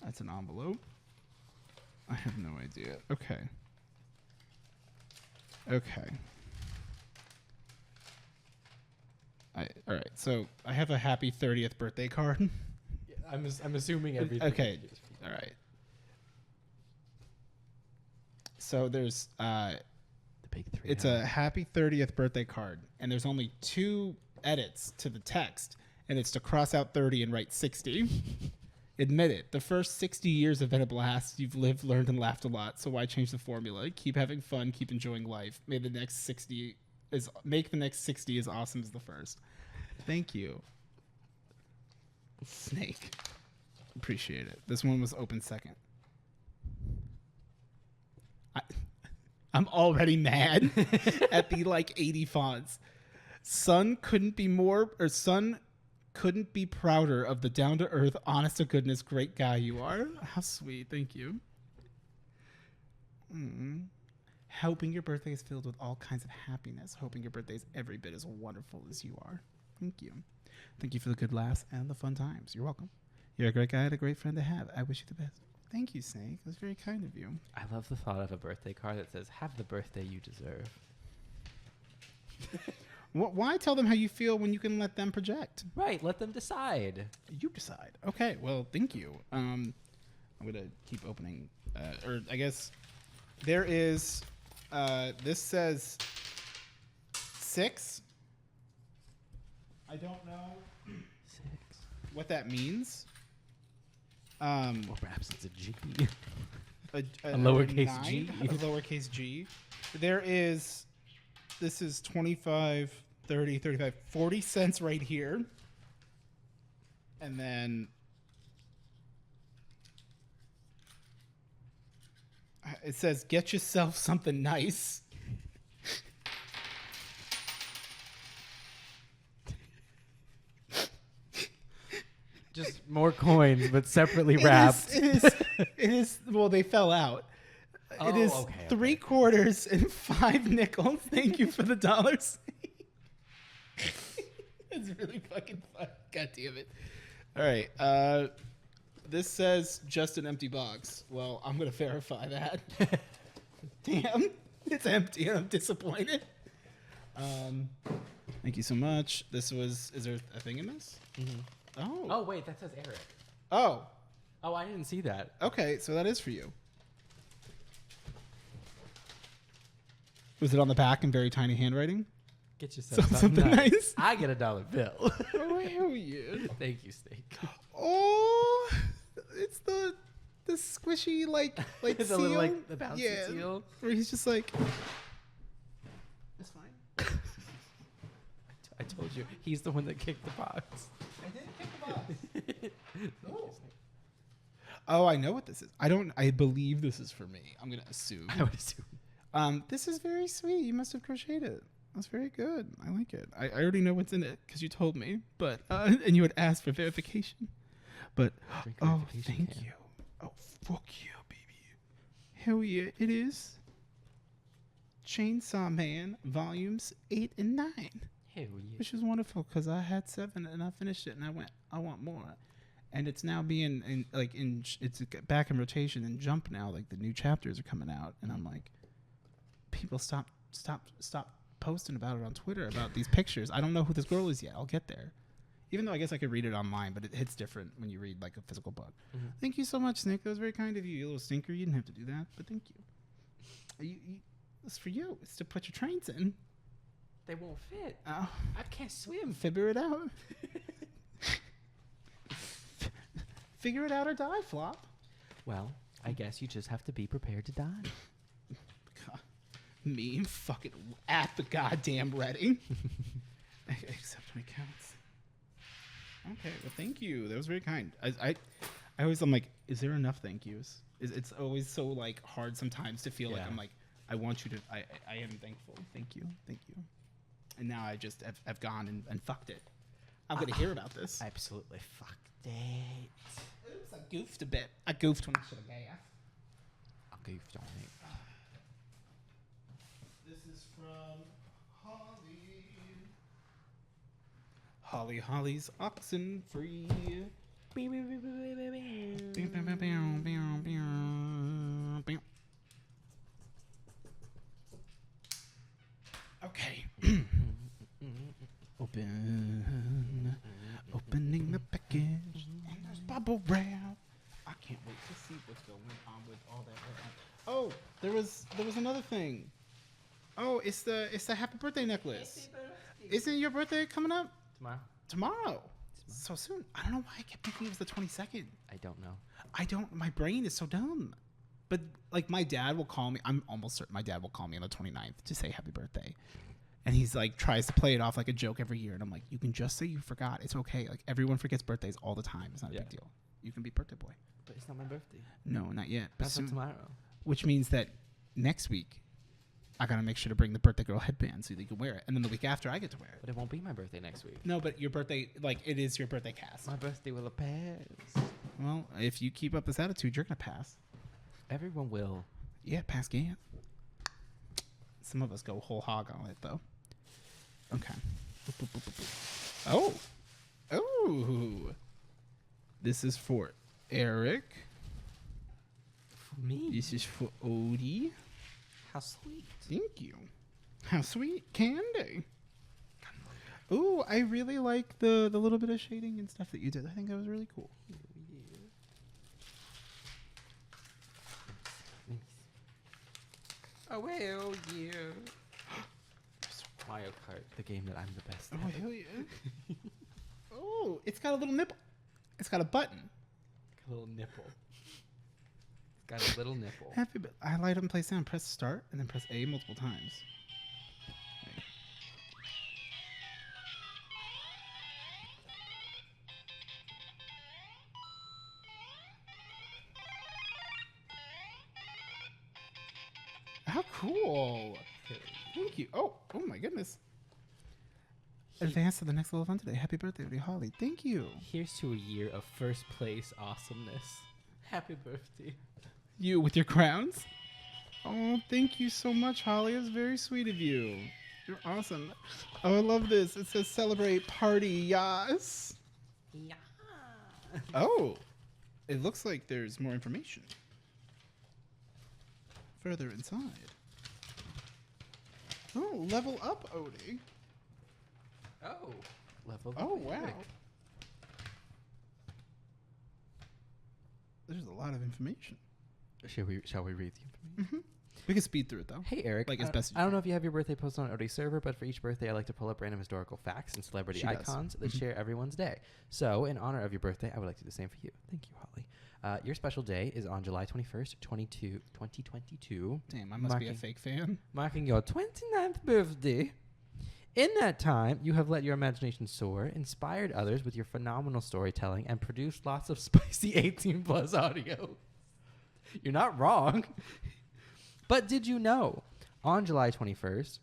That's an envelope. I have no idea. Okay. Okay. All right. So I have a happy 30th birthday card. Yeah, I'm assuming everything. Okay. All right. So there's The big 3. it's a happy 30th birthday card, and there's only 2 edits to the text, and it's to cross out 30 and write 60. Admit it. The first 60 years have been a blast. You've lived, learned, and laughed a lot. So why change the formula? Keep having fun. Keep enjoying life. Make the next 60 as awesome as the first. Thank you, Snake. Appreciate it. This one was open second. I'm already mad at the like 80 fonts. Son couldn't be prouder of the down-to-earth, honest-to-goodness, great guy you are. How sweet. Thank you. Hoping your birthday is filled with all kinds of happiness. Hoping your birthday is every bit as wonderful as you are. Thank you. Thank you for the good laughs and the fun times. You're welcome. You're a great guy and a great friend to have. I wish you the best. Thank you, Snake. That's very kind of you. I love the thought of a birthday card that says, "Have the birthday you deserve." Why tell them how you feel when you can let them project? Right, let them decide. You decide. Okay, well, thank you. I'm going to keep opening. Or I guess there is, this says 6. I don't know 6. what that means. Or perhaps it's a G. A lowercase 9, g. A lowercase g. This is 25, 30, 35, 40 cents right here. And then it says, get yourself something nice. Just more coins, but separately wrapped. It is, well, they fell out. It is okay, 3 quarters and 5 nickels. Thank you for the dollars. It's really fucking fun. God damn it. All right. This says just an empty box. Well, I'm going to verify that. Damn. It's empty. I'm disappointed. Thank you so much. Is there a thing in this? Mm-hmm. Oh. Oh, wait, that says Eric. Oh. Oh, I didn't see that. Okay, so that is for you. Was it on the back in very tiny handwriting? Get yourself something nice. I get $1 bill. Oh, hell yeah. Thank you, Steak. Oh, it's the squishy, like the seal. little, like, the bouncy seal. Where he's just like, it's fine. I told you, he's the one that kicked the box. I did kick the box. Oh, I know what this is. I believe this is for me. I'm going to assume. I would assume. This is very sweet. You must have crocheted it. That's very good. I like it. I already know what's in it because you told me. But and you had asked for verification. But thank you. Oh, fuck yeah, baby. Hell yeah, it is. Chainsaw Man volumes 8 and 9. Hell yeah. Which is wonderful because I had 7 and I finished it and I want more. And it's now being it's back in rotation and Jump now. Like the new chapters are coming out, and I'm like, people stop posting about it on Twitter about these pictures. I don't know who this girl is yet. I'll get there. Even though I guess I could read it online, but it hits different when you read like a physical book. Mm-hmm. Thank you so much, Nick. That was very kind of you, you little stinker. You didn't have to do that, but thank you. It's for you. It's to put your trains in. They won't fit. Oh, I can't swim. Figure it out. Figure it out or die, Flop. Well, I guess you just have to be prepared to die. God, me fucking at the goddamn ready. Except when it counts. Okay, well, thank you. That was very kind. I always, I'm like, is there enough thank yous? It's always so like hard sometimes to feel like I'm like, I want you to. I am thankful. Thank you. And now I just have gone and fucked it. I'm gonna hear about this. I absolutely fucked it. Oops, I goofed a bit. I goofed when I should have gaffed. I goofed on it. This is from Holly. Holly's oxen free. Okay. Opening the package, and there's bubble wrap. I can't wait to see what's going on with all that. Oh, there was another thing. Oh, it's the happy birthday necklace. Isn't your birthday coming up? Tomorrow. So soon. I don't know why I kept thinking it was the 22nd. I don't know. My brain is so dumb. But like my dad will call me. I'm almost certain my dad will call me on the 29th to say happy birthday. And he's like, tries to play it off like a joke every year. And I'm like, you can just say you forgot. It's okay. Like everyone forgets birthdays all the time. It's not a big deal. You can be birthday boy. But it's not my birthday. No, not yet. But that's soon, tomorrow. Which means that next week, I got to make sure to bring the birthday girl headband so that you can wear it. And then the week after, I get to wear it. But it won't be my birthday next week. No, but your birthday, like it is your birthday cast. My birthday will pass. Well, if you keep up this attitude, you're going to pass. Everyone will. Yeah, pass gas. Some of us go whole hog on it, though. Okay. Oh. This is for Eric. For me. This is for Odie. How sweet. Thank you. How sweet. Candy. Ooh, I really like the little bit of shading and stuff that you did. I think that was really cool. Oh, well, yeah. Mario Kart, the game that I'm the best at. Oh, hell yeah. Oh, it's got a little nipple. It's got a button. A little nipple. It's got a little nipple. I light up and play sound. Press start and then press A multiple times. How cool. Thank you. Oh my goodness. Advance to the next level of fun today. Happy birthday, Odie Holly. Thank you. Here's to a year of first place awesomeness. Happy birthday. You with your crowns? Oh, thank you so much, Holly. It was very sweet of you. You're awesome. Oh, I love this. It says celebrate party, yes. Yeah. Oh, it looks like there's more information. Further inside. Oh, level up, Odie. Oh, level up. Oh, wow. There's a lot of information. Shall we read the information? We can speed through it though. Hey, Eric. Like as best as I don't know if you have your birthday posted on Odie server, but for each birthday, I like to pull up random historical facts and celebrity She does. icons that share everyone's day. So, in honor of your birthday, I would like to do the same for you. Thank you, Holly. Your special day is on July 21st, 2022. Damn, I must be a fake fan. Marking your 29th birthday. In that time, you have let your imagination soar, inspired others with your phenomenal storytelling, and produced lots of spicy 18-plus audio. You're not wrong. But did you know, on July 21st,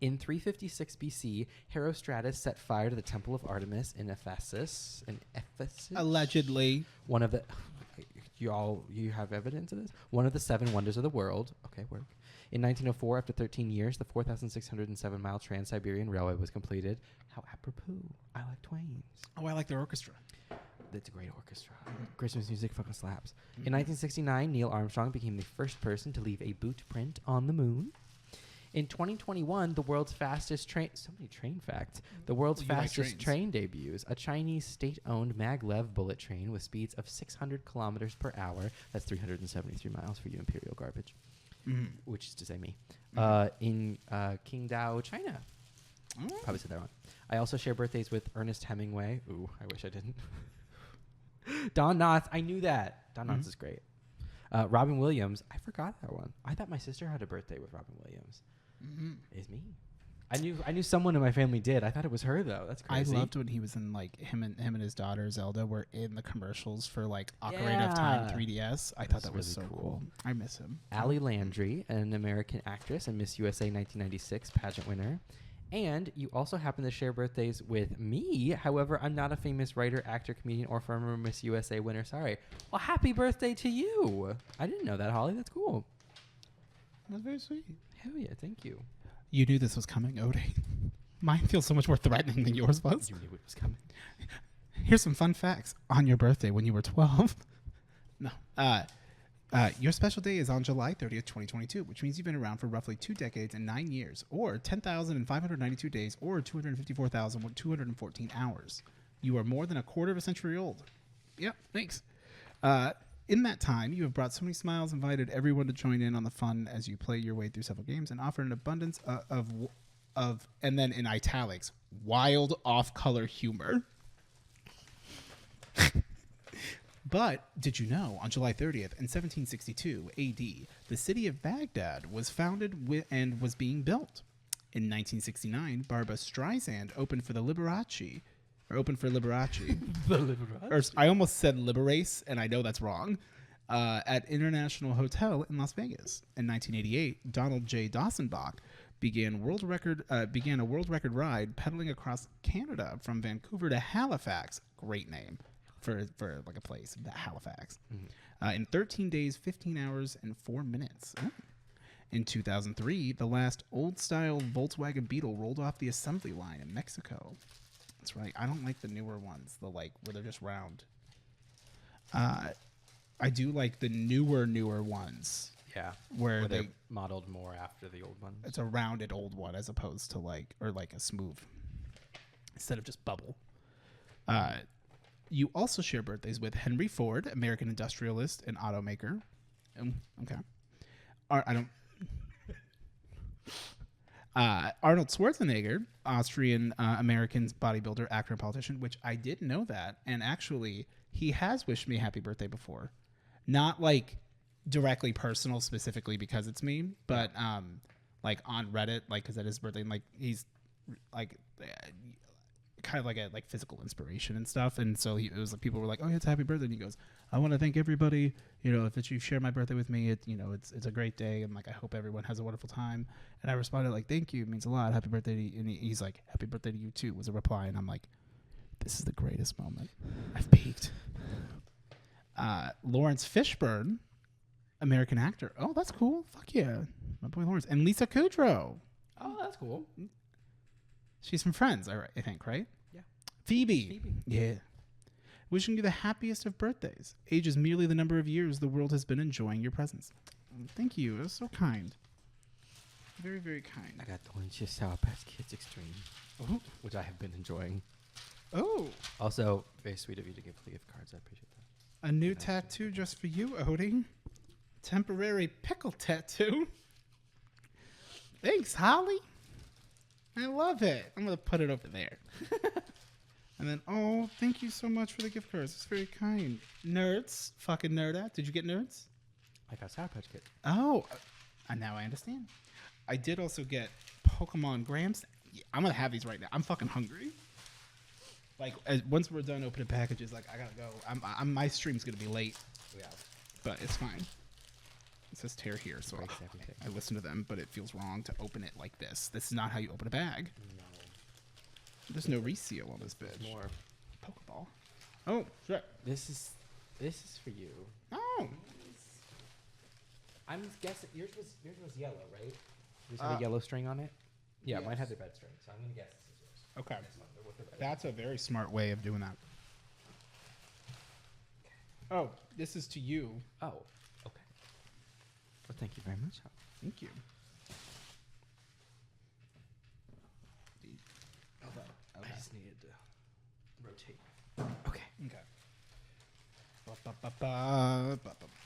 in 356 BC, Herostratus set fire to the Temple of Artemis in Ephesus. Allegedly. One of the... You have evidence of this? One of the 7 wonders of the world. Okay, work. In 1904, after 13 years, the 4,607-mile Trans-Siberian Railway was completed. How apropos. I like Twains. Oh, I like their orchestra. It's a great orchestra. Christmas music fucking slaps. In 1969, Neil Armstrong became the first person to leave a boot print on the moon. In 2021, the world's fastest train... So many train facts. The world's fastest train debuts. A Chinese state-owned maglev bullet train with speeds of 600 kilometers per hour. That's 373 miles for you imperial garbage. Which is to say me. In Qingdao, China. Probably said that wrong. I also share birthdays with Ernest Hemingway. Ooh, I wish I didn't. Don Knotts. I knew that. Don Knotts is great. Robin Williams. I forgot that one. I thought my sister had a birthday with Robin Williams. It's me. I knew someone in my family did. I thought it was her though. That's crazy. I loved when he was in like him and his daughter Zelda were in the commercials for like Ocarina of Time 3DS. I thought that was so really cool. I miss him. Allie Landry, an American actress and Miss USA 1996 pageant winner. And you also happen to share birthdays with me. However, I'm not a famous writer, actor, comedian, or former Miss USA winner. Sorry. Well, happy birthday to you. I didn't know that, Holly. That's cool. That's very sweet. Hell yeah. Thank you. You knew this was coming, Odie. Mine feels so much more threatening than yours was. You knew it was coming. Here's some fun facts on your birthday when you were 12. No. Your special day is on July 30th, 2022, which means you've been around for roughly 2 decades and 9 years, or 10,592 days, or 254,214 hours. You are more than a quarter of a century old. Yep, thanks. In that time, you have brought so many smiles, invited everyone to join in on the fun as you play your way through several games, and offered an abundance of, and then in italics, wild off-color humor. But did you know, on July 30th, in 1762 AD, the city of Baghdad was founded and was being built. In 1969, Barbra Streisand opened for Liberace. The Liberace. Or, I almost said Liberace, and I know that's wrong. At International Hotel in Las Vegas. In 1988, Donald J. Dawsonbach began a world record ride pedaling across Canada from Vancouver to Halifax. Great name for like a place, Halifax. In 13 days, 15 hours, and 4 minutes. In 2003, the last old-style Volkswagen Beetle rolled off the assembly line in Mexico. That's right. I don't like the newer ones, where they're just round. I do like the newer ones. Yeah. Where they're modeled more after the old ones. It's a rounded old one as opposed to a smooth. Instead of just bubble. You also share birthdays with Henry Ford, American industrialist and automaker. Okay. Arnold Schwarzenegger, Austrian American bodybuilder, actor, and politician, which I did know that. And actually, he has wished me happy birthday before. Not like directly personal, specifically because it's me, but like on Reddit, because at his birthday, and he's like kind of like a physical inspiration and stuff. And so it was people were like, "Oh, yeah, it's happy birthday." And he goes, "I want to thank everybody. If you share my birthday with me, it's a great day, and I hope everyone has a wonderful time." And I responded "Thank you, it means a lot. Happy birthday to you." And he's like, "Happy birthday to you too," was a reply. And I'm like, this is the greatest moment. I've peaked. Lawrence Fishburne, American actor. Oh, that's cool. Fuck yeah, my boy Lawrence. And Lisa Kudrow. Oh, that's cool. She's from Friends, I think, right? Yeah. Phoebe. Yeah. Wishing you the happiest of birthdays. Age is merely the number of years the world has been enjoying your presence. Thank you. It was so kind. Very, very kind. I got the Orange Sour Patch Kids Extreme, which I have been enjoying. Oh. Also, very sweet of you to give the gift cards. I appreciate that. A new tattoo just for you, Odie. temporary pickle tattoo. Thanks, Holly. I love it. I'm going to put it over there. And then, oh, thank you so much for the gift cards. It's very kind. Nerds. Fucking nerd out. Did you get nerds? I got Sour Patch Kid. Oh, and now I understand. I did also get Pokemon Grams. Yeah, I'm going to have these right now. I'm fucking hungry. Like, once we're done opening packages, like, I got to go. My stream's going to be late. Yeah. But it's fine. It says tear here, so I listen to them, but it feels wrong to open it like this. This is not how you open a bag. No. There's no reseal on this bitch. More. Pokeball. Oh, shit. This is for you. Oh. I'm guessing yours was yellow, right? Yours had a yellow string on it. Yeah, yes. mine had the red string, so I'm gonna guess this is yours. Okay. This one, with the red. That's a very smart way of doing that. Oh, this is to you. Oh, okay. Well, thank you very much. Thank you. I just needed to rotate. Okay.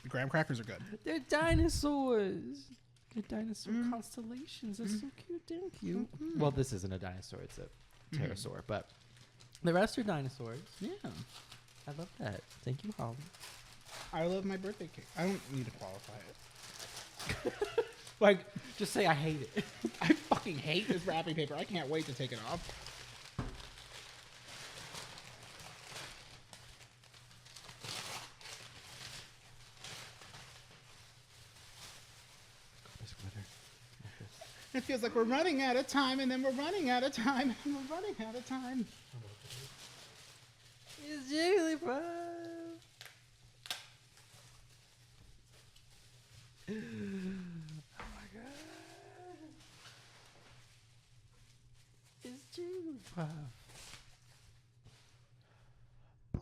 The graham crackers are good. They're dinosaurs. They're dinosaur constellations. They're so cute. Thank you. Well, this isn't a dinosaur. It's a pterosaur, but the rest are dinosaurs. Yeah. I love that. Thank you, Holly. I love my birthday cake. I don't need to qualify it. Like, just say I hate it. I fucking hate this wrapping paper. I can't wait to take it off. It feels like we're running out of time, and then we're running out of time, and we're running out of time. It's Jigglypuff. Oh my god. It's Jigglypuff.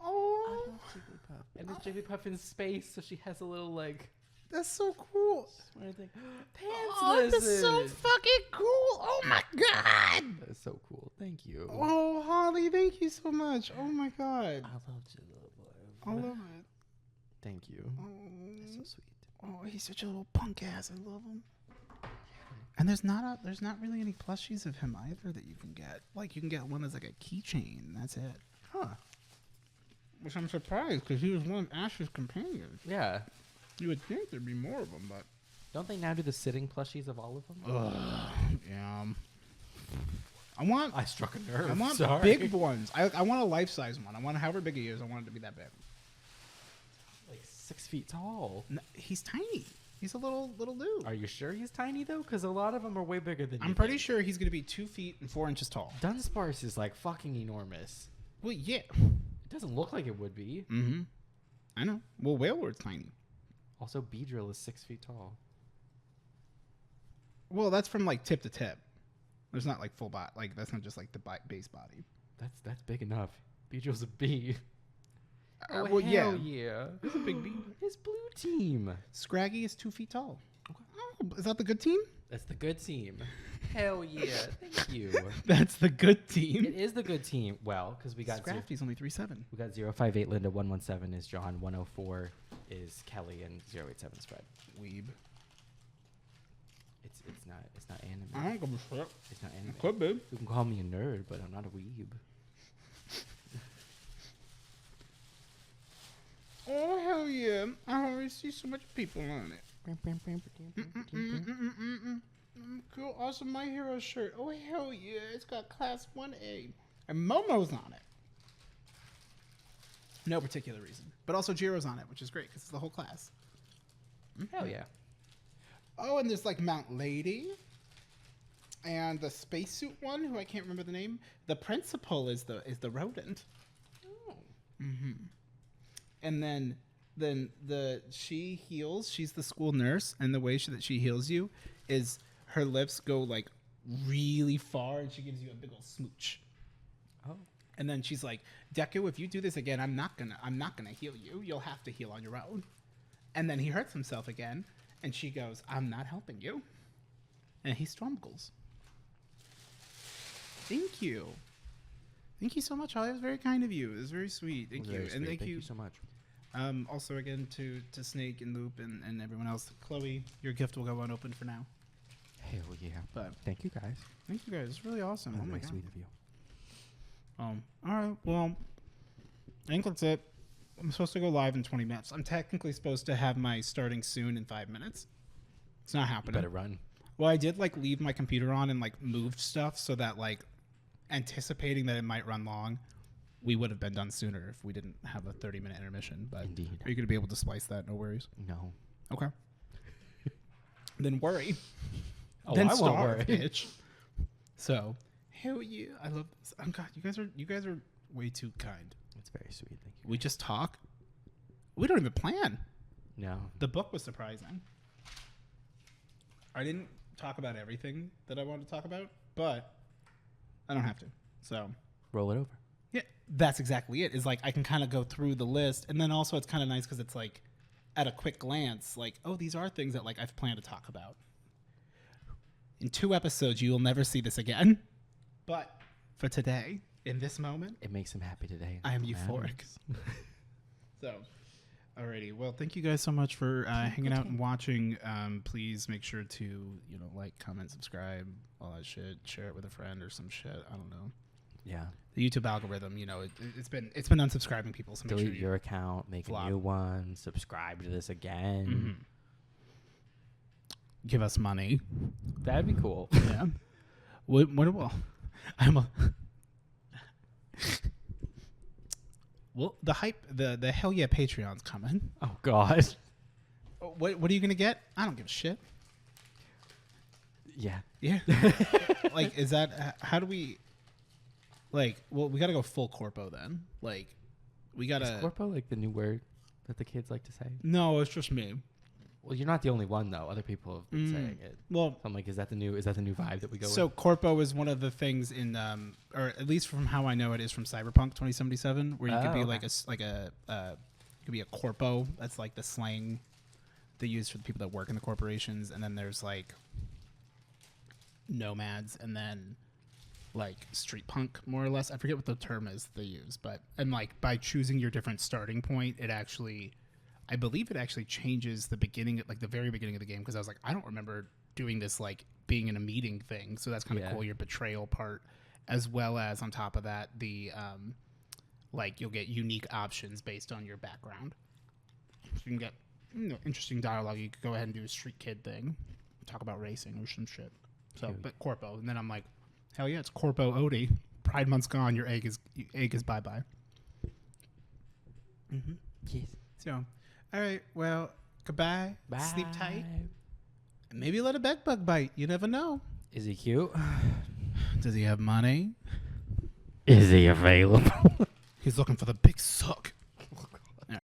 Oh, I love Jigglypuff. And it's Jigglypuff in space, so she has a little like. that's so cool. Pants Oh, lizard. that's so fucking cool. Oh my god. That is so cool. Thank you. Oh, Holly, thank you so much. Oh my god. I love Jigglypuff. I love it. Thank you. Oh, That's so sweet. oh, he's such a little punk ass. I love him. And there's not really any plushies of him either that you can get. Like, you can get one that's like a keychain. That's it. Huh. Which I'm surprised because he was one of Ash's companions. Yeah. You would think there'd be more of them, but Don't they now do the sitting plushies of all of them? yeah. I struck a nerve. I want big ones. I want a life-size one. I want however big he is. I want it to be that big. Like 6 feet tall. No, he's tiny. He's a little dude. Are you sure he's tiny though? Because a lot of them are way bigger than. I'm pretty sure he's gonna be 2 feet and 4 inches tall. Dunsparce is like fucking enormous. Well, yeah. It doesn't look like it would be. Mm-hmm. I know. Well, Wailord's tiny. Also, Beedrill is 6 feet tall. Well, that's from like tip to tip. There's not like full body. Like that's not just like the base body. That's big enough. Beedrill's a bee. Well, hell yeah. He's a big bee. It's blue team. Scraggy is 2 feet tall. Oh, is that the good team? That's the good team. Hell yeah. Thank you. That's the good team. It is the good team. Well, because we got Scrafty's only 3'7". We got 058 Linda, 117 is John, 104 is Kelly, and 087 Fred. Weeb. It's not anime. I don't give a shit. It's not anime. Could be. You can call me a nerd, but I'm not a weeb. Oh hell yeah! I already see so much people on it. Cool, awesome My Hero shirt. Oh hell yeah! It's got Class 1A and Momo's on it. No particular reason, but also Jiro's on it, which is great because it's the whole class. Hell yeah! Oh, and there's like Mount Lady, and the spacesuit one, who I can't remember the name. The principal is the rodent. Oh. Mm-hmm. And then she heals. She's the school nurse, and the way that she heals you is her lips go like really far, and she gives you a big old smooch. Oh. And then she's like, Deku, if you do this again, I'm not gonna heal you. You'll have to heal on your own. And then he hurts himself again, and she goes, I'm not helping you. And he strumbles. Thank you. Thank you so much, Holly. It was very kind of you. It was very sweet. Thank you. And thank you so much. Also, again, to Snake and Loop and everyone else, Chloe, your gift will go unopened for now. Hell yeah. But Thank you guys. thank you guys. It's really awesome. That's Oh my very god. sweet of you. All right. Well, I think that's it. I'm supposed to go live in 20 minutes. I'm technically supposed to have my starting soon in 5 minutes. It's not You happening. better run. Well, I did like leave my computer on and like moved stuff so that like anticipating that it might run long, we would have been done sooner if we didn't have a 30-minute intermission. But Indeed. are you going to be able to splice that? No worries. No. Okay. Then worry. Oh, Then I won't starve, worry. bitch. So, hell yeah, I love this. Oh god, you guys are way too kind. It's very sweet. Thank you. We just talk. We don't even plan. No. The book was surprising. I didn't talk about everything that I wanted to talk about, but I don't have to. So, Roll it over. yeah, that's exactly it. Is like I can kind of go through the list, and then also it's kind of nice because it's like at a quick glance, like, oh, these are things that like I've planned to talk about. In 2 episodes, you will never see this again. But for today, in this moment, It makes him happy today. I am euphoric. So, alrighty. Well, thank you guys so much for hanging out and watching. Please make sure to like, comment, subscribe, all that shit. Share it with a friend or some shit. I don't know. Yeah. The YouTube algorithm, it's been unsubscribing people. So make Delete sure your account, make flop. a new one, subscribe to this again. Mhm. Give us money. That'd be cool. Yeah. Well, I'm a. Well, the hype, the hell yeah Patreon's coming. Oh God. What are you gonna get? I don't give a shit. Yeah. Yeah. Like, is that how do we? Like, well, we gotta go full corpo then. Like, we gotta. Is corpo like the new word that the kids like to say? No, it's just me. Well, you're not the only one though. Other people have been saying it. Well, So I'm like, is that the new vibe that we go so with? corpo is one of the things in, or at least from how I know it is from Cyberpunk 2077, where you could be like it could be a corpo. That's like the slang they use for the people that work in the corporations, and then there's like nomads, and then like street punk, more or less. I forget what the term is they use, but and like by choosing your different starting point, it actually. I believe it actually changes the beginning, like the very beginning of the game, because I was like, I don't remember doing this like being in a meeting thing. So that's kind of cool. Your betrayal part, as well as on top of that, the like you'll get unique options based on your background. So you can get interesting dialogue. You could go ahead and do a street kid thing, talk about racing or some shit. So, but corpo, and then I'm like, hell yeah, it's corpo Odie. Pride Month's gone. Your egg is bye bye. Mm-hmm. Yes. So. All right, well, goodbye. Bye. Sleep tight. And maybe let a bed bug bite. You never know. Is he cute? Does he have money? Is he available? He's looking for the big suck.